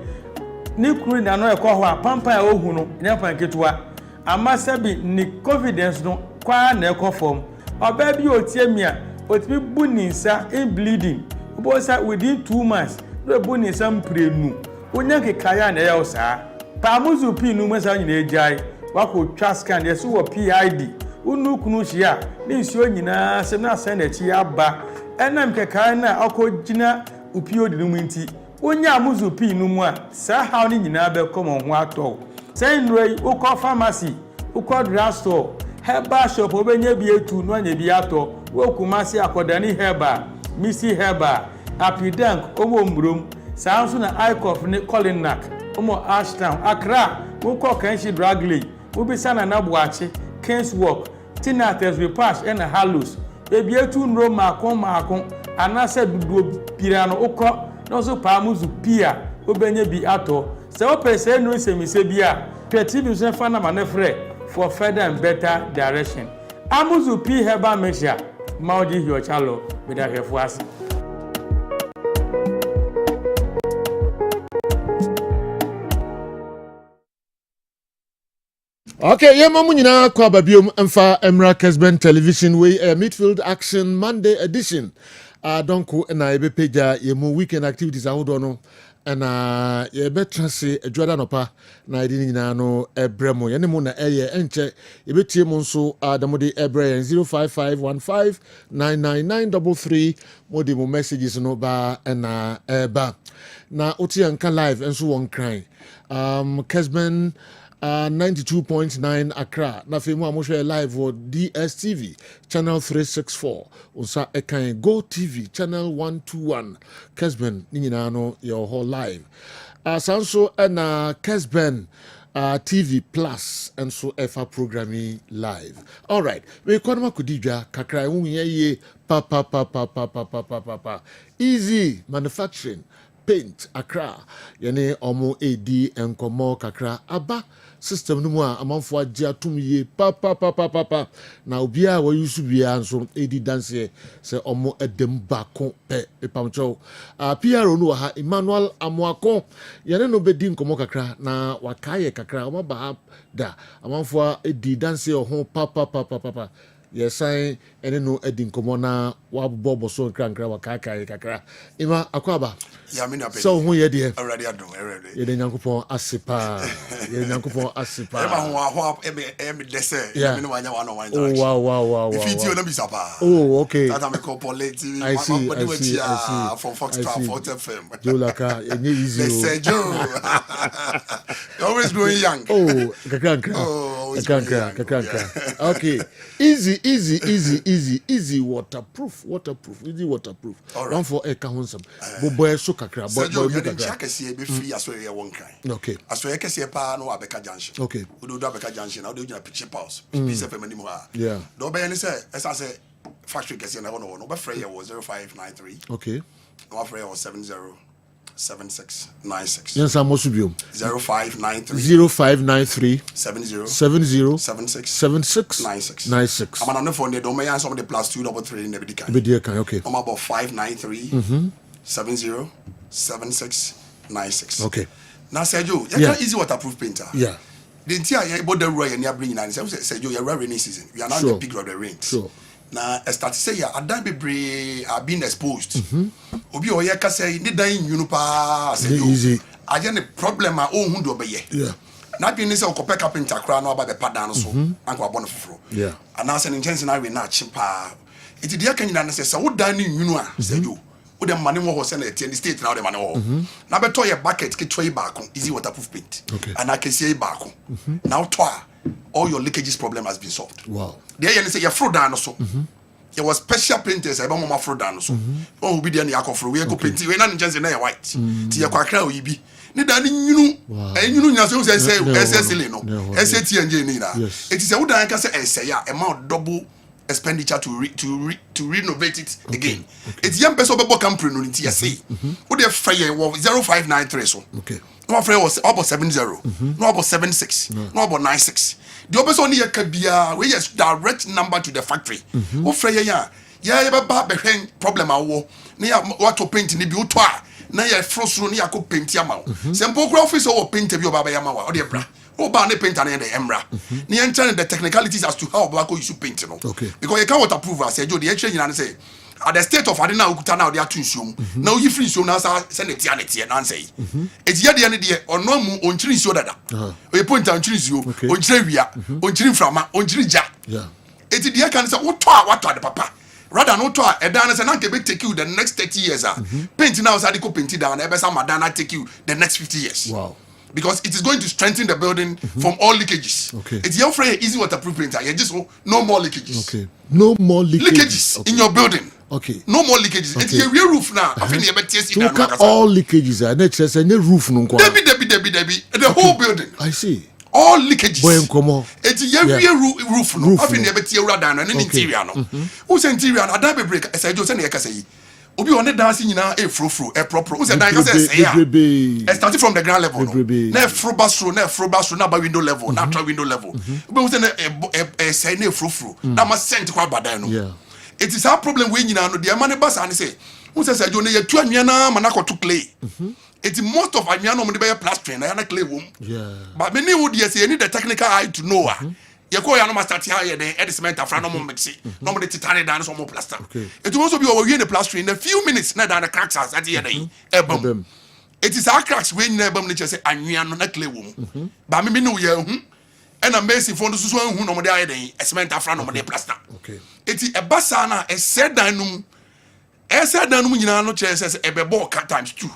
ni kuru na no ekọ ho a pampan ya ohu no nyapan ketua amasabi ni confidence no kwa na ekọ form oba bi otiemia otimi buninsa in bleeding obosa within 2 months no buninsa mprenu onya kekaya na ya osa pa Amuzu P nu masa nyina ejai wako twa scan de so wo PID unu kunu hia ni nsuo nyina sem na asan na chi aba enam kekaya na akogina upio de nu nti onya Amuzu P nu mu a sa ha ni nyina be komo ho ato say nrei ukọ pharmacy ukọ drugstore herbal shop obenye bi etu no anya bi ato wokumasi akodani herbal misi herbal apidank omo mbrom sanso na icof ne Colinac omo Ashtown Accra wokọ kanshi dragley wobisa na nabuache Kingswalk Tinates Repash and Hallows ebi etu nro makon anase duduo pirano ukọ no so pa Amuzu P a obenye bi ato se opese no semise bi a petibi so fa na manefre for further and better direction. Amuzu P herbal mixture Maudi Hiochalo with a hefuasi. Okay, yeah, mamu nyina kwa babiom emfa Emra Kessben television we midfield action Monday edition. Donko na ebe peja yemu weekend activities ahodo no ɛna yɛbɛtra se adwada nɔpa na yɛde ne nyinaa no ɛbrɛ mo yɛne mu na ɛyɛ ɛnkyɛ yɛbɛtie mu nso adamode ɛbrɛ yɛn 0551599933 mode mo messages no ba ɛna ɛba na wote yɛnka live nso wɔ nkran Kessben 92.9 Accra. Na fe mu amohwe live for DSTV channel 364. Unsa ekan Go TV channel 121. Kessben ni nyina no your whole live. Sanso na Kessben TV Plus and so FA programming live. All right. We kwanuma kudidwa kakra hu ye pa. Easy manufacturing. Paint Accra yene omo AD enkomo kakra aba system no mu a amanfo agye atum ye pa na obia wa yusu bia nso AD dance se omo edem bako pe pamcho PRO no ha Emmanuel Amoako yene no bedi nkomo kakra na wakaye kakra omo ba da amanfo AD dance ho pa yes, I no edin komona wa bobo so nkra wakaka kakra ima akwaba ya me na so hu ye de already ado already ye de nyankopon asipa ye nyankopon asipa e ma ho me dese me no wanya one on one oh wow if you na bisapa oh okay that am call TV I see from Fox FM Laka enye easy oh Joe always growing young oh kakra okay easy waterproof easy waterproof one for a kahonsam boy so kakra boy kakra se be free aso ye won kan okay aso ye kese pa no abeka junction okay do abeka junction na do gina picture pause pizza family mo ha yeah do be any say esa say factory kese na no be free ye 0593 okay no free ye 707696 yes I'm also biom 0593 70 76 I'm on phone there do me answer some the +233 in the bidi kan okay I'm about 593 70 7696 okay now Sergio you can easy waterproof painter yeah the entire about the roy and you bring in and Sergio you're rainy season we are now in the peak of the rain sure na start say ya adan bebre are being exposed obi o ye ka say ni dan yunu pa say easy aje ne problem a ohun do be ye yeah na bi ni say okope carpenter kra na aba be padan so anko abon foforo yeah and now say intention na we na chimpa it dey kan nyina say wo dan ni yunu a say yo wo dem mane wo ho say na etie state na wo dem mane wo na be to ye bucket ke toy baako easy waterproof paint and akese baako now to all your leakages problem has been solved. Wow. There you say your fruit down so. There was special painters I want my fruit down so. Oh will be there na yakofro we go paint we na just na white. Ti yakwa kra o yibi. Ni da ni nyunu. Eh nyunu nya so say SSL no. SATNJ ni na. It is a would I can say say amount double expenditure to renovate it again. It's young person be company no nti say. Wo dey fire 0593 so. Okay. No free was about 70, no about 76, no about 96. The opposite only a bia we yes direct number to the factory. Wo free ya ba problem awo. Na ya what to paint ni bi utwa. Na ya frostro ni ya ko paint ya ma. Simple office o paint bi o baba ya ma wa. O de bra. O ba na paint na the emra. Ni enter the technicalities as to how Obako use paint no. Okay. Because you can't waterproof as you the exchange and say at the state of Adina Okuta now they are too soon. Now you free so now send it and say. It's here the end or no mu on tree so that. We point on trees you on trivia, on tree from on tree jack. Yeah. It's the can say what the papa. Rather not to a dance and I take you the next 30 years. Paint now I go paint it down, ever some Madonna take you the next 50 years. Wow. Because it is going to strengthen the building from all leakages. Okay. It's your free easy waterproof painter. You just no more leakages. Okay. No more leakages. In your building. Okay. No more leakages. It's a real roof now. I think you better see that. All leakages are not just any roof no. Debbie. The whole building. I see. All leakages. Boy, come on. It's a real roof no. I think you better see that and interior no. Who's interior? I don't be break. I say just say obi on dancing nyina e frofro e proper who say dan ka say ya starting from the ground level no na fro basro na ba window level na tra window level obi who say na e say na frofro na ma sent kwa badan no it is our problem we nyina no the man bass and say who say jo na ya tu anwia na ma na ko to clay it most of anwia no mo de be plastering na clay wom but many would say need the technical eye to know you go no master tia here the cement afra no mo mix no mo de titane dan so mo plaster it will also be over here the plastering in a few minutes na dan the cracks as at here ebom It is our cracks when never nature say anwea no na clay wom. Ba me no ye hu. And a Messi for the Susan who no more a cement afran no more plaster. Okay. It is a basana, a said danum. A said danum, you know, no chance as a bebo cut times 2.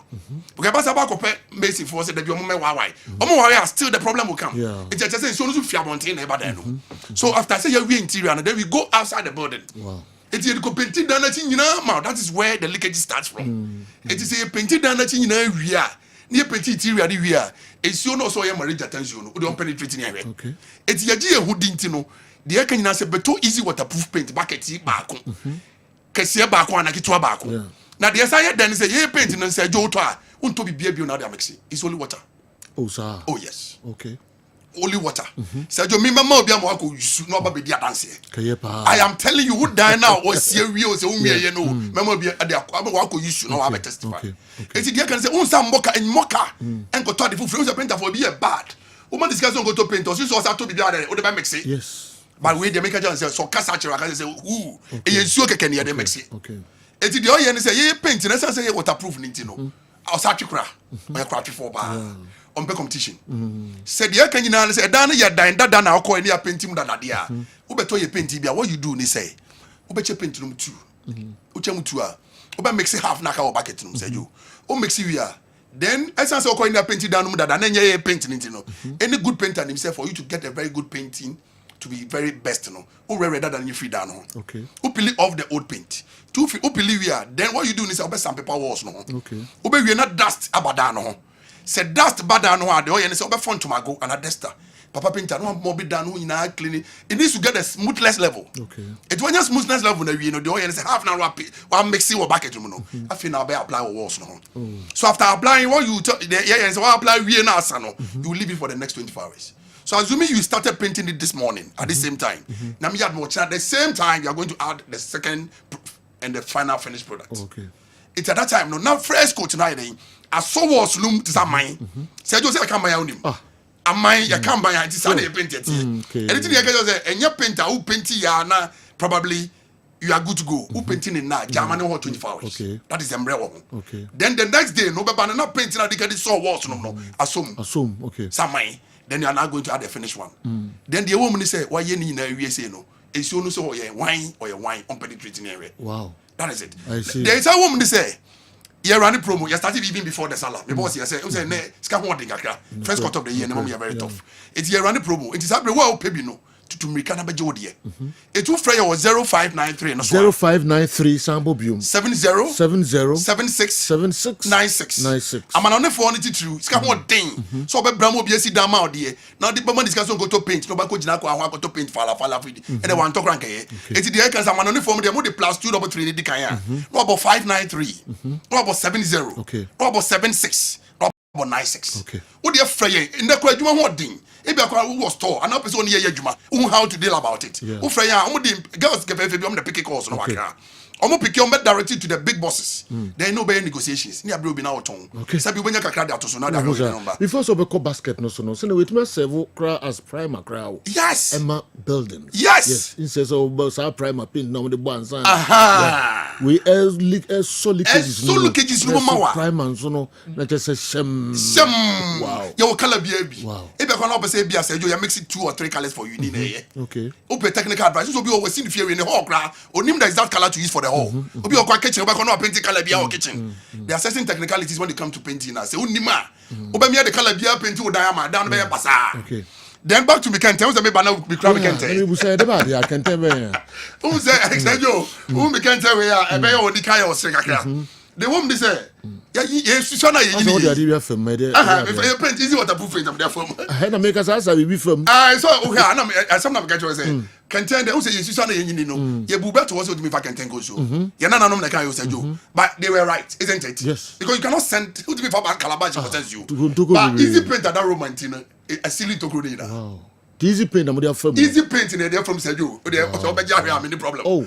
Because Basabako Messi for said that your moment why. Omo still the problem will come. Yeah. It's just as soon as you fear mountain ever then. So after say we interior and then we go outside the building. Wow. It is a painted down that is where the leakage starts from. It is a painted down we are. Near petit interior we are. It's you know so your marriage attention. We don't penetrate in here. Okay. It's your dear who didn't know. The air can say but too easy waterproof paint bucket back. Kessia back one like it to a back. Now the SIA then say ye paint and say Joe Toa won't to be baby now mixing. It's only water. Oh sir. Oh yes. Okay. Only water. Sergio Mima Mobia Mako you should not be a dance. I am telling you who die now or serious you know. Memory at the Aqua you should know have a testify. It's the can say some mocha and mocha and go to the full painter for be a bad. Woman discuss on go to paint or you saw to be there or the mix. Yes. But we the make a chance so Casacha can say who is so can hear the mix. Okay. It's the oil and say ye paint and say waterproof Nintino. I'll start to cry. My crappy for bar. On the competition. Said the can you now say Dana ya dine that dana or near painting that idea. Ubeto ye painting what you do ni say. Ubeche painting too. Uchemutua. Uba makes it half naka or bucket say you. O makes you here. Then essence or coin painting down that and then ye painting it, Any good painter himself for you to get a very good painting to be very best, Who rather than you free down on. Okay. Who peel off the old paint. Two who peel here. Then what you do is I'll some paper walls no. Okay. Ube we not dust abadano. Said dust bad no the oil and say fun to my go and a duster. Papa painter no more be done in a cleaning. It needs to get a smoothness level. Okay. It when your smoothness level the oil and say half an hour one mixing or bucket no. I feel now be apply walls no. So after applying what you the what apply we now you leave it for the next 24 hours. So assuming you started painting it this morning at the same time. Now me add more at the same time you are going to add the second and the final finished product. Okay. It's at that time no now fresh coat tonight I saw was loom to some mine. Say just I can't buy him. A mine you can't buy it. It's a paint it. Anything you can say and your painter who paint ya na probably you are good to go. Who painting in now? Germany or 24 hours. Okay. That is umbrella. Okay. Then the next day no but not painting I think saw walls no. Assume. Okay. Some mine. Then you are not going to add the finished one. Then the woman say why you need we say no. It's you know so wine on penetrating area. Wow. That is it. I see. There is a woman they say you running promo. You started even before the Salah. Because you say, "Ne, scan one thing kakra." First quarter of the year, you are very tough. It's you running promo. It is happening well, pay no to make an abajodi. It will frame was 0593 no 0593 sample bium 70 76 96. I'm on the phone it true. Scan one thing. So be bramo be see down out there. Now the woman discussion go to paint. No ba ko jina ko ahwa go to paint fala free. And they want talk rank eh. It's the can I'm on the phone them the plus 233 the kan. No about 593. No about 70. Okay. No about 76. No about 96. Okay. What the frame in the kwa juma what thing. If you are store, and person on here, how to deal about it. Who free girls get the picky calls no waka. Omo pick your directed to the big bosses. There ain't no better negotiations. Ni abro be now tongue. Okay. Sabi when you kakra that so now that number. Before so be basket no so no. So we must serve cra as primer cra. Yes. Emma buildings. Yes. In says so our primer paint no the one sign. Aha. We solid cages. Solid cages no mawa. Primer so no na just say shem. Wow. Your color be. Wow. If you can say be say you mix it 2 or 3 colors for you need Okay. Open technical advice. So be always see the fear in the hall cra. Onim the exact color to use for the hall. Obi okwa kitchen oba kono painting color bia o kitchen. There are certain technicalities when it come to painting now. Say unima. Oba me the color bia painting o diama down be pasa. Okay. Then back to me can tell me banana be crab can tell. We say the bad I can tell me. Who say exajo? Who me can tell we are e be o di kai o sre kakra. The woman they say yeah so na you need. What do film me there? If paint easy waterproof paint am there from. I na make us answer we film. So okay na some na be catch say can tell them who say you so na you no. You buba to also me if I can go so. You na no na can you say Joe. But they were right, isn't it? Yes. Because you cannot send who to me for calabash for you. But easy paint that romantino a silly to grenade. Wow. Easy paint na mo dey from. Easy paint na dey from Sergio. O dey so be jahwe am any problem. Oh.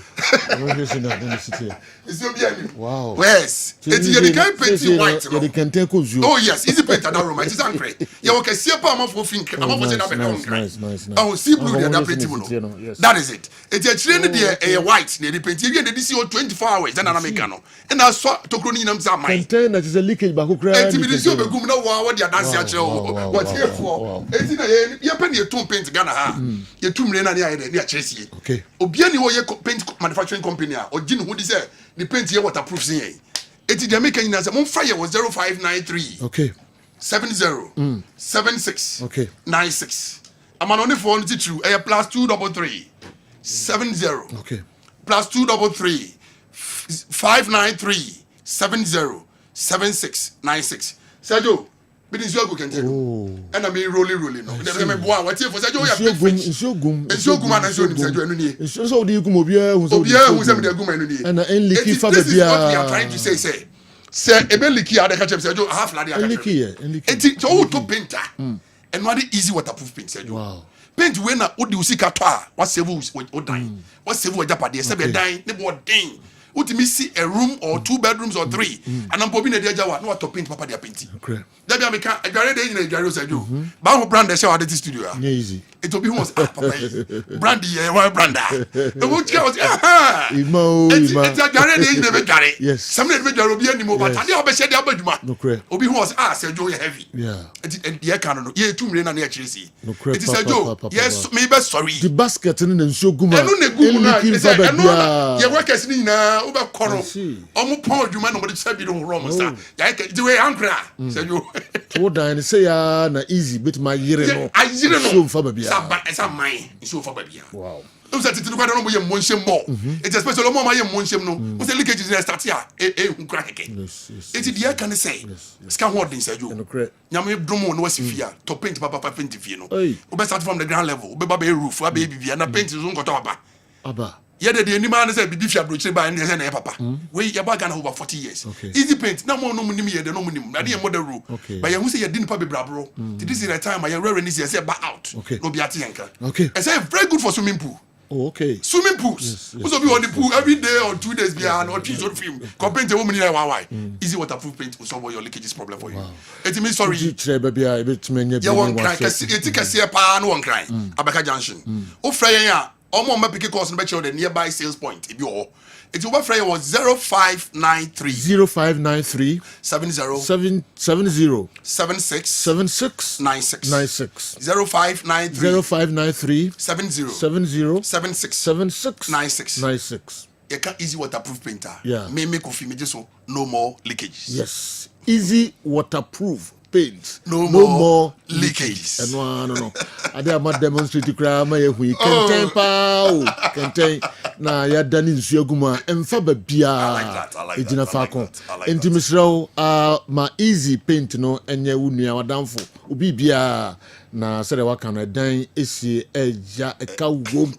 I'm going to say that in the city. Is you be any? Wow. Yes. It's you can paint white. You can take you. Oh yes, easy paint that room. It is angry. You can see a palm of think. I'm not saying that nice. Oh, see blue there that painting no. That is it. It's a train there a white near the paint. You get the DC 24 hours then an Americano. And I saw to crony them some mind. Contain that is a leakage back who cry. And to be the show be gum no what they are dancing at what here for. It's in you pen your two paint Ghana ha. Your two million near Chelsea. Okay. Obiani wo ye paint manufacturing company or Jin who say the paint here waterproof saying. It is Jamaica in as a fire was 0593. Okay. 70 76 okay 96. I'm on only phone to true a plus 233 70 okay plus 233 593 70 76 96. Sergio, but it's your good can and I mean rolling no. There me boy what for Sergio ya it's your gum and show him Sergio enu ni. So the gum obia who say me the gum enu ni. And enliki fa This is what we bia. are trying to say. Say ebe liki ada catch Sergio half la dia catch. Enliki. So to painter. And what easy waterproof paint Sergio. Wow. Paint we na odi usika to a what save we dying. What save we japade say be dying ne bo dying. Ultimately see a room or 2 bedrooms or 3 and I'm probably na dia jawa no to paint papa dia painting. Okay. That be America adware dey na adware Sergio. Ba ho brand dey show at the studio. Easy. It will be almost papa. Brand here one brand. The which was Imo. It's adware dey na be dware. Yes. Some dey be dware obi animo but ade obehye dey abadwuma. No cre. Obi who was Sergio heavy. Yeah. It ye can no. Ye 2 million na e kire si. No cre. It is Sergio. Yes, me be sorry. The basket in the show guma. Enu ne gumu na. Enu ye workers ni na ube kono. Omo pon adwuma no mo de sabi no wrong sir. Ya the way ankra. Sergio. To die say ya na easy bit my yire no. Ayire no. Show fa babia. Esa man. Show fa babia. Wow. We say titinu kwa no mo ye monshem more. It's especially mo ma ye monshem no. We say leakage is start here. Nkra keke. Yes. It's the can say. Scan what din Sergio. No cre. Nyame dromo no wasifia. To paint papa paint fie no. We start from the ground level. We ba be roof, we be bibia na paint zo nkoto aba. Aba. Yede the any man say bibi fia broche ba na say na papa. We ye ba Ghana over 40 years. Easy paint. Na mo no munim ye de no munim. Na de model rule. But ye hu say ye din pa be brabro. This is the time I rare ni say ba out. No be ati yanka. Okay. I say very good for swimming pool. Oh, okay. Swimming pools. Who's be on the pool every day or 2 days behind or 3 short film. Comparing to woman in why. Easy waterproof paint will solve your leakages problem for you. It means sorry. You won't cry. It can see a pan one cry. Abaka Junction. Oh, Freya. Omo ma pick course no the nearby sales point. If you it's over Freya was 0593 0593 70 70 76 76 96 96 0593 0593 70 70 76 76 96 96. You can easy waterproof painter. Yeah. Make coffee me so no more leakages. Yes. Easy waterproof paint. No more leakages. And no. I did not demonstrate to cry my hui. Contain pow. Contain. Na ya dani nsuo guma. Emfa babia. I like that. I like that. Intimisro ma easy paint no enye unua wadamfo. Obi bia na sere waka no dan esi eja eka wom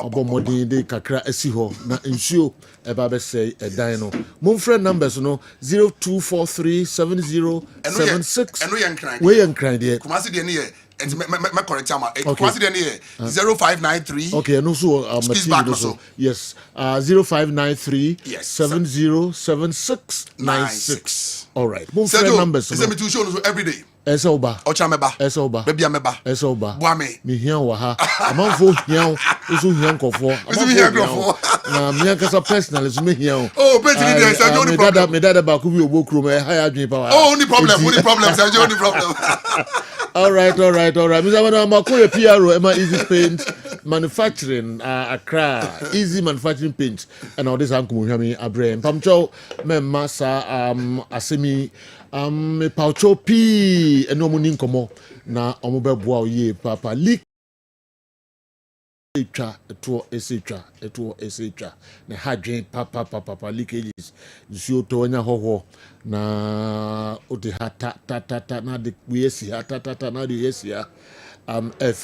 obomodin de kakra esi ho na nsuo eba be say edan no. Momfre numbers no 02437076. Eno yen kran. We yen kran de. Kumasi de ne ye and me correct am. Kumasi de ne ye 0593. Okay, no so material so. Yes. 0593 yes. 707696. All right. Momfre numbers. Is me to show no every day. Esa oba. Ocha meba. Esa oba. Baby ameba. Esa oba. Boame. Mi hian wa ha. Amanfo hian, oso hian kofo. Na mi akasa personal so me hian. Oh, basically there is no problem. Me dada ba ku bi obokru me ha ya dwen pa wa. Oh, only problem, Sergio, only problem. All right. Mr. Madam Makoye PRO Emma Easy Paint Manufacturing Accra Easy Manufacturing Paint and all this uncle Muhammad Abraham Pamcho Massa Asemi me paucho P and no money komo na omobe boa ye papa leak eto esetra na hadwen papa leakages nsuo to anya hoho na odi hata tata na de wiesi hata na de yesi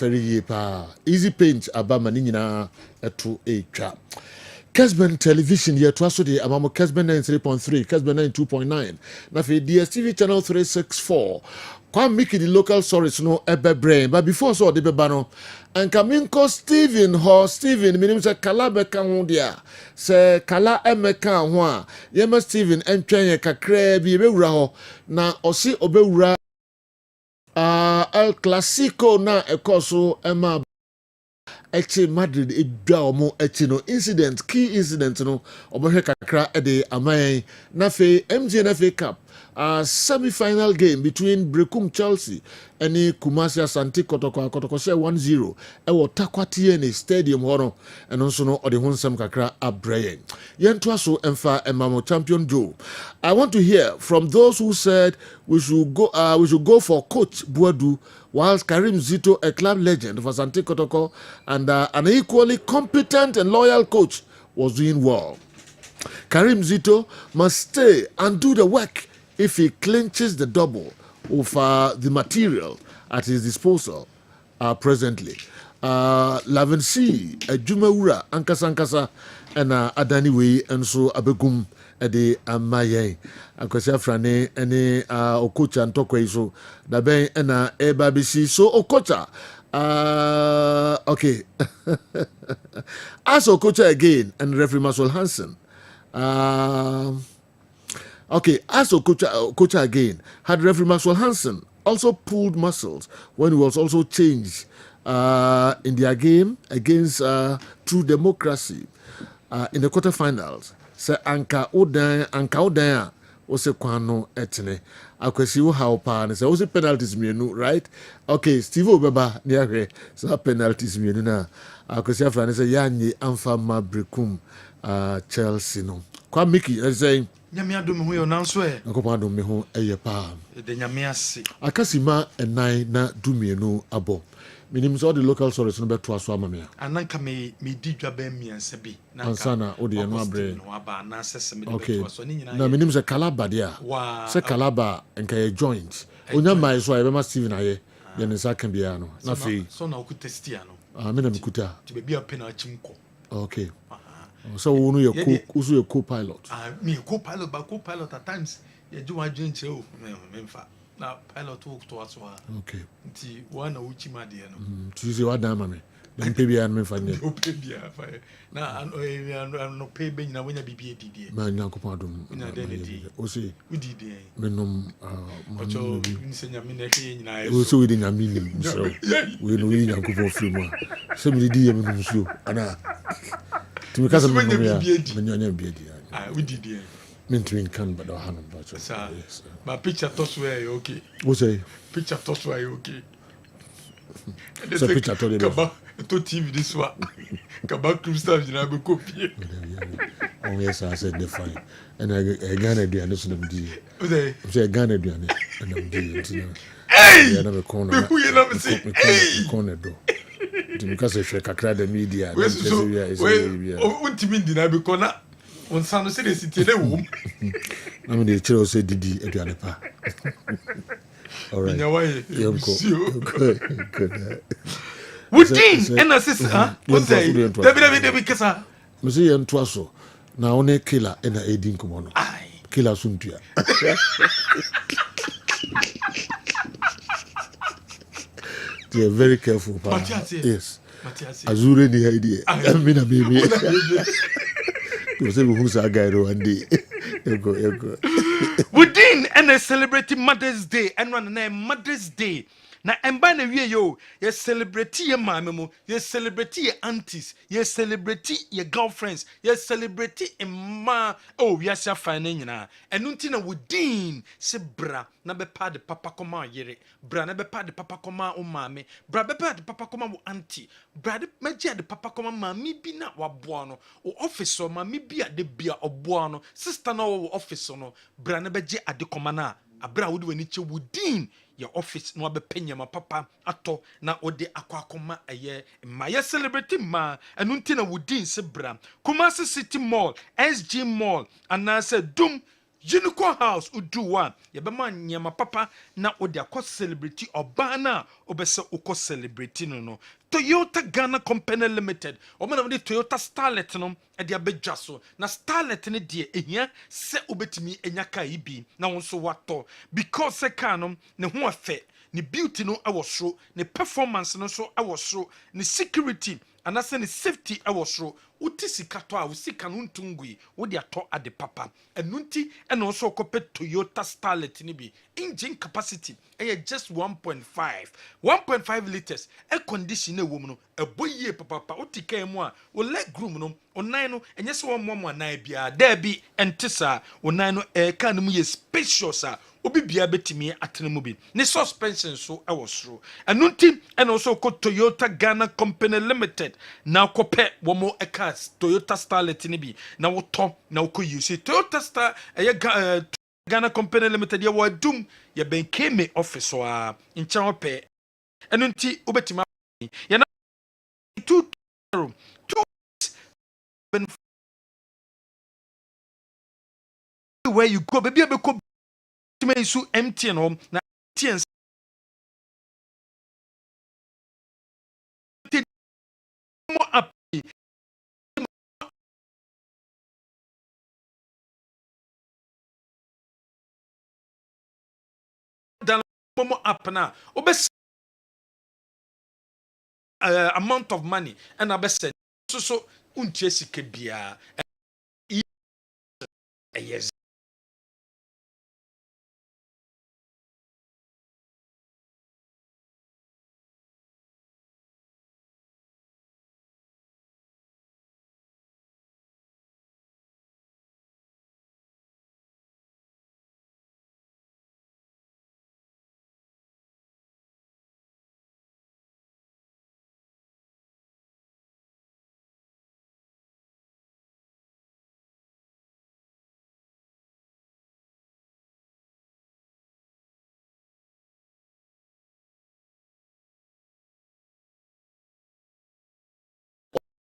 very ye pa easy paint abama ni nyina eto etwa Kessben television here to also the amamo Kessben 93.3 Kessben 92.9 na fe DSTV channel 364 kwa miki the local stories no ebe brain but before so de beba no anka minko Steven minim se kala beka ho dia se kala emeka ho a yema Steven entwen ye kakra bi bewura ho na osi obewura El Clasico na ekoso ema eche Madrid edwa omo eche no key incident no obohwe kakra ede amayen na fe MGN FA Cup semi-final game between Brekum Chelsea and Kumasi Asante Kotoko share 1-0 ewo Takwatiene Stadium hono and also no ode honsam kakra abrayen yentwa so emfa emamo champion Joe. I want to hear from those who said we should go for coach Buadu, whilst Karim Zito, a club legend of Asante Kotoko and an equally competent and loyal coach, was doing well. Karim Zito must stay and do the work if he clinches the double of the material at his disposal presently. Lavency, Jumaura, Ankasa, and Adani Wei, and so Abegum, Ede Amaye, Akosia Frane, any Okocha and Tokwe, so Dabe, and Ebabisi, so Okocha. Okay. As Okocha again, and referee Maswell Hansen. Okay, as Okocha again, had referee Maxwell Hansen also pulled muscles when he was also changed in their game against True Democracy in the quarterfinals. Se Anka Odan was a kwano etne. Akwesi wo how pa ne se wo penalties mienu, right? Okay, Steve Obeba near so penalties mienu na. Akwesi afra ne se yanye amfa Brekum Chelsea no. Kwa Mickey saying nyame adom ho yo nanso e akopa adom me ho eye pa de nyame ase akasima enai na dumienu abo minim so the local stories no beto aso amamia ananka me di dwa ba miense bi na ansana odi eno abre no aba na sese me okay. beto aso ni nyina na minim se kalaba dia se kalaba enka ye joint onya mai so aye be ma Steven aye ye ne sa kan bia no na fe so na okuta stia no me na mikuta ti be bia penalty mko okay. So we know your co-pilot. Me co-pilot, but co-pilot at times you do a joint show. Now pilot talk to us. Okay. Nti one uchi madi no. Tuzi wa dama me. Na mpebia na me fanye. Mpebia fa. Na no pebe nyina wonya bibie didie. Ma nyankopon adom. Nya denedi. O se. We didie. Menom ocho nsenya me na hwe nyina yeso. O se we de nyame nim so. We no we nyankopon firi mu. Se me di ye me no so. Ana to because of my we did it. Mentoring can but I yes. My picture toss where okay. What say? Picture toss where okay. So picture told Kaba to TV this one. Kaba crystal you be copy. Oh yes, I said the fine. And I Ghana do and them do. Say Ghana do and them do. Hey! Never corner. Who you never see? Hey! Corner do. Because if you kakra the media, untimi ndina be kona onsano se de city le wom. I mean the chiro say didi eduane pa. All right. Good. Wudin and assist what say? David kesa. Me say ento so. Na one killer na edin komo no. Killer suntua. They are very careful. Yes. Azure the idea. I mean a baby. You say who's a guy one day. You go. Within and celebrating Mother's Day and run a Mother's Day. Na emba na wie yo, ye celebrate ye mama mo, ye celebrate ye aunties, ye celebrate ye girlfriends, ye celebrate ma oh we are fine nyina. Enu nti na wodin se bra na be pa de papa koma yere, bra na be pa de papa koma o mame, bra be pa de papa koma wo auntie, bra de magia de papa koma mami bi na waboa no, o office o mami bi ade bia oboa no, sister na wo office no, bra na be je ade koma na, abra wo de wani che wodin your office no be penya ma papa ato na ode akwakoma eye ma ye celebrate ma enu nti na wudin se bra Kumasi City Mall, SG Mall and na say dum Unicorn House udu one yebema nyama papa na odi akọ celebrity obana obese ukọ celebrity no Toyota Ghana Company Limited omana de Toyota Starlet no e de abedwa so na Starlet ne de ehia se obetimi enyaka ibi na wonso wato because se ka no ne ho afe ne beauty no awosro ne performance no so awosro ne security anase ne safety awosro uti sika to a usika no ntungui wo de ato ade papa enunti eno so kope Toyota Starlet ni bi engine capacity just 1.5 liters air condition e wo mu no eboyie papa utika mu a o leg room no onan no enye se wo mo anan bia da bi entisa onan no ka no mu ye spacious a obi bia betimi atene mu bi ne suspension so awosro enunti eno so ko Toyota Ghana Company Limited na kope wo mo Toyota Starlet ni bi na woto na wo use Toyota Star Ghana Company Limited ye wo dum ye ben keme office wa ncha ope enu nti obetima ye na 2 where you go baby be ko me su MTN home na MTN mo app Momo app na obes amount of money and abesen so untie sika bia yes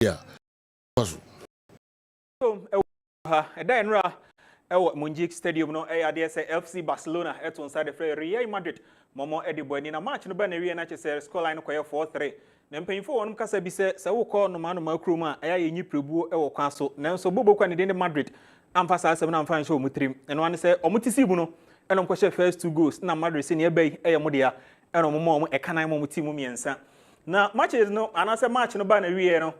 yeah so enra Monjic Stadium no FC Barcelona eto inside the Real Madrid momo ediboni na match no ba na wie na chese scoreline no koye 4-3 na mpanyimfo wonum kasa bi se wo ko no manu makrum a yenyi prebuo wo kwa so nanso bobo kwa ne de Madrid amfa sa asem na amfa nso omutrim eno ane se omutisi bu no eno mkwache first 2 goals na Madrid se ne ebai modea eno momo ekanan momo team miensa na matches no anase match no ba na wie no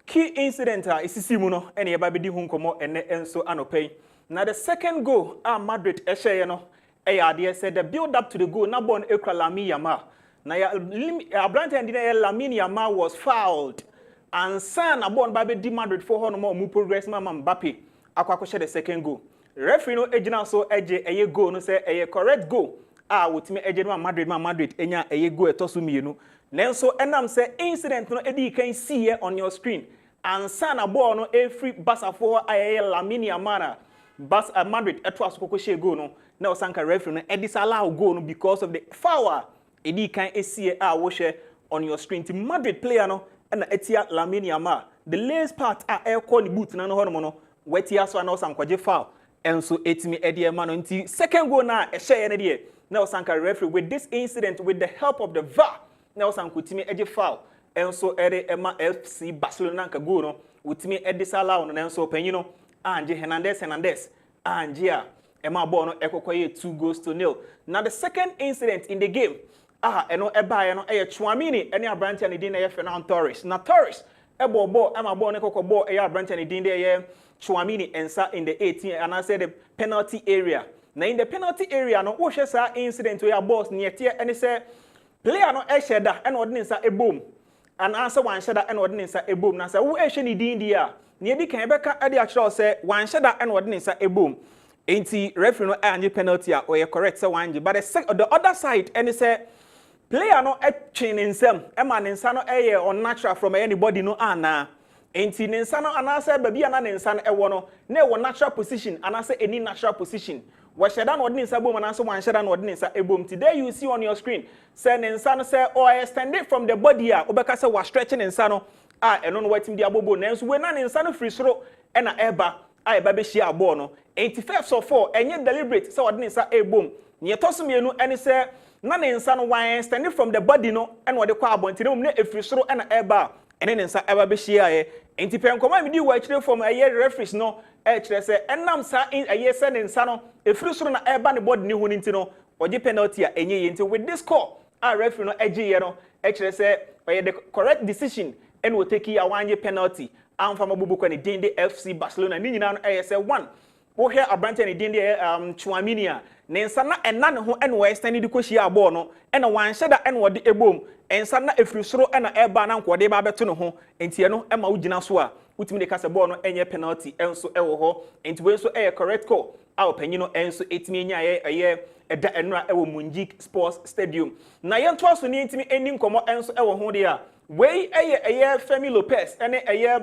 key incident a isisi mu no ene yeba bedi hu nkomo ene enso anopay na the second goal Madrid ehye no ade said the build up to the goal na bon ekra Lamine Yamal na ya Abrante and Lamine Yamal was fouled and san abon ba bedi Madrid for hono mo progress mama Mbappe akwa the second goal referee no ejina so eye goal no say eye correct goal wotime eje no Madrid enya eye goal etoso mienu nenso enam say incident no edi kan see here on your screen and san abon no every Barca for eye Lamine Yamal Madrid eto asokoko she goal no na osanka referee no disallow goal no because of the foul edi kan esie wo she on your screen ti Madrid player no na etia Lamine Yamal the last part air call the boot na no hono no wetia so na osankwaje foul enso etimi edi ma no nti second goal na ehye ne de na osanka referee with this incident with the help of the VAR na osankotimi eje foul enso ere ema FC Barcelona nka goal no utimi disallow no enso panyi no Anje Hernandez Angia ema ball no ekokoye 2-0 now the second incident in the game eno eba no Chouamini ene Abrante and din na Fernando Torres na Torres ebo ball ema ball no ekoko ball Abrante and din de Chouamini ensa in the 18 and I said the penalty area na in the penalty area no wo hwe sa incident we boss ne tie ene say player no sheda ene odin sa ebom and answer one sheda ene odin sa ebom na say wo ehwe ni din dia ne di kan beka ade akira say one sheda ene odin sa ebom enti referee no anye penalty or you correct say one but the other side ene say player no twin nsam e ma ne nsa no unnatural from anybody no ana enti ne nsa no anase baby ana ne nsa no ewo no na ewo natural position anase any natural position wa sheda no odin nsa bom anase wan sheda no odin nsa ebom today you see on your screen say ne nsa no say or extend it from the body obeka say wa stretching nsa no eno no watim di abobo nanso we na ne nsa no free soro e na eba ai ba be share ball no 85 of 4 enye deliberate say odi ne nsa ebom ne tosomienu ene say na ne nsa no wan standing from the body no ene odi kwa abontene mum ne efiri soro ena eba ene ne nsa eba be share enti penkoma mi di wa kire from aye referees no kire say enam sa aye say ne nsa no efiri soro na eba ne body ne hu nti no oje penalty a enye ye nti with this score a referee no egiye no kire say oye the correct decision ene wo take ya wanye penalty amfa mabubu kwa ni dinde FC Barcelona ni nyina no say 1 wo hwe abrante ni dinde Chouamini a ne nsa na ena ne ho ene wo extend di kohia abɔ no ene wan hyeda ene wo de ebom ensa na efiri soro ena eba na nkode ba beto ne ho entie no ema wo gina so a utimi de kase ball no enye penalty enso ewo ho enti we so correct call a opanyino enso etimi enya eye eda enra ewo Munjik Sports Stadium na ye nto aso ni ntimi eni nkomo enso ewo ho de a we eye Femi Lopez ene eye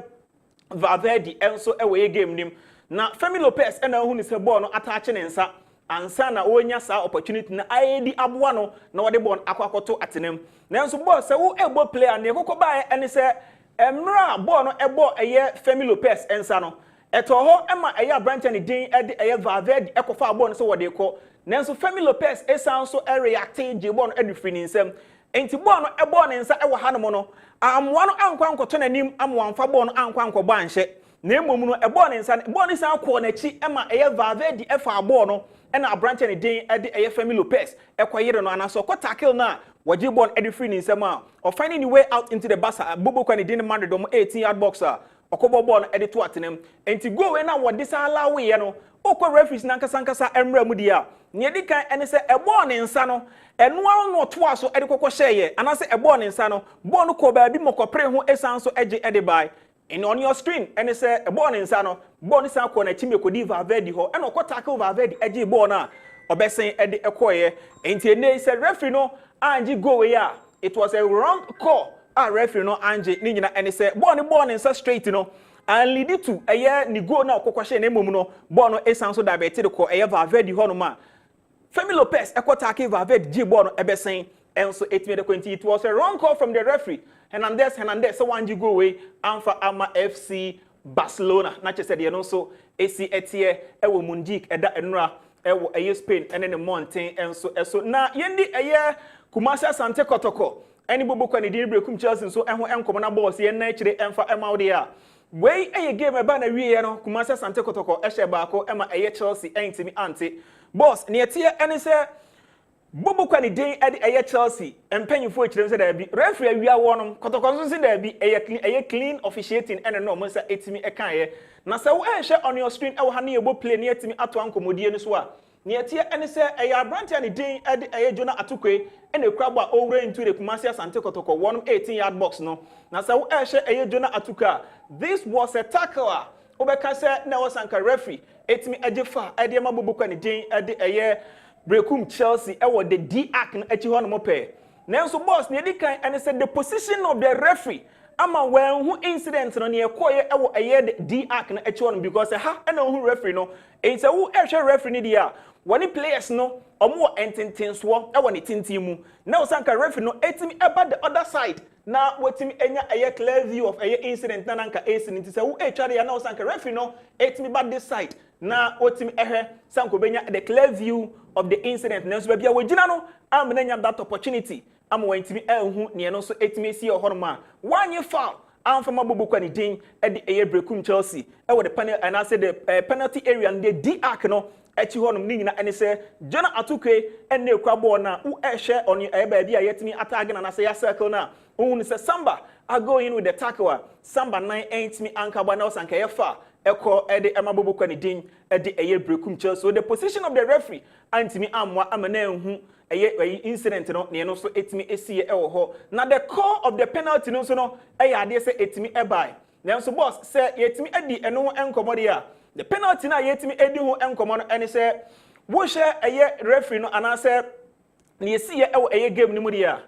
Valverde enso ewo ye game nim na Femi Lopez ena hu ni se ball no attach ne nsa ansa na onya sa opportunity na ayedi aboa no na wode ball akwakoto atenem na enso ball se wo ebo player na ekokoba ene se emra ball no ebo eye Femi Lopez ensa no eto ho ema eye branch ni din eye Valverde ekofa ball no se wode ko na enso Femi Lopez esan so react je ball no edufri ni nsem enti ball no ebo ne nsa ewo hanom no amwa no ankwa nkoto nanim amwa mfa ball no ankwa nkɔbɔ anhye na emom no ebo ne nsa ball ne san kɔ nachi ema eye Valverde efa ball no ena abranche ne din eye Femi Lopez ekoyere no anaso ko tackle na waji ball edufri ni nsem a or finding the way out into the Barca bobo kwa ne din Madrid dom 18-yard boxer okobo ball no edit to atenem enti go we na wode sa allow we no okɔ referees na nkasa emra mu dia ne di kan ene se ball ne nsa no eno no to aso ede kokɔ hyeye anase ball ne nsa no ball no kɔ ba bi mokɔpre ho esan so ege ede bai in on your screen ene se ball ne nsa no ball ne san kɔ na chime kɔ di Valverde ho ena okɔ tackle Valverde ege ball na obesen ede ekɔye enti ene se referee no anji go we ya it was a wrong call a referee no anji ni nyina ene se ball ne nsa straight no and lead to ni go na okɔ hye na emom no ball no esan so da beti de kɔ Valverde ho no ma Femi Lopez tackle Valverde G ball no ebesen enso etime de kwenti it was a wrong call from the referee Hernandez so one go away amfa ama FC Barcelona na chese de no so esi etie ewo Munjik eda enra ewo Spain ene ne mountain enso na yendi Kumasi Asante Kotoko eni bobo kwa ne din brekum Chelsea so eho enkomo na boss ye na kire emfa emawde a wey game eba na wie no Kumasi Asante Kotoko ehye baako ema Chelsea entimi ante boss ne etie ene se bobo kwa ne din Chelsea empanyifo ekirem se da bi referee awia wonom Kotoko so se da bi clean officiating ene no mo se etimi ekan na se wo ehye on your screen ewo ha na yebo play ne etimi ato ankomodie no so a ne etie ene se abrantia ne din Jonah Atukwe ene kraba over into the Kumasi Asante Kotoko 18-yard box no na se wo ehye Jonah Atuka this was a tackler obeka se na was anka referee etimi ejefa ede mabubu kwa ne din brekum Chelsea ewo the D arc no echi ho no mope na enso boss ne dikan ene se the position of the referee ama when who incident no ne ekoye ewo the D arc no echi ho no because ha ena who referee no e se wo referee ni dia wani players no omo ententenso ewo ne tintin mu na osanka referee no etimi eba the other side na wetimi enya clear view of incident na nanka incident se wo ya na osanka referee no etimi ba this side na wetimi sanko benya the clear view of the incident na so bia wogina no am na nya that opportunity am wentimi ehu ne no so etimi si ohoroma wanye foul amfama bobo kwa ni din brekum Chelsea ewo the penalty and I said the penalty area and the D arc no echi honum ni nyina ene se Jonah Atukwe ene ekwa ball na u ehye on ba bia yetimi attack na say ya circle na u se Samba I go in with the tackle Samba 9 ain't me anka ba na osanka yefa eko emabobo kwa ni din brekum Chelsea so the position of the referee antimi amwa amana ehu incident no ne no so etimi esiye ewo ho na the call of the penalty no so no ade se etimi ebai na so boss say yetimi edi eno enkomo de a the penalty na yetimi edi ho enkomo no ene se wo hye referee no ana se ne esiye ewo game ni mu de a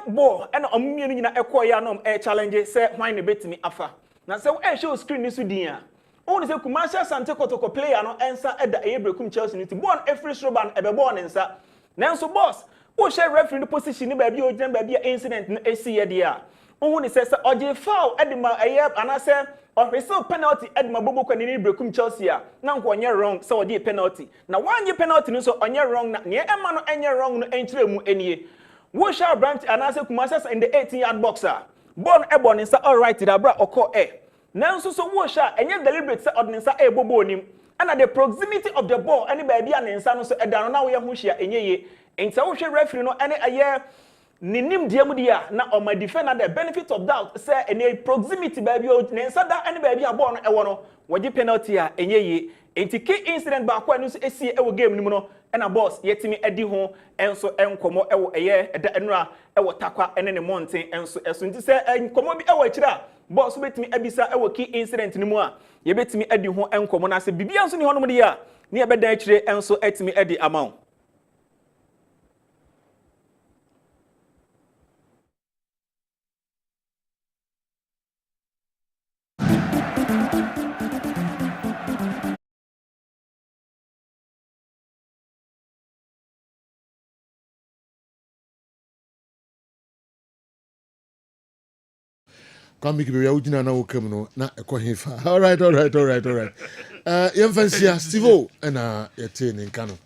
ball ena omumienu nyina ekoye anom challenge se hwan ne betimi afa na se wo show screen ni so din a who say Kumasi Asante Kotoko player no ensa eda brekum Chelsea nti ball every stroban ebe ball nensa nanso boss who share referee the position ni ba bi ogyina ba bi incident no esi ye dia who ni say oje foul edima anase or whistle penalty at Mabubu Kanini Brekum Chelsea. Now, when you're wrong, so dear penalty. Now, one year penalty, so on your wrong, near a man and you're wrong, no entry any. What shall branch and answer Kumasas in the 18-yard boxer? Born Ebon is all right, it abra or call air. Now, so what shall and yet deliberate ordinance a bobonim. And at the proximity of the ball, any baby and insano so a down now we are Mushia and ye. And so, referee no any a year. Ninim diamudia na on my defender the benefit of doubt say any proximity baby o nensa da any baby abon e wono wodi penalty a enye yi enti key incident ba kwa no so esi e wo game nimu no e na boss yetimi edi ho enso enkomo e wo eye eda enura e wo takwa ene ne mountain enso nti say enkomo bi e wo akira boss betimi abisa e wo key incident nimu a ye betimi edi ho enkomo na se bibia nso ni hono mu dia ne e beda akire enso etimi edi amount. Come make me out na welcome no na ekohefa. All right. Yemfansia Steve na yete in Kano.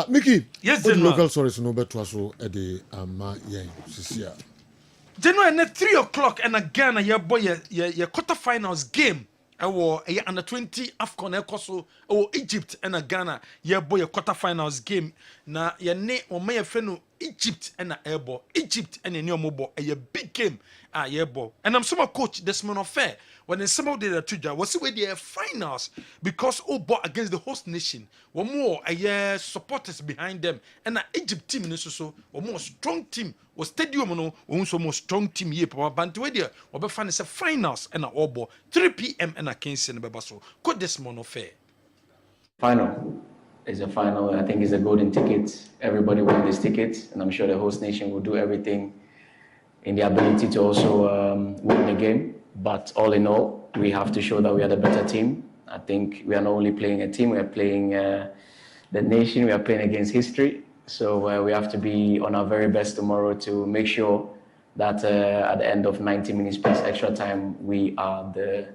Mickey, yes, the local source no beto so e de ama yen sisia. January na 3 o'clock and again your boy your quarterfinals game. Ewo under 20 AFCON ekoso Egypt and Ghana your boy quarterfinals game na ye ne o me fenu Egypt and airbo Egypt and any omobo a big game airbo and I'm some coach Desmond Affair when some of the tuja was with the finals because bought against the host nation one more supporters behind them and Egypt team so or more strong team was stadium no one so more strong team here but bantu or be fan is a finals and obo 3 p.m. and a Kingston bebaso coach Desmond Affair final is a final. I think it's a golden ticket. Everybody wants this ticket, and I'm sure the host nation will do everything in their ability to also win the game. But all in all, we have to show that we are the better team. I think we are not only playing a team, we are playing the nation, we are playing against history. So we have to be on our very best tomorrow to make sure that at the end of 90 minutes plus extra time, we are the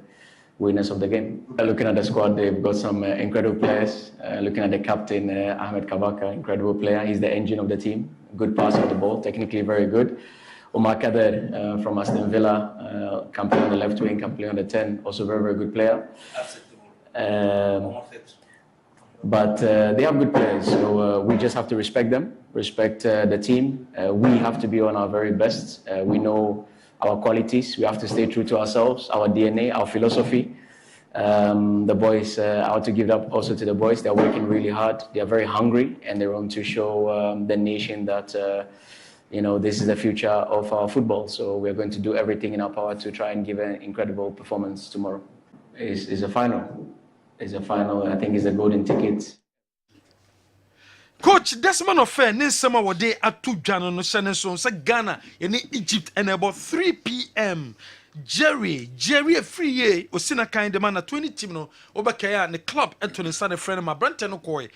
winners of the game. Looking at the squad, they've got some incredible players. Looking at the captain, Ahmed Kabaka, incredible player. He's the engine of the team. Good pass of the ball, technically very good. Omar Kader from Aston Villa, can play on the left wing, can play on the 10, also very, very good player. But they have good players, so we just have to respect them, respect the team. We have to be on our very best. We know our qualities. We have to stay true to ourselves, our DNA, our philosophy. The boys, I want to give it up also to the boys. They're working really hard. They're very hungry, and they want to show the nation that this is the future of our football. So we're going to do everything in our power to try and give an incredible performance tomorrow. It's a final. It's a final. I think it's a golden ticket. Coach Desmond Affair ne sama wode atu dwano no hyene so say Ghana in Egypt and about 3 p.m. Jerry Afriye osina kind man na 20 team no obakaya ne club Anthony Sane friend ma brante no koy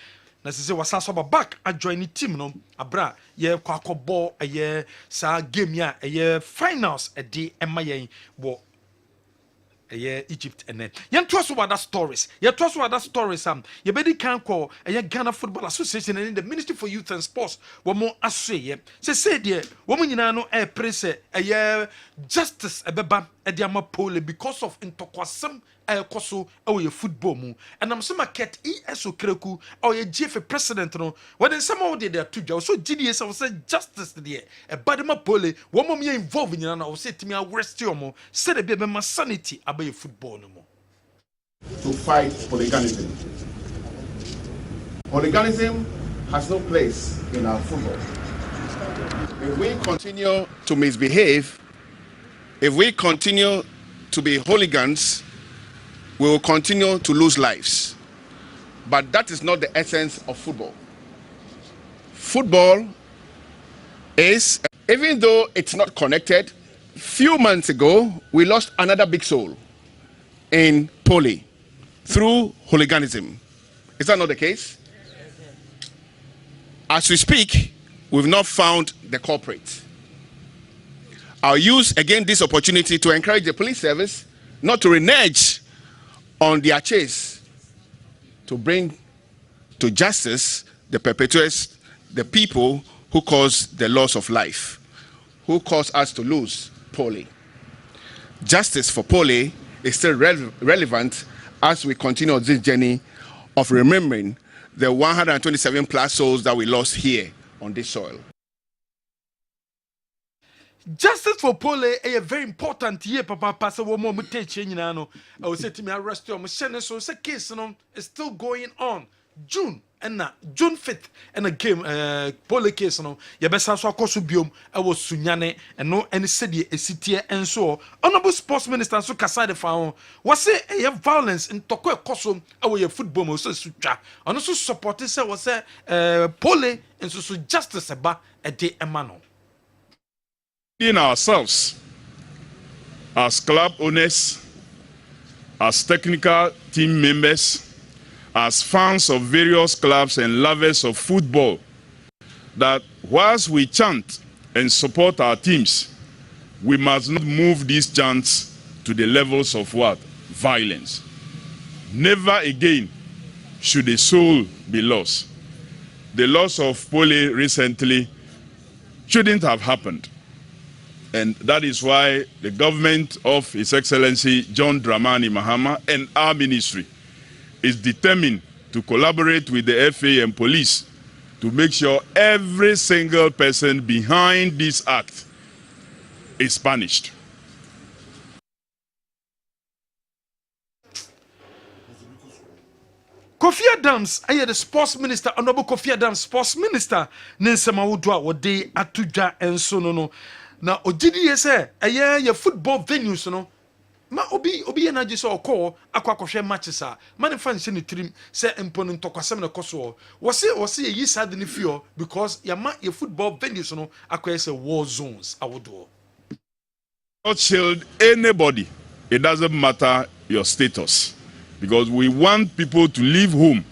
na se wasaso ba back a join the team no abra ye kwakobo ye sa game ya ye finals e de ema yen bo Egypt and then you trust what that stories you better can call Ghana Football Association and the Ministry for Youth and Sports one more say there woman you know press justice ebeba ediama pole because of intokwasam koso your football mu and I'm some market ESO kreku or your GF president no when some of there to so GDS I say justice there a badema pole one more me involved in I say to me arrest you mo say the be my sanity about your football no more to fight hooliganism. Hooliganism has no place in our football. If we continue to misbehave, if we continue to be hooligans, we will continue to lose lives. But that is not the essence of football. Football is, even though it's not connected, few months ago, we lost another big soul in Poli through hooliganism. Is that not the case? As we speak, we've not found the culprit. I'll use again this opportunity to encourage the police service not to renege on their chase to bring to justice the perpetrators, the people who caused the loss of life, who caused us to lose Polly. Justice for Polly is still relevant as we continue this journey of remembering the 127 plus souls that we lost here on this soil. Justice for Pole is very important here, Papa. Pass a woman mutation, you know. I will say to me, arrest you. So, the case is still going on. June and June 5th, and a game, Pole case, no. You best have so biom. I was Sunyane, and no any city, a city, and so. Honorable Sports Minister, so Kasai found was say a violence in Toko Kosum, our football, was so sucha. And also supported, was Pole, and so justice about a day a mano. In ourselves, as club owners, as technical team members, as fans of various clubs and lovers of football, that whilst we chant and support our teams, we must not move these chants to the levels of what? Violence. Never again should a soul be lost. The loss of Pole recently shouldn't have happened. And that is why the government of His Excellency John Dramani Mahama and our ministry is determined to collaborate with the FA and police to make sure every single person behind this act is punished. Kofi Adams, I the sports minister, Honorable Kofi Adams, sports minister, Nensema Udwa, Wode Atuja and so no. Now, Ojidi say, a football venues, no. Ma obi energy so call akwa matches a man fan se ne trim say imponent to kwasem na koso was say yi sad ni fio because ya football venues no akwa say war zones awodo. Not shield anybody. It doesn't matter your status, because we want people to leave home,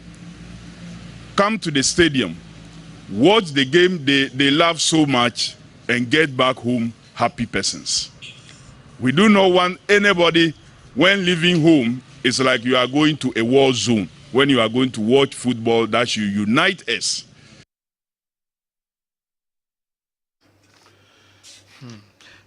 come to the stadium, watch the game they love so much, and get back home happy persons. We do not want anybody, when leaving home, it's like you are going to a war zone. When you are going to watch football, that should unite us.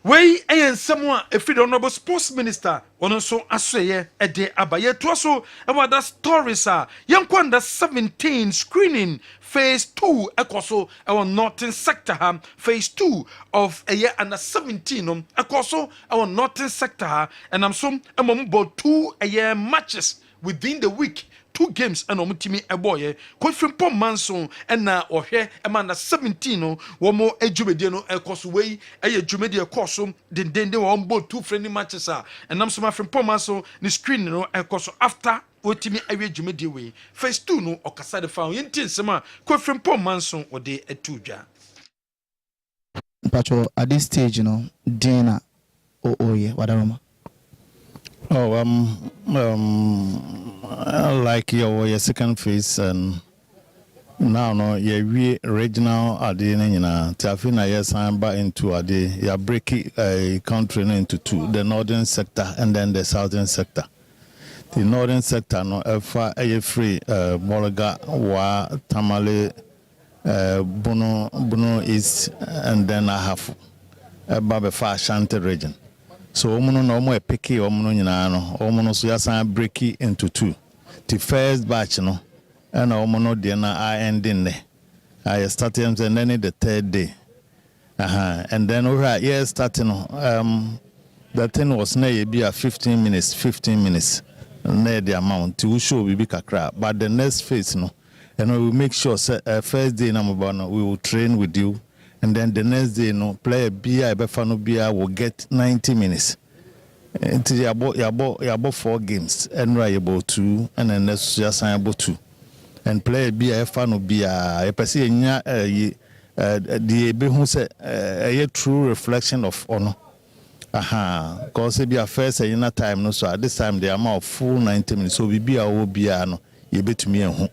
Wey and someone a free honorable sports minister on also asweye a day abaye to also about that stories are young under 17 screening phase 2 ekoso our northern sector phase 2 of a year under 17 ekoso our northern sector and I'm some about 2 a year matches within the week. 2 games and omutimi eboye Kofi Manson and na ohwe emanda 17 no wo mo adwumedie no ekoso wei adwumedie ekoso dendende wo mbo 2 friendly matches and am so ma Frimpong Manson ni screen no ekoso after wotimi awie adwumedie wei first 2 no okasa de fa yenti nsema Kofi Manson ode etudwa Pacho at this stage Dina oye wadaroma. Oh, like your second phase, and now we regional ade Tiafina yes I'm back into ade you break a country into 2, the northern sector and then the southern sector. The northern sector a free Bolaga wa Tamale Bono East and then I have Babefa Ashanti region. So omuno no mo epeke omuno nyina no omuno so yasan break into 2. The first batch no and omuno de na I ending ne. I started and then the 3rd day. And then over here starting the thing was na be a 15 minutes na the amount to show we be kakra, but the next phase no and we will make sure first day na we will train with you. And then the next day, player Bia Befano Bia will get 90 minutes. Until you about 4 games, and right about 2, and then next just about 2. And player Bia Befano Bia, I perceive the who said a true reflection of honor. Because it be a first and time, no, so at this time the amount of full 90 minutes, so we be a Obiano, you bet me and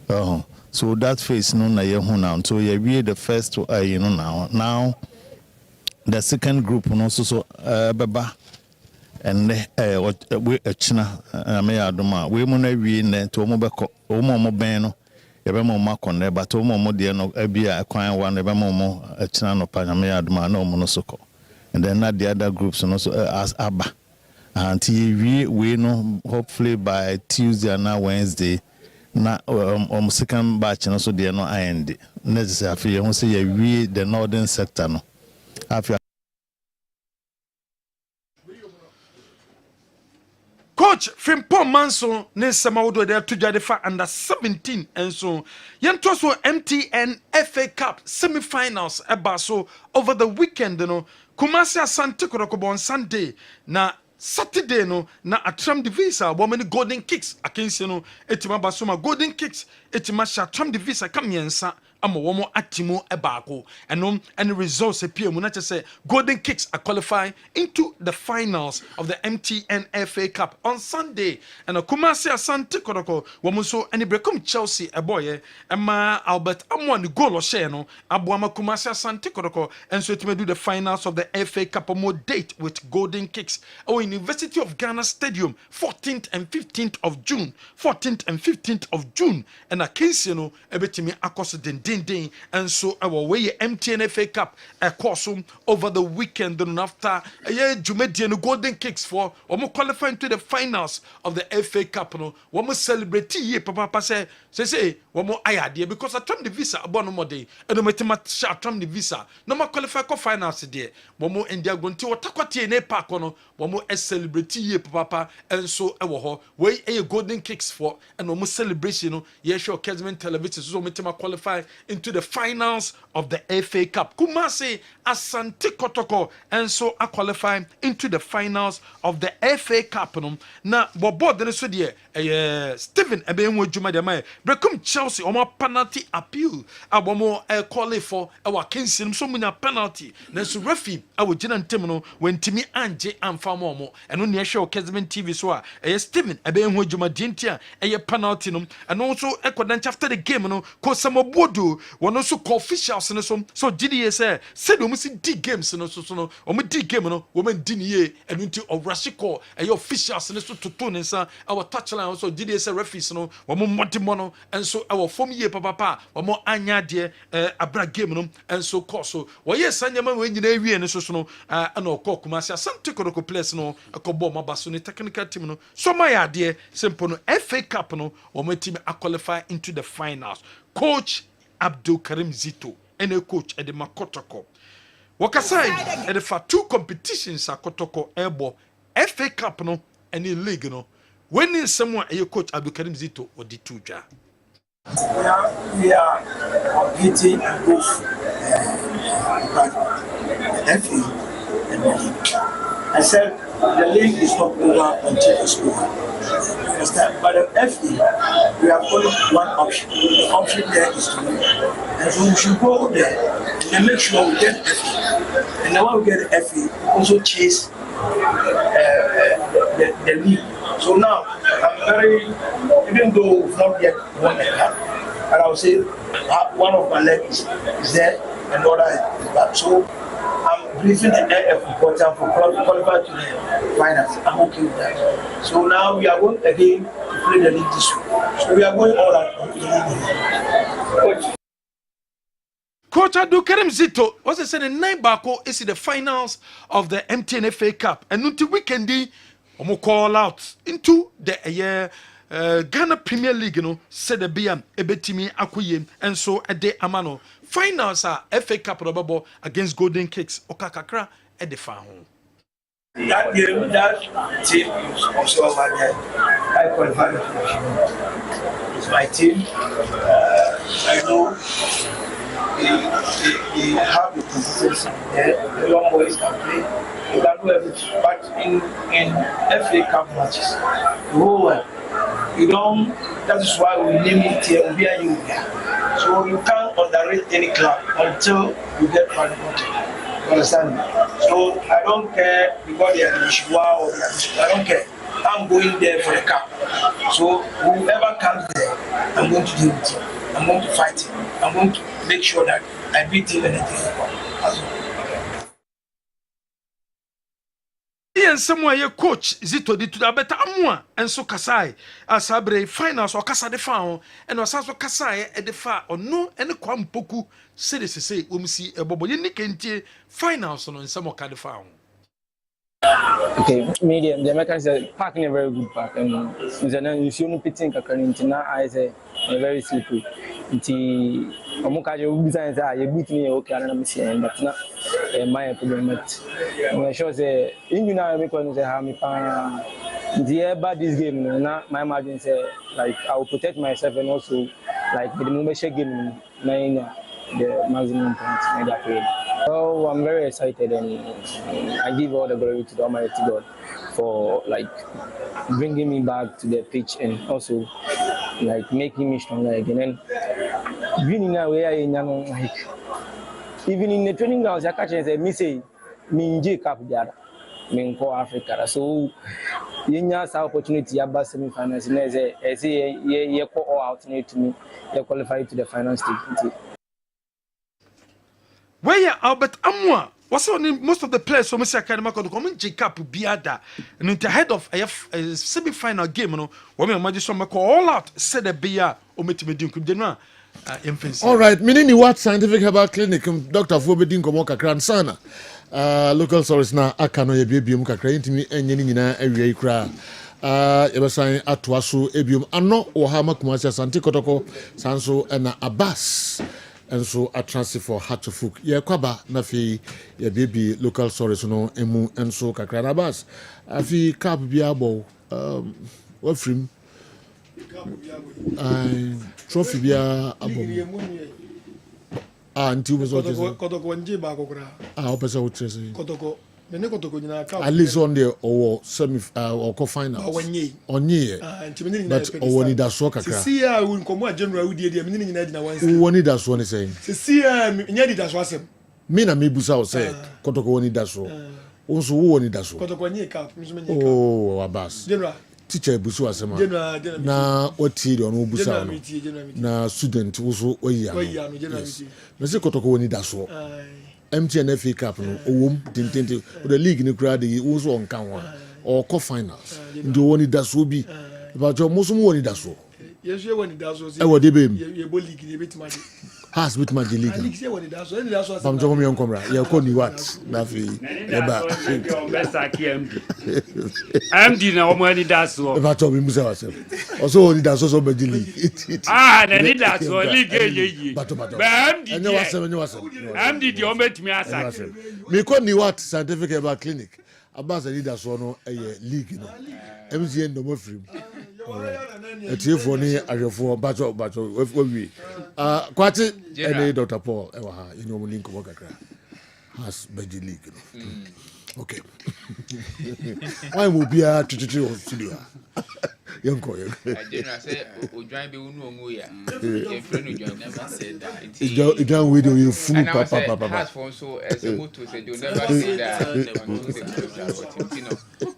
home. So that phase no na now. So we the first now. Now the second group so beba and we a china me adoma we mu na wie ne to mo beko o mo ben no ye be mo makon ne but o mo de no abia kwan wa ne be mo a china no pa me adoma na o mo no soko and then na the other groups no so as aba until we know hopefully by Tuesday and Wednesday na second batch no so de no end necessary afia ho say ye wie the northern sector no afia Coach Frimpong Manso ne nsɛm a wodo de to dwade fa under 17 enso yɛnto so MTN FA Cup semi-finals ɛba so over the weekend no Kumasi Asante Kotoko on Sunday na Saturday no na Atram Divisa woman golden kicks akensi no etima basoma golden kicks etima sha Atram Divisa kamiensa ama womo atimo ebaako and results appear mu na say golden kicks are qualifying into the finals of the MTN FA Cup on Sunday and Kumasi Asante Kotoko womo so any brekum Chelsea eboye ema Albert Amwa ni goal share no aboama Kumasi Asante Kotoko and so it may do the finals of the FA Cup more date with golden kicks University of Ghana Stadium 14th and 15th of June 14th and 15th of June and a case you know ebetimi akoso den and so our way MTN FA Cup a course over the weekend and after a year Jumedi and golden kicks for omo qualifying to the finals of the FA Cup no womo celebrate ye papa say womo ayade because Atram the visa abono mode and metima Atram the visa no ma qualify ko finals there womo India gonti watakwati ne park no womo celebrate ye papa and so ewo ho we a golden kicks for and womo celebration no ye show Kessben television so metima qualify into the finals of the FA Cup Kumasi Asante Kotoko and so a qualify into the finals of the FA Cup no na bobo de so de Stephen ebenwo djuma de mai brekum Chelsea omo penalty appeal abomo call for our Kensington so munya penalty na so referee awogina ntem no wentimi anje amfa mo eno ne ehwe Kessben TV so a Stephen ebenwo djuma dintia penalty no and also ekodant after the game no ko samobodo wono so call officials no so GDA say said we must di games no so no o di game no wo man di niye enu nti orashiko officials no so toto ne nsa our touchline so GDA say referees no wo mo modimo no and so our form ye papa wo mo anya de abra game no and so course so wo ye sanyama we nyina awie ne so no ana okọ Kumasi Asante Kotoko place no akọbọ mabaso ne technical team no so my ade simple no FA Cup no wo mo team qualify into the finals coach Abdul Karim Zito and a coach at the Makotoko. Wakasai at the for two competitions at Kotoko Airbo, FA Cup no and in league no. When is someone a coach Abdul Karim Zito or the two jar? We are competing both FA and the league. I said the league is not over until it's over. Understand? But the FA, we have only one option. The option there is to win. And so we should go there and make sure we get FA. And then when we get FA, we also chase the league. So now, I'm very, even though we've not yet won the cup, and I would say one of my legs is there and the other is back. So I'm briefing the AF reporter for qualify to the finals. I'm okay with that. So now we are going again to play the league this week. So we are going all out on the league. Coach Abdul Karim Zito was said the night bako is the finals of the MTN FA Cup and until weekend omo call out into the Ghana Premier League no said the BM ebetimi akoyem and so a day amano finals are FA Cup robabo against Golden Kicks okakakra e de fa ho. That game, that team is also over there. I qualified for it's my team. I know they have the consistency there. The young boys can play. They can do everything. But in FA Cup matches, the whole world, you don't. That is why we name it here. So you can't underrate any club until you get qualified. You understand? So I don't care because they are the Shua or I don't care. I'm going there for the cup. So whoever comes there, I'm going to deal with him. I'm going to fight him. I'm going to make sure that I beat him anything he comes. nsɛm a coach Zito di to da beta amwa enso kasai asabre finals or kasa de fa ho and osaso kasai e de fa ono ene kwa mpoku se omsi ebobo ye nikentie finals no nsɛm o ka de fa ho. Okay, medium. The Americans are parking a very good park, and you see no pitching kakana. I say a very slippery. Nti omukaje ubisa say you beat me okay and I'm saying but not my problem. I'm sure say in you now make one say how me pan. The about this game, na my margin say like I will protect myself and also like the moment share game, the maximum points in that period. Oh, I'm very excited and I give all the glory to the Almighty God for like bringing me back to the pitch and also like making me stronger again. And winning now where I am like even in the training grounds, I catch and say me say me enjoy cup there, me go Africa. So you have opportunity about semi-finals. I say you all alternate to me, you qualify to the final stage. Where Albert Amwa was on most of the players from Mr. Academy come Jacob Biada and in the head of a semi-final game, you know, when my magistrate all out said the beer or meeting all right, meaning what scientific herbal clinic Dr. Fobedin Komoka Kransana. Local source na akano ye biom kakra intimi enye nyina awie kra yebesan atoaso ebiom ano wo ha makumasi asante kotoko sanso na Abbas enso a transfer for Hatchfuk ye kwaba na fi ye baby local source no emu enso kakra na Abbas afi cap bia bo wafrim trophy bia abom anti was what is Kotoko nje ba kokra opesa utrese Kotoko mene Kotoko nyina ka at least on the or semi or co-finals onye but owoni da so kakra see ya we nkomo general we die mene nyina gina wan woni da so ne say see ya nya di da so asem me na me busa o say Kotoko woni da so onso wo woni da so Kotoko nye ka menye ka oh Abbas general teacher busu asema na oti do no busa na student wo oyi na se Kotoko woni da so MTN FA Cup no owom tintenti the league ni kura de wo so onka ho or co finals ndi woni da so bi but jo musu woni da so yesu woni da so e wo de bem ye bo league ni betima de has bit magic league league se woni da so ni da so pam jo mo yon komra ye ko ni what na fi e ba MD na omo ni da so e ba to mi musa wase o so woni da so magic league na ni da so league ye ba MD enye wase MD di o metimi asake me ko ni what scientific about clinic Abbas leader so no league no MCN no mo free etiefo ni ahwefo bacho we kwati ene Dr. Paul ewa ha you know link work akra has Beji league no okay why mo bia tututu o studio yanko general say odwan be unu onwo ya your friend odwan never said that it don't we do you fool papa has for so as a motor said you never say that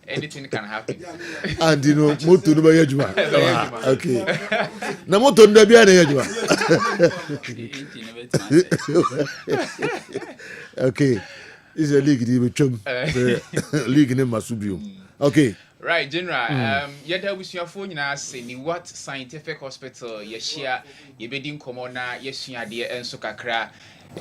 anything can happen and you know motor no be yejuma okay na motor no bia na yejuma okay is a league di betwam league ne masubio okay right general yeda busuafo nyina se ni what scientific hospital ye share ye bedi nkomo na ye suade enso kakra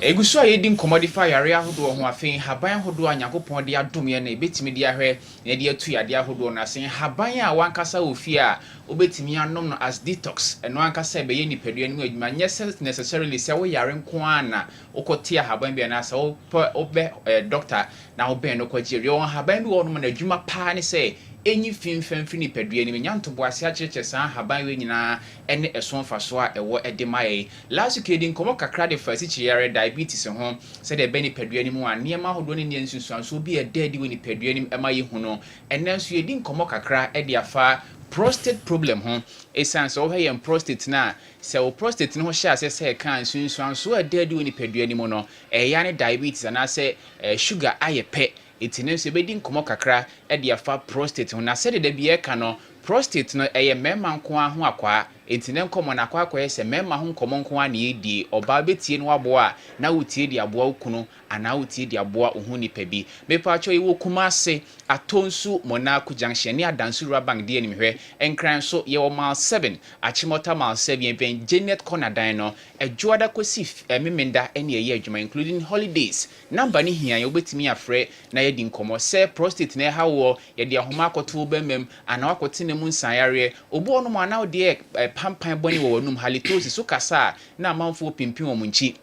eguso ye di commodify yare ahodo ho afen haban hodo anyakopon de adom ye na ebetimi de ahwe na de atu yade ahodo na sen haban a wankasa ofi a obetimi anom no as detox eno ankasa be ye nipadua ni adwuma nyɛ necessarily se wo yare nko ana okotia haban bia na se obe doctor na obe no kwagire wo haban bi wo no na adwuma pa ne se enyi finfamfi nipadua ni nyanto boase akyerɛkyerɛ saa haban we nyina ene ɛso mfaso a ɛwɔ ɛdemaye last kedi nkomo kakra de fasi kyiyare diabetes ho se de be nipadua ni mu a niema hodo ne ne nsunsuanso bi ɛdadi we nipadua ni ɛma ye hu no ɛnanso yedi nkomo kakra ɛde afa prostate problem ho esan so he yem prostate na se o prostate no hye ase se kan nsunsuanso ɛdadi we nipadua ni mu no ɛya ne diabetes ana se sugar ayepe etine so be di nkomo kakra e de afa prostate ho na se de bia ka no prostate no mema nko ho akwa entine nkomo na akwa se mema ho nkomo nko na edi oba betie no aboa na wotie di aboa okunu ana wotie di aboa ohu nipa bi mepa cho iwo kumase atonsu Monaco junction ni adansu rabang die ni mehwe enkran so ye wo mile 7 achimota mile 7 ben Janet Corner dan no adwoada kosi memenda ene ye adwuma including holidays number ni hia ye obetimi afre na ye di nkomo se prostate na ha wo ye di ahoma akoto bemem ana akote ne mu nsanyare obo no mo ana de pampan boni wo wonum halitosis so kasa na amanfo pimpim wo nchi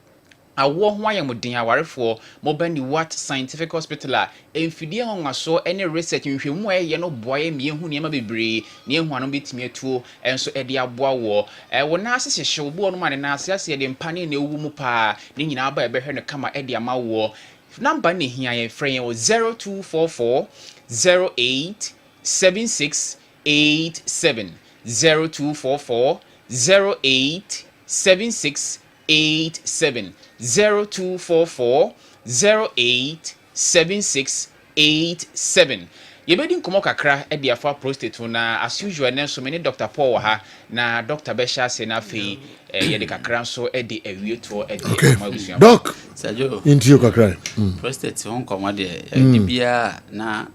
awo ho ayamuden awarefo mobani what scientific hospital a emfidie ho nwaso ene research nhwemu ye no boye me hu niam bebre ne hu anu betimi atuo enso ede aboa wo wo na asese hye obo no mane na asese de mpane na ewu mu pa ne nyina aba ebehwe no kama ede ama wo number ne hia ye frɛ ye 0244 08 7687 0244 08 7687 0244 08 7687 yebedi nkomo kakra e dia fa prostate na as usual ne so me Dr. Paul ha na Dr. Besha se na fe ye de kakra so e de awie to e de magusia doc Sajo into your kakra prostate won komo de bia na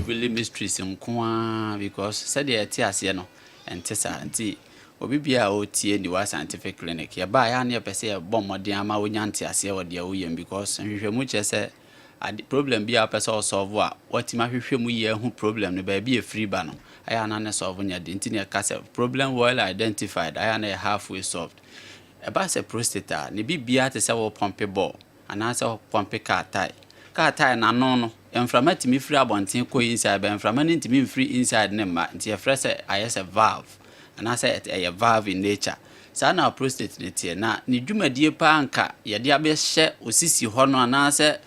really mysteries nko because said the ase no entesa anti obi bia o tie ni wa scientific clinic ya ba ya na pese ya bom modern ama onya nte ase wo de woyem because nhwehwemu che se problem bia pese o solve a watima hwehwemu ye hu problem no ba bia free ba no aya na na solve nya de nti ne ka se problem well identified aya na halfway solved e ba se prostate ne bibia te se wo pompe ball ana se wo pompe car tire na no inflammatory mi free abonten ko inside ba inflammatory mi free inside ne ma nti e frɛ se ayɛ valve and I said a valve in nature. Sana prostate netie na ni dwumadie pa anka ye de abehye osisi ho no na se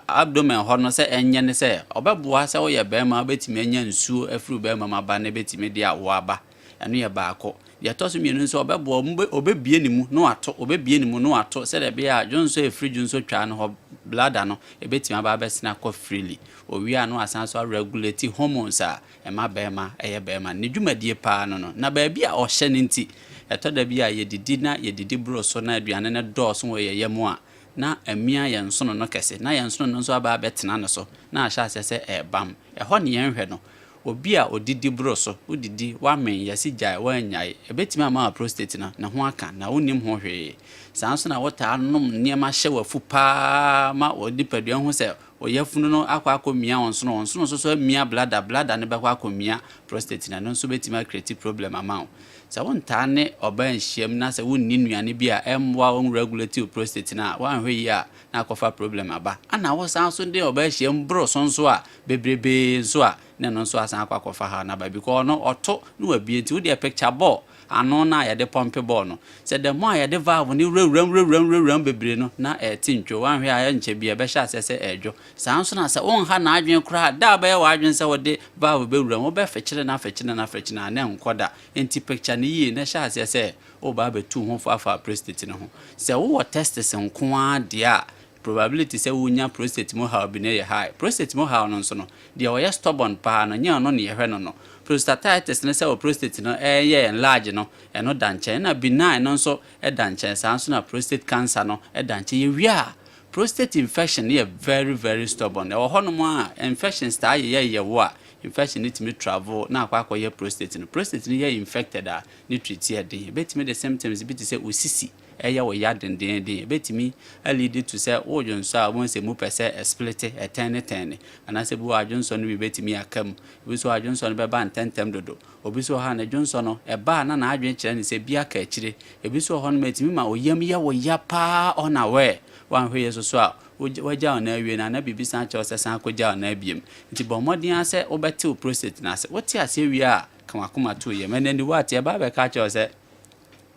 abdomen ho no se enye ne se obeboa se wo ye bema betime anya nsuo afuru bema maba na betime de awo aba eno ye baako ye to so mienu nso obeboa obebie ni mu no ato obebie ni mu no ato se de bia dwonso efiri dwonso twa no ho bladder no ebetime aba besina ko freely owi anu asan so regulate hormones a ema bema eye bema ni dwumadie pa no na ba bia o hye ne nti etoda bia ye didi na ye didi bro so na aduane ne dɔɔso wo ye yemu a na amia ye nsono no kese na ye nsono no nso aba betena ne so na ahya asese ebam ɛhɔ ne ye nhwɛ no obi a odidi bro so odidi wa men yesi jai wa nyai ebetimi ama prostate na ho aka na onim ho hwe sanso na wota anom niema hye wafu pa ma odipadua ho se oyafunu no akwa nsono so mia bladder ne bakwa akomia prostate na no so betimi create problem ama sa wonta ne oban hyiam na se wonni nuane bia emwa on regulate prostate na wan hwe ya na akofa problem aba ana wo sanso de oban hyiam bro sonso a bebrebe so a ne no so asan akofa ha na ba because no oto no wabie nti wo de picture ball ano na ya de pompe ball no se de mo ya de valve ni rewram bebre no na tintwo wan hwe ya nche bia be sha se edwo sanso na se won ha na adwen kra da ba ya wa adwen se wo de valve bewram wo be fekire na na nkoda enti picture ni yi na sha se o ba betu ho fa prostate no ho se wo test se nko a dia probability say wonya prostate mo ha bi na ye high prostate mo ha no so no de o ye stubborn pa no nya no ne ye hwe no prostatitis ne say o prostate no ye enlarge no eno danche na benign no so danche sanso na prostate cancer no danche ye wia prostate infection ye very very stubborn e ho no mo a infection star ye wo a infection it me travel na akwa ye prostate no ye infected a ni treat ye dey betime the symptoms bit say osisi eya wo ya denden betimi lead to say ojonso a won se mu pese split ten ana se bu ajonso no betimi akam bi so ajonso no be ba ntentem dodo obi so ha na ajonso no e ba na adwen kire ne se bia ka akire ebi so ho no metimi ma oyam ya wo ya pa ona we wan hwe yeso so a waja na awie na bibisa cha osesan akogya na abiem nti bo modin ase obete prostate na ase wote ase awie a kamakoma to ye menani wate e ba be ka cha ose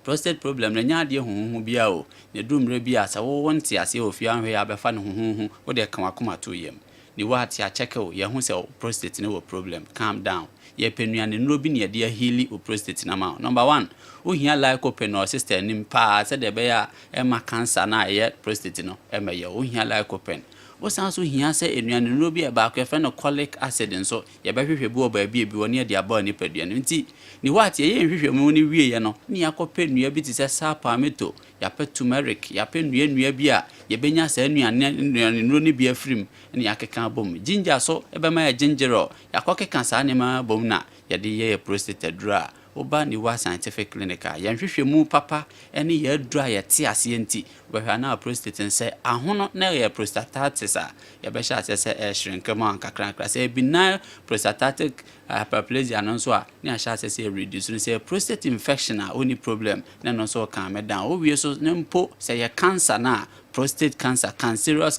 prostate problem na nya de huhu bia o ne dumre bia sa wo wonte ase ofia hwe ya be fa ne huhu wo de kamakoma to ye ni wate a check o ye hu se prostate ne wo problem calm down ye penuane no bi ne de heal o prostate na ma number 1 o hia lycopene system nim pa se de be ya e ma cancer na ye prostate no e me ye o hia lycopene wosan so hia sɛ enuane no bi baako yɛfrɛ no colic acid nso yɛbɛhwehwɛ bi wɔ baabi bi wɔ ne yɛde aba nipadua no nti ne what yɛyɛ nhwehwɛ mu ne wie yɛ no ne yakɔpɛ nnua bi te sɛ saa palmetto yɛapɛ turmeric yɛapɛ nnua bi a yɛbɛnya saa nnuane no ne bi afirim ne yɛakeka abom ginger so ɛbɛma yɛ ginger yɛakɔkeka saa nneɛma abom na yɛde yɛ prostate aduro a oba ni wa scientific clinic a yɛnhwehwɛ mu papa ɛne yɛaduro a yɛte aseɛ nti bɛhwɛ na prostate nsɛ ahono na yɛ prostatitis a yɛbɛhyɛ aseɛ sɛ ɛhyerenkɛ mu ankakrakra sɛ benign prostatitic hyperplasia no nso a ne ahyɛ aseɛ sɛ reduce no sɛ prostate infection a oni problem na no nso kan me down owie so ne mpo sɛ yɛ cancer na prostate cancer, cancerous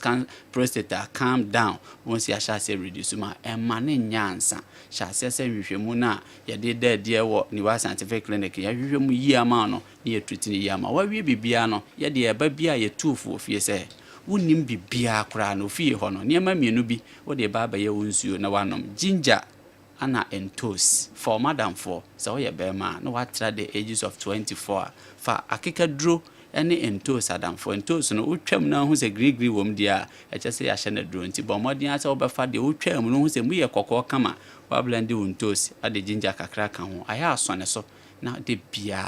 prostate calm down once you shall say reduce ma emane nyansa shall say hwehwemu na ye de de wo ni wa scientific clinic ya hwehwemu yi ama no ye treat ni yi ama wa wie bibia no ye de eba bia ye tufu ofie se wonim bibia kra no fie ho no ne ma mienu bi wo de ba ba ye wonsuo na wanom ginger ana entos for madam for so ye be ma no what try the ages of 24 fa akekaduro any entos adamfo entos no utwam na hu se grigri wom dia e che se ya hye na duro nti bo modin ase obefa de utwam no hu se mu ye kokko kama wa blend entos ade ginger kakra ka ho aya asone so na de bia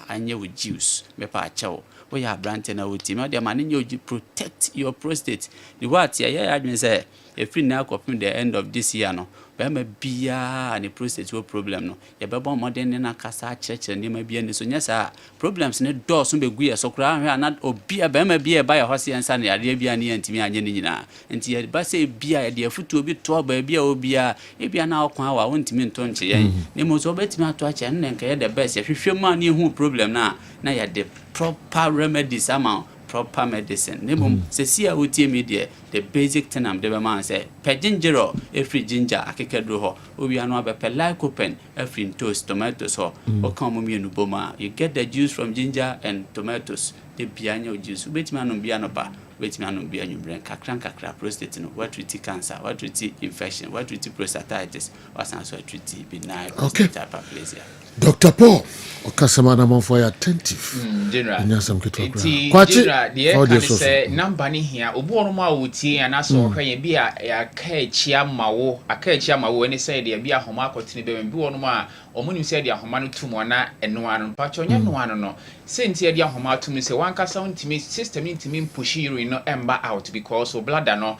anye wo juice me pa achewo we ya brand na wuti me de ma ne you protect your prostate the what ya adwen se e free na akopim the end of this year no bema bia ne prostate wo problem no ye bebo modern na kasa church ne ma bia ne so nya sa problems ne do so be gu ye so kra hwe na obia bema bia ba ye hose ensa ne ade bia ne antimi anye ne nyina enti ye ba se bia ye de afutu obi to ba bia obia e bia na okwan wa wontimi nto nche ye ne mo so betimi ato ache ne nka ye the best ye hwehwe ma ne hu problem na ye de proper remedies ama proper medicine nemum se sia wotie media the basic thing am de be man say pe ginger every ginger akekadro ho owi anu abepe lycopene every toast tomatoes ho o kan mo mienu boma you get the juice from ginger and tomatoes the bianya juice betima no bia no ba betima no bia nyumbre kakra prostate no what treat cancer what treat infection what treat prostatitis what sans what treat benign prostate hyperplasia. Dr. Paul okasamana monfo ya attentive general nyasam ketwa kwachi de kan say number ni hia obo no ma wotie ana so hwe ye bia ya ka echia mawo ni say de bia homa akotene be bi wono ma omunim say de homa no tumo na eno anu pacho nya no anu no sentie de homa tum say wan kasa ntimi system ntimi push urine no emba out because o bladder no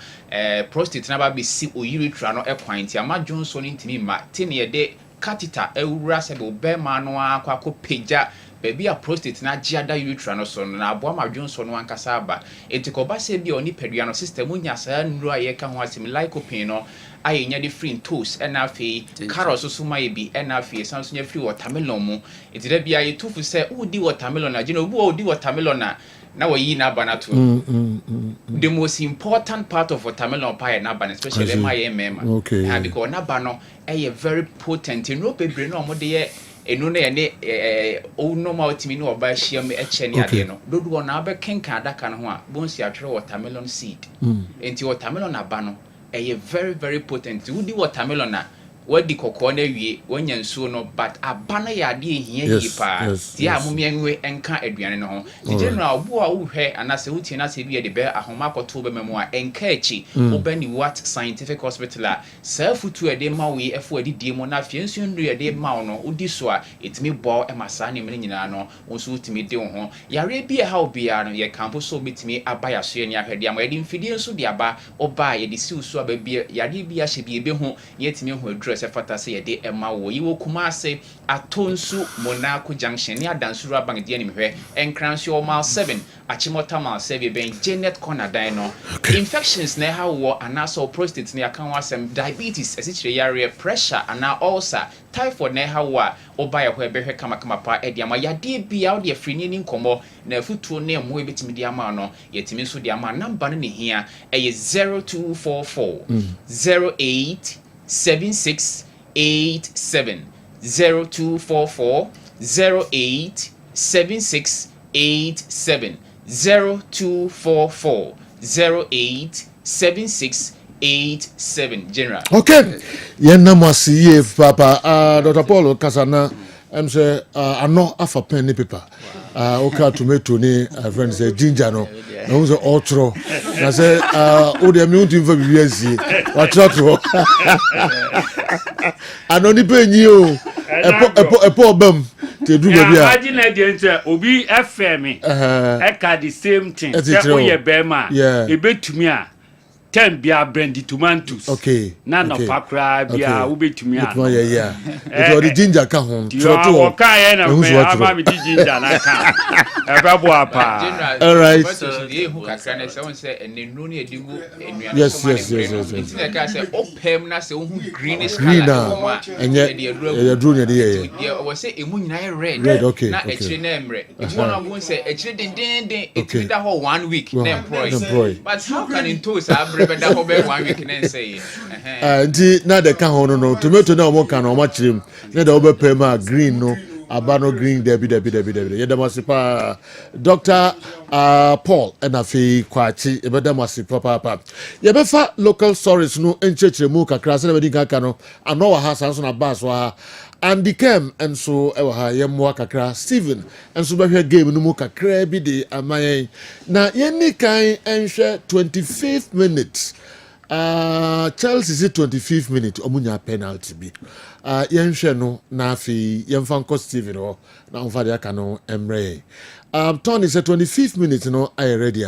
prostate na ba be si o urethra no ekwan ti ama jonso ntimi ma tene ye de catheter ewura se be be ma no akwa ko peja baby a prostate na giada urethra no so na abo ma dwonso no ankasa aba entikoba se bi oni pedua no system nya sa nuru aye ka ho asim lycopene no aye nya de free toast na afi carrot so ma ye bi na afi sanso nya free watermelon mu entida bia ye tufu se udi watermelon na gina obu udi watermelon na wayi na aba na to the most important part of watermelon pie na aba especially my mema because na aba no very potent no bebre no mo de ye enu na ye ne o normal timi no oba hia me eche ne ade no dodo na aba kenka adaka no ho a bonsi atwere watermelon seed enti watermelon aba no very very potent udi watermelon na wadi kokko na wie wanya nsuo no but aba na ya de ehia yi pa ti a mumia nwe enka aduane no ho the general obo a wo hwe anase wutie na se bi de be ahoma akoto be memo a enka echi obani what scientific hospital a safutu ede ma we efo adi die mo na afie nsuo ndu ede ma no udi so a etimi bo e masa ne mene nyina no nso utimi de ho yare bi ha obi a no ye kampo so bitimi aba ya so ni ahwede am edi mfidie nso de aba oba ye de si so aba bi yare bi a hye bi ebe ho ye timi ho adru se fata se ye de ema wo yi wo kuma ase atonsu Monaco junction ni adansuru abang de anim hwe enkranso mile 7 achimota mile 7 ben Janet corner dan no infections na ha wo anaso prostate ni akan wasem diabetes esichire yare pressure ana ulcer typhoid na ha wo a oba ye ho ebehwe kama pa e de ama yade bia wo de afrini ni nkomo na afutuo na emo ebetimi de ama no yetimi so de ama number no ne hia eye 0244 08 7687 0244 08 7687 0244 08 7687 general. Okay. Yenna mwasi papa Dr. Paul Kasana say ano afa pen ni paper. Okay tomato ni friends ginger no na wo otro na say wo de me untu mfa bibi asie wa trotro anoni penyi o epo obam te du baby a imagine na dey nse obi FM e ka the same thing say o ye bema e betumi a 10 bia brandy tomatoes okay na no pakra bia wo betumi a it was the ginger ka hon trotro o ka ye na me ama me ginger na ka e be bo apa all right yes na ka say opem na say hu greenish color enye dru ne dey we say emu nyina red okay na echire na emre if one of one say echire den it that whole 1 week na employ but how can in toast that whole 1 week na say nti na de ka ho no tomato na omo ka na omo chirem na de obepem a green no abano green debi yedamasipa Dr. Paul enafi kwachi ebedamasipa papa yebefa local stories no enchechemu kakra se na bedi kaka no ano wa ha sanso na bas wa Andy Kem enso ewa ha yemwa kakra Steven enso behwe game no mu kakra bi de amayen na yeni kan enhwe 25th minute Chelsea is 25th minute omunya penalty bi yenhwe no na afi yemfa nko Steven ho na onfa de aka no emre Tony is 25th minute no I ready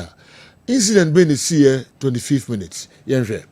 incident be ni see 25th minute yenhwe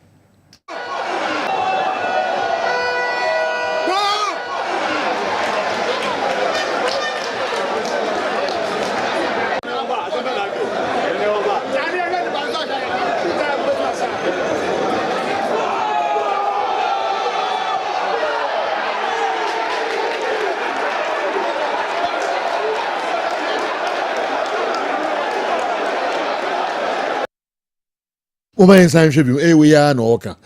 Woman sign should be we are no oka.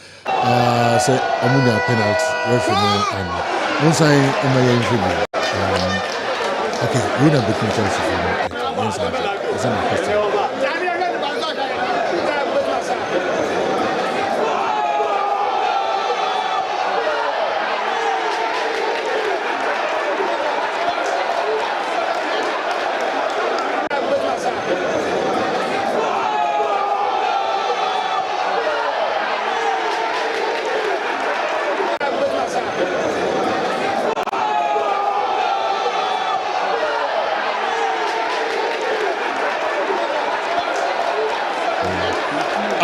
Say amunya penalty. Referee no and one sign Omayen should be. Okay, we not between Chelsea for one sign. Is that my question?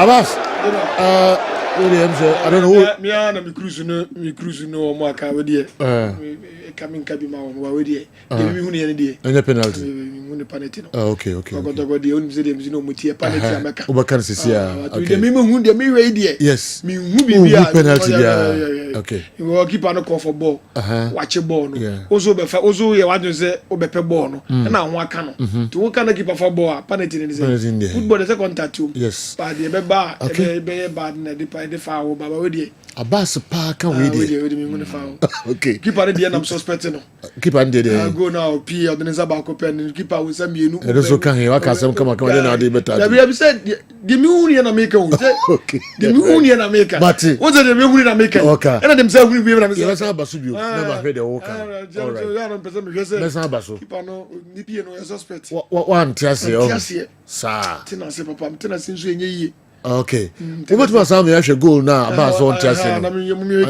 Abbas, Williams, I don't know. Me and me cruise no more car with you. Coming cabima with you. Any penalty. Okay. I got the only museum, you know, Mutia penalty. Overcan Sisia. Okay. Me ready. Yes. Me who be penalty. Okay. You will keep on a call for ball. Watch a ball. Also, also, you want to say, Obepe ball. And now one cannon. To can keep a for ball. Penalty. Football is a contact. Yes. But the beba, bad, the foul, Baba with you. Abbas Park with you. Okay. Keep on the end, I'm suspecting. Keep on the go now, P. or the Zabako pen, and keep out with some you. And also can hear Wakasam come on, they better. We have said the moon and America. Okay. The moon and America. But what's the moon and America? Okay. And themselves will be able to say, Basubu. Never heard the walker. Let's have Basu. Keep on Nippy and suspect. What one Tiasi? Sir. Tina say, Papa, Tina since we okay. What was some actual goal now? About one Tiasi. I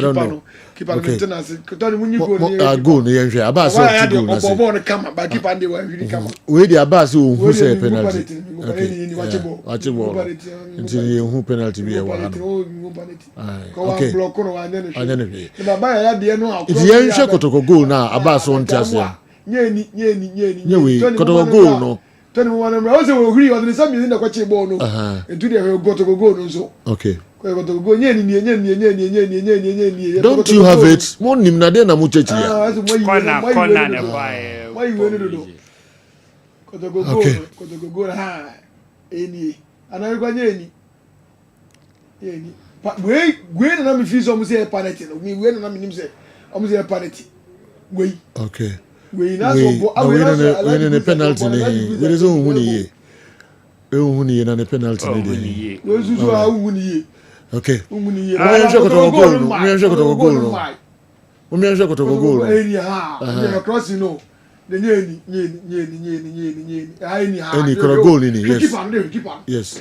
don't know. Keep on maintenance. When you go, go near Abbas. I had a born come, but keep on the way you come. Where the Abbas who say penalty. Watch a ball. Until you who penalty be a one. Okay. If you ain't sure to go now, Abbas won't just say. We got to go no. Tell me one of us will agree on the same in the Quachi Bono. And today we'll go to go so. Okay. Don't you have it? One him na na muchechi. Why you want to do? Go ha. Any. And I go any. But we na me feel almost a parity. We na me say almost a parity. We. Okay. We na so we na penalty ni. We is on huni. Huni na penalty ni. We zuzu a huni. Okay. We are sure to go goal. We are sure to go goal. We are sure to go goal. Area ha. We are crossing no. Any goal in it, yes. Yes.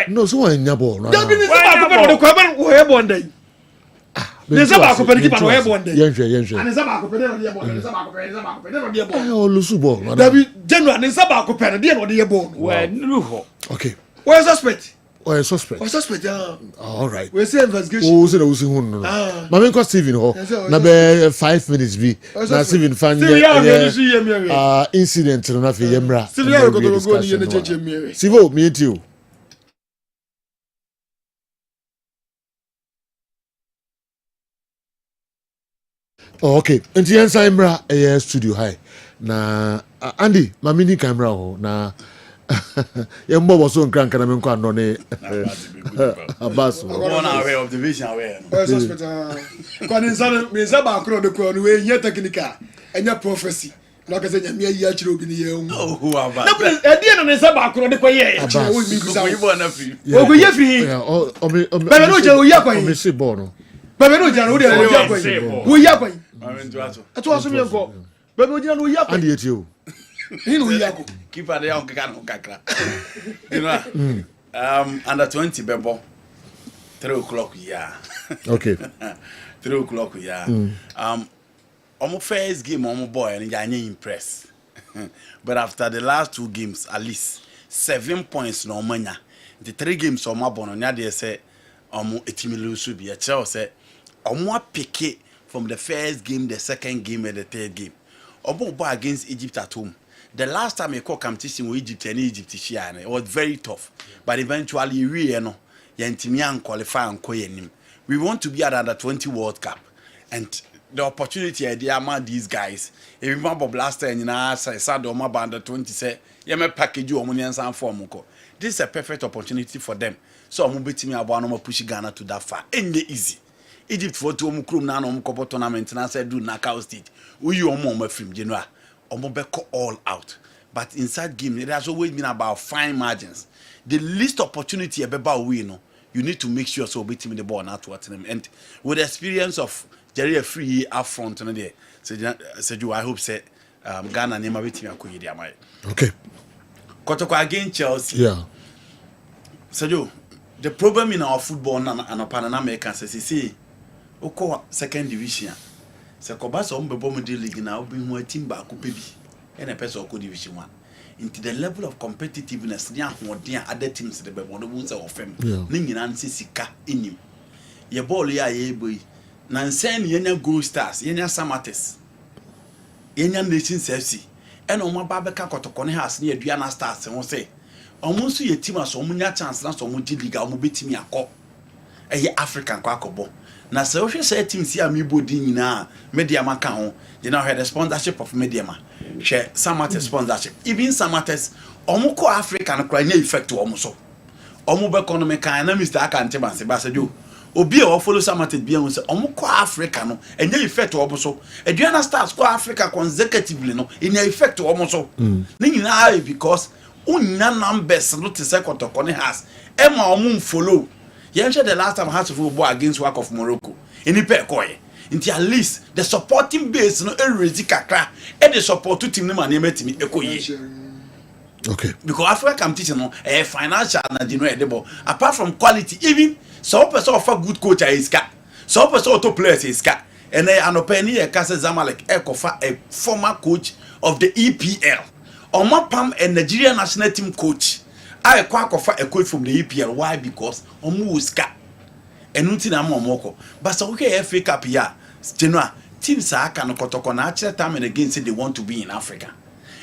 No, so I never. Okay. Where's suspect? Or suspect. Or suspect, all right. We say investigation. Oh, so we see who no. Mama call Steven ho. Na be 5 minutes bi. Na Steven fan incident no na fe yemra. Steven ya go go ni ye cheche mi. Sivo me eti o. Oh, okay. Nti yensa imra studio high. Na Andy, mamini camera ho na yembo boso nkran kana me kwa no ne abaso one aware of the vision aware no hospital kwa nzana me zaba akro de kwa no we nya technical enya prophecy na ka se nya me yi akire obi ne ye hu oh aba na e na ne zaba akro de kwa ye akire wo mi kusa wo na fi o go ye fi bebe no je o ya kwa yi o me se bo no bebe no je no de o ya kwa yi wo ya kwa yi ato aso me nko bebe o jina no ya kwa Andi eti o hino ya ko keep at the young kakra. You know, under 20 bebo 3 o'clock yeah. Okay. 3 o'clock yeah. On first game on boy and you impressed. But after the last 2 games, at least 7 points no mania. The 3 games on my bono, now they say etimilu should be a child say pick it from the first game, the second game, and the third game. Boy against Egypt at home. The last time I called competition with Egypt and Egypt it was very tough. But eventually we qualify and we want to be at the 20 World Cup. And the opportunity idea among these guys. If you remember last time I said under 20 say me package you and form. This is a perfect opportunity for them. So I'm betting me about push Ghana to that far. Ain't easy. Egypt for 2 crew now tournament and I said do knockout stage. We you on film January. Omobeko all out. But inside game, there has always been about fine margins. The least opportunity about win, you need to make sure so beating the ball not towards them. And with the experience of Jerry free up front and there, so I hope say Ghana name a bit me okay. Kotoko against Chelsea. Yeah. So the problem in our football and Pan Americans is see, Oko second division. Se kobasa ombebo mu league na obi hu team ba ko pebi ene person ko division 1 into the level of competitiveness ni ahoden other teams de bebo no bu se ofem ni nyina nse sika enim ye ball ya ye boy na nsen yenya Gold Stars yenya Samates yenya Nations FC ene o maba beka kotoko ne has ne adua na Stars ho se omo nso ye team aso omo nya chance na so omo di league omo betimi akọ eye African kwa akobo na se ohwe se team si amibo di nyina media maka ho you know the sponsorship of media ma hwe Samates sponsorship even Samates omo ko Africa no kra nya effect omo so omo be economic kan na Mr. Akante ban se ba se jo obi e o follow Samates bia ho se omo ko Africa no enya effect omo so Aduana Stars ko Africa consecutively no enya effect omo so ni nyina because unya numbers no te se kotoko ne has e ma omo follow. Yenche the last time I had to football against work of Morocco. Any pair koye. Until at least the supporting base no erezi kakra. And the support to team no man me ekoye. Okay. Because Africa competition no financial na di no edebo. Apart from quality, even some person offer good coach is ka. Some person auto players is ka. And anopeni e kase Zamalek kofa a former coach of the EPL. Omapam a Nigerian national team coach. I quack a quote from the EPL. Why? Because Omuska and Nutina Momoko. But so okay, FA Cup here. Genoa teams are can kotoko na actually time and again say they want to be in Africa.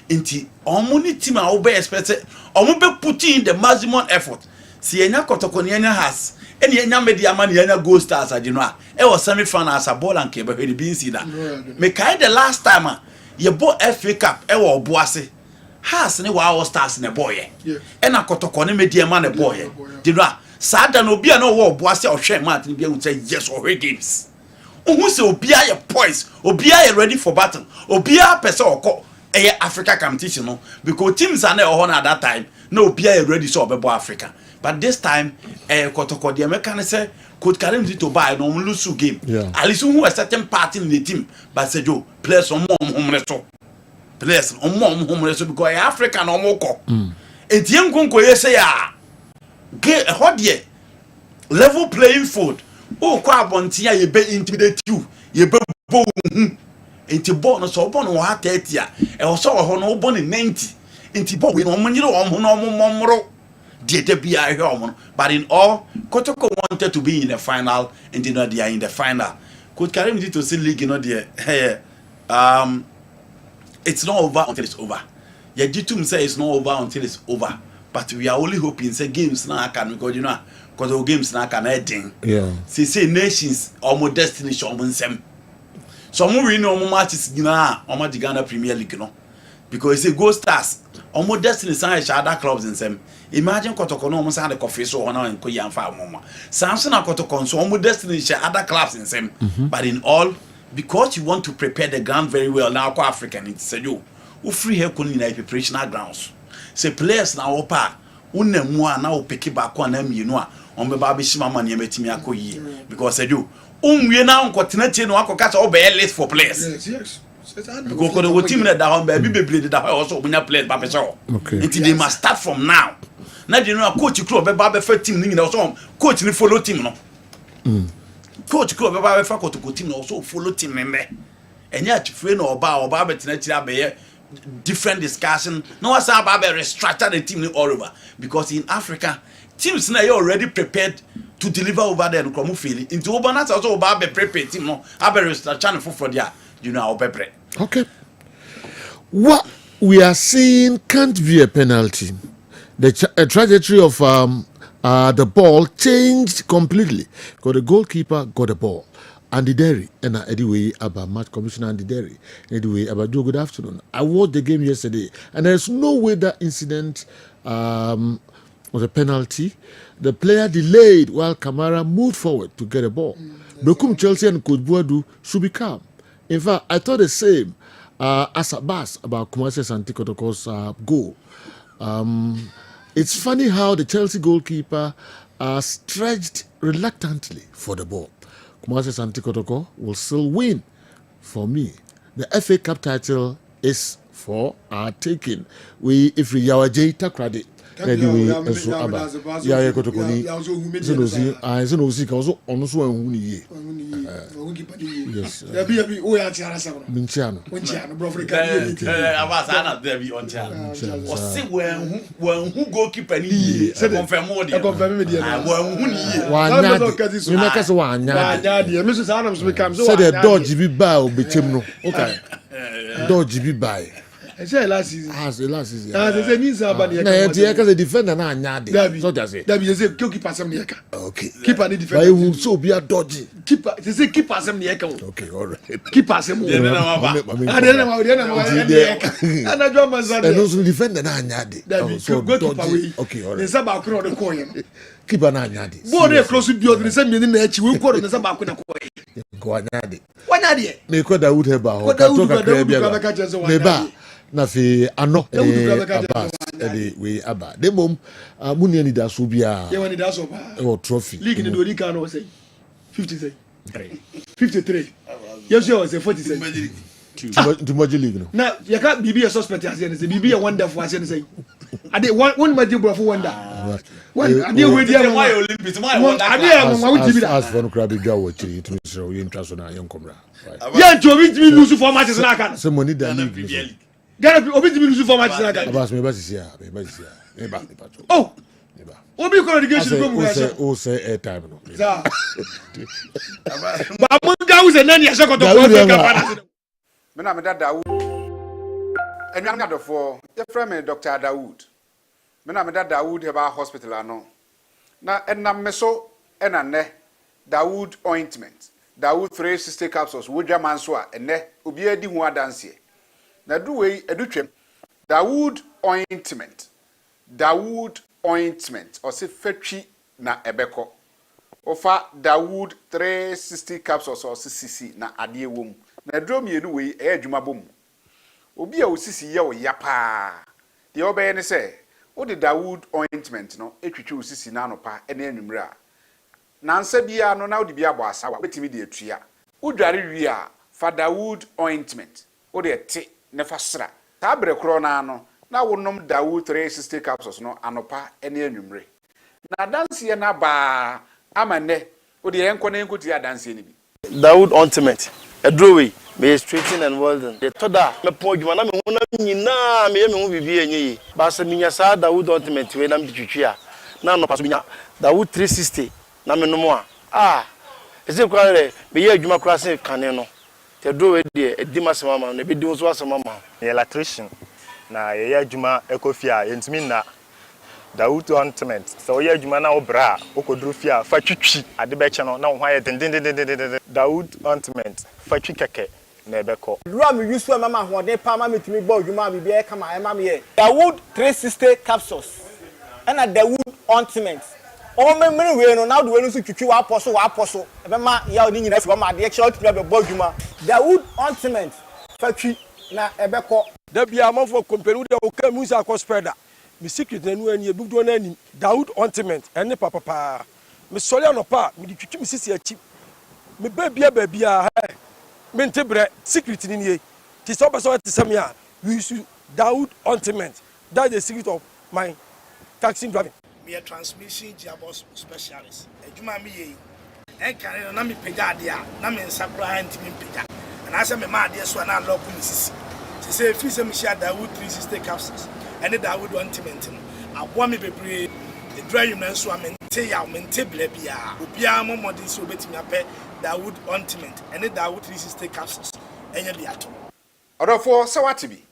Inti Omuni team are obey expected. Omube putting in the maximum effort. See enya kotoko nyanya has. Any enya media man nyanya Gold Stars at Genoa. E was semi-final as a ball and cable. He been see that. Me kai the last time you bought FA Cup. E wa obuase. Has ne wa Stars ne boy e na kotoko ne media man ne boy di no sada no bia no wo boase ohwe mat ne bia say yes or games ohun se obia ye poise obia ye ready for battle obia pese okọ Africa competition no because teams are na ho na at that time no be ready so obebo Africa. But this time Kotoko the American say could Karim to buy no lose game. Yeah. At least who a certain part in the team, but say Joe players on more homeless. Players on more homeless because African or more. Etienne Kunko say ya get a hot year level playing field. Oh, kwa bontia ye be intimidate you. Ye be bo inti bo no so bo no ha 30 a. E wo so ho no bo ni 90. Inti bo we no mo nyiro o mo no mo momro. De bia here o. But in all, Kotoko wanted to be in the final and they know they are in the final. Coach Karim did to see league you know there. It's not over until it's over. Yeah, Jitum say it's not over until it's over. But we are only hoping say games now can because you know because the games now can ending. Yeah. Say nations almost destination almost same. Some we know almost matches na almost the Ghana Premier League no. Because it's a Gold Stars almost destination is other clubs in same. Imagine Kotoko no almost had a coffee so now in Koyan fa mama. Samson and Kotoko so almost destination other clubs in same. But in all because you want to prepare the ground very well now for African it's say you free here kun in preparational grounds. Say players na opa unemu a na opeke ba ko na mienu a on be ba be shima man yemetimi akoyi because say you unwie na nkotena tie no akoka say obey list for players. Yes. Because the team that down baby bebree that also obunya players ba be so. Okay. Until they must start from now. Now you know coach club be ba be for team ni also coach ni follow team no. Coach club be ba be for coach team also follow team member. Enya atfre no oba betena tira be different discussion. No one's about restructure the team all over because in Africa, teams now are already prepared to deliver over there. No feel into Obanat also about prepared team. No, about restructure for there. You know, prepare. Okay. What we are seeing can't be a penalty. The trajectory of the ball changed completely because the goalkeeper got the ball. Andy Derry and anyway about match commissioner Andy Derry. Anyway about Joe, good afternoon. I watched the game yesterday and there's no way that incident was a penalty. The player delayed while Kamara moved forward to get a ball. Bekum Chelsea and Coach Boadu should be calm. In fact, I thought the same as Abbas about Kumasi Santi Kotoko's goal. It's funny how the Chelsea goalkeeper stretched reluctantly for the ball. Kumasi Santi Kotoko will still win. For me, the FA Cup title is for our taking. If we are Jata credit, anyway, so Abba, yeah, Kotoko ni, so no see, also almost one year. Yes, Minciano, Abasana there be on channel. Or see when who goalkeeper ni confirm more than so the dodge be buy or be chimno. Okay, dodge be buy. I say last season. As the last season. As I mean, somebody. Na yet because the defender na nyade. So just say. That be say keeper some nieka. Okay. Keeper ni defender. But you so be a dodgy. Keeper. They say keeper some nieka. Okay, all right. Keeper some. Then na ma. And I draw my son. And also defender na nyade. That be so dodgy. Okay, all right. They say ba kro de ko yen. Keeper na nyade. Bo dey close to the say me na echi we ko de say ba ko na ko yen. Ko nyade. Wanyade. Me ko da wood heba ho. Ka to ka kra bia. Me ba. Na fi ano Abbas we aba de mom muni ani da so bia ye wani da so ba trophy league ni do league kan no say 53 yes you say 47 to Maji league no na you can bibi a suspect as say bibi a wonderful as say ade one Maji bro for wonder one ade we dia why Olympics why ade am wa wuti bi da as for no crab ga wo chiri to so you interest na yon komra yeah to we lose for matches na kan so money da league Gana obi ti bi lose for matches na kan Abbas me ba sisia me ba oh obi ko relegation go mu ya o say airtime no za ba mo ga wo se na ni ase ko to ko Africa finance me na me da Dawood enu am adofo ye frame me Dr. Dawood me na me da Dawood heba hospital ano na enam me so ena ne Dawood ointment Dawood 360 capsules wodwa man so a ene obi adi hu adanse na duwe edutwem Dawood ointment or say fetwi na ebeko ofa Dawood 360 capsules or cc na ade ewom na drum yenu we adwuma bom obi a osisi ye o ya pa de obeye ne se What the Dawood ointment no etwitwe osisi na anopa ene anwumre a nansa bia no na wodi bia bo asawa betimi de atua wodware wi a fa Dawood ointment wo de te ne fa sra ta bre kro na no na wonom Dawood 360 capsules no anopa ene anwumre na danse na ba amane wo de enko na enko ti adanse ni bi Dawood ointment edrowe me straighten and welding the toda me po djuma na me hona nyina me hu bibi enyi ba se minya sa Dawood ointment we na me twitwi a na no paso minya Dawood 360 na me no mo a ese kwa re me ye adwuma kra se kane no te drowe de edima se mama na be di so asema mama electrician na ye adwuma ekofia yentimi na Dawood ointment so ye adwuma na obra okodru fia fa twitwi ade be che no na wo haye den Dawood ointment fa twi keke na ebeko dura me yusu mama hode pa ma metimi gba adwuma bibi e kama e ma me ye Dawood 360 capsules and a Dawood ointment o memre we no na do we no so twitwi wa aposo e be ma ya oni nyina fi ma de extra timi be gba adwuma Dawood ointment fa twi na ebeko da bia amafo company de o ka musa ko spreader mi secret na nu ani ebudo na ani Dawood ointment ene papa mi sole no pa mi twitwi mi sisi achi mi babia me ntebre secret ni nie ti so be so tisam ya we use Dawood ointment that's the secret of my taxi driving me a transmission gearbox specialist ejuma me ye en kan na me pega ade a na me nsakura ntimi pega na ase me ma ade so na lock me sisi se say fi se me share Dawood 360 capsules and the Dawood ointment abo me bebre the dry na so amente ya mente bla bia obia mo modern so betimi apɛ Dawood ointment and the Dawood 360 capsules enya bi ato odofo se wate bi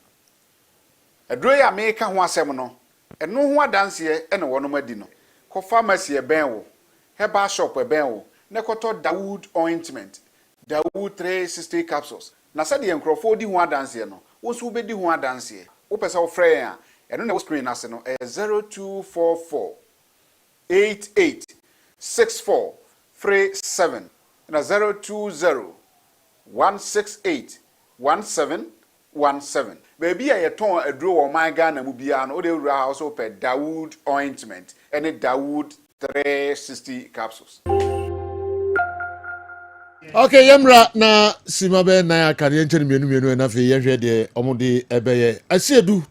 aduro ya me ka ho asɛm no eno ho adanse ene wonom adi no ko pharmacy e ben wo herbal shop e ben wo ne koto Dawood ointment Dawood 360 capsules na sɛ de enkrofo di ho adanse no wo so be di ho adanse wo pɛ sɛ wo frɛ ya eno na wo screen ase no 0244 886437 na 020 168 1717 baby a yeton aduro wo man Ghana mu bia no o de wura house pe Dawood ointment and Dawood 360 capsules. Okay, yamra na simabe na ya kan yen cheni mienu na fe yehwe de omode ebeye asiedu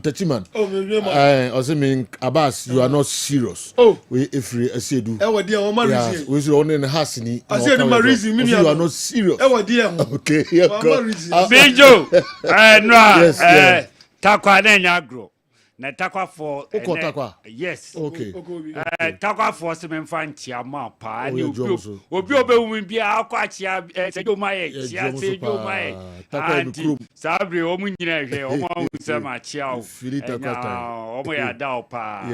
tachiman osemin Abbas you are not serious we ifri asiedu e wodi e o ma reason we so on in hasini asiedu ma reason mi you are not serious e wodi e okay yeah Bejo no takwa na nya agro na takwa for yes okay takwa for semen fanti ama pa ni obi obewu bia akwa chia sejo maye chia sejo maye sabre o mu nyina hwe o ma usema chia o o mo ya da pa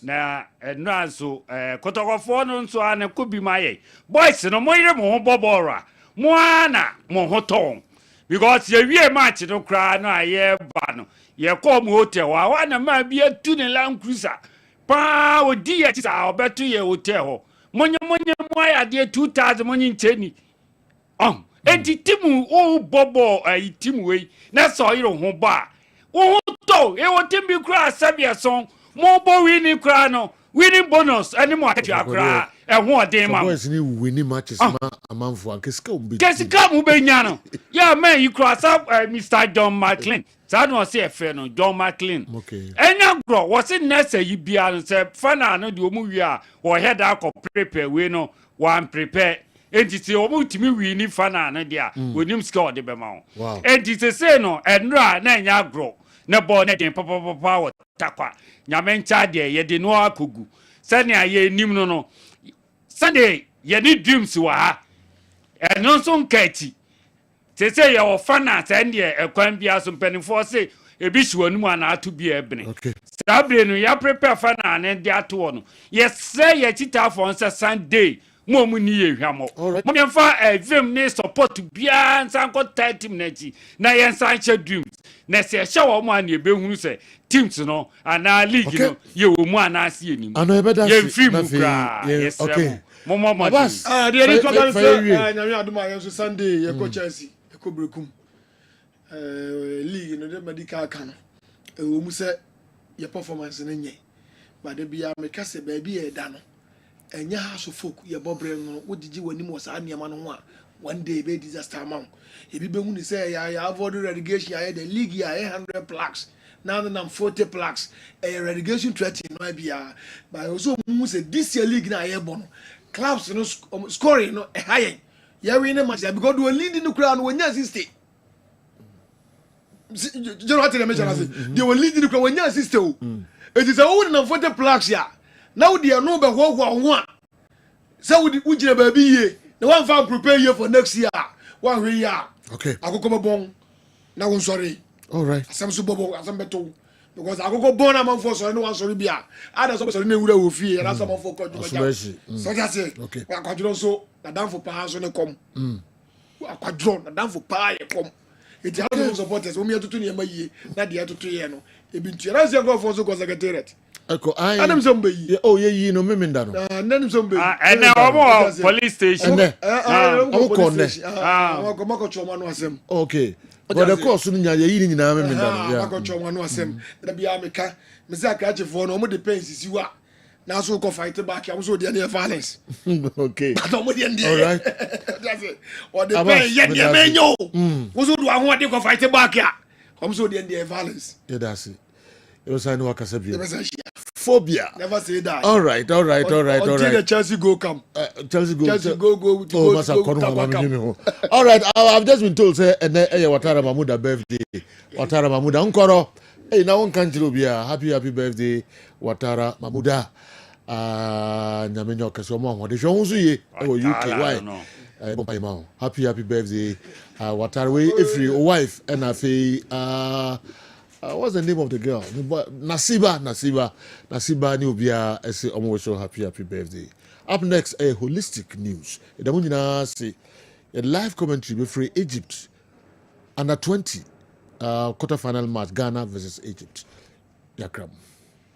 na no anso kotokofo no nso ana kubi maye boys no mo yire mo ho bobora mo ana mo ho ton because ye wie match no kra no aye ba no ye come hotel wa na ma bi atu ne Land Cruiser pa odi ye ti sa obetu ye hotel ho monye mo ya de 2000 monye ncheni enti timu o bobo timu we na so yiro ho ba wo to e wo timbi kra sabia son mo bo winning kra no winning bonus any mo atia kra e ho odin ma boys ni winning matches ma amanfo ankeska umbe keska mu be nya no yeah man you cross up Mr. John McLean sa no say efe no John McLean okay enya gro was it nessa yi bia no say fana no de omu wi a wo head akọ prepare we no one prepare entity omu timi wi ni fana no dia onim score de be ma wo entity say no enra na enya gro na ball na den papa wo takwa nyame ncha de ye de no akogu sani aye nim no Sunday ye ni dreams wa ha eno so nkati say your finance and ye ekwan bia so mpanifo say ebi hwe nu ana ato bia ebene sabre no ya prepare finance and dey ato no ye say ye chita for on Sunday mo mu ni ye hwamo mo me fa evem ne support bia nsan ko team na chi na ye nsan che dreams na se hye wo mo ana ebehunu se teams no ana league no ye wo mu ana ase enim ye film kra yes okay mo Abbas the only problem say nyame adoma ye so Sunday ye ko Chelsea ye ko brekum league no de medical kan e wo mu se your performance in any. But there be a make us a baby a dano. And ya has so folk, your bobre, what did you when you was a man one day be disaster amount. If you be say, I have all the relegation, I had the league, I 100 plaques. Now I'm 40 plaques. A relegation threat in my beer. But also, say this year league now, airborne. Clubs, scoring, no, a high. Yeah, we know much because we lead in the crowd when you stay. You know what I mention? They were leading the crowd when you stay. It is a own and 40 plaques here. Now they are no but one. So we just baby. The one fan prepare you for next year. 1 year. Okay. I go come bon. Now I'm sorry. All right. Some super some beto. Because I go born among for so no one sorry bia. Other some sorry no will fear and some for God. So that's it. Okay. I quadron so na down for power so ne come. I quadron na down for power come. It has no supporters. We me to near my ye. Na dia to ye no. E bin tira se go for so go secretariat. Eko ai. Adam somebody. Oh ye no me ndano. Nanim somebody. And now police station. I'm corner. I'm go choma no asem. Okay. But the course no nya ye ni nyina me ndano. I'm go choma no asem. Da bia meka. Me say akache for no mo depends siwa. Na so go fight back. I'm so dey violence. Okay. All right. That's it. Or the pay ye dey menyo. Wo so do ahun dey go fight back ya. I'm so dey violence. Yeah, that's it. It was I know Kasabia. Never say Phobia. Never say that. All right. Until the Chelsea go come. Chelsea go. Go. All right. I've just been told say and Watara Mamuda birthday. Watara Mamuda Unkoro. Hey, now one country be happy birthday Watara Mamuda. Nyamenyo Kasomo. What is wrong with you? Oh, UK. Why? Happy birthday. Watara we if your wife and what's the name of the girl? Nasiba Nubia. I say almost so happy birthday. Up next, a holistic news. The Munina say a live commentary before Egypt under 20 quarterfinal match Ghana versus Egypt. Yakram.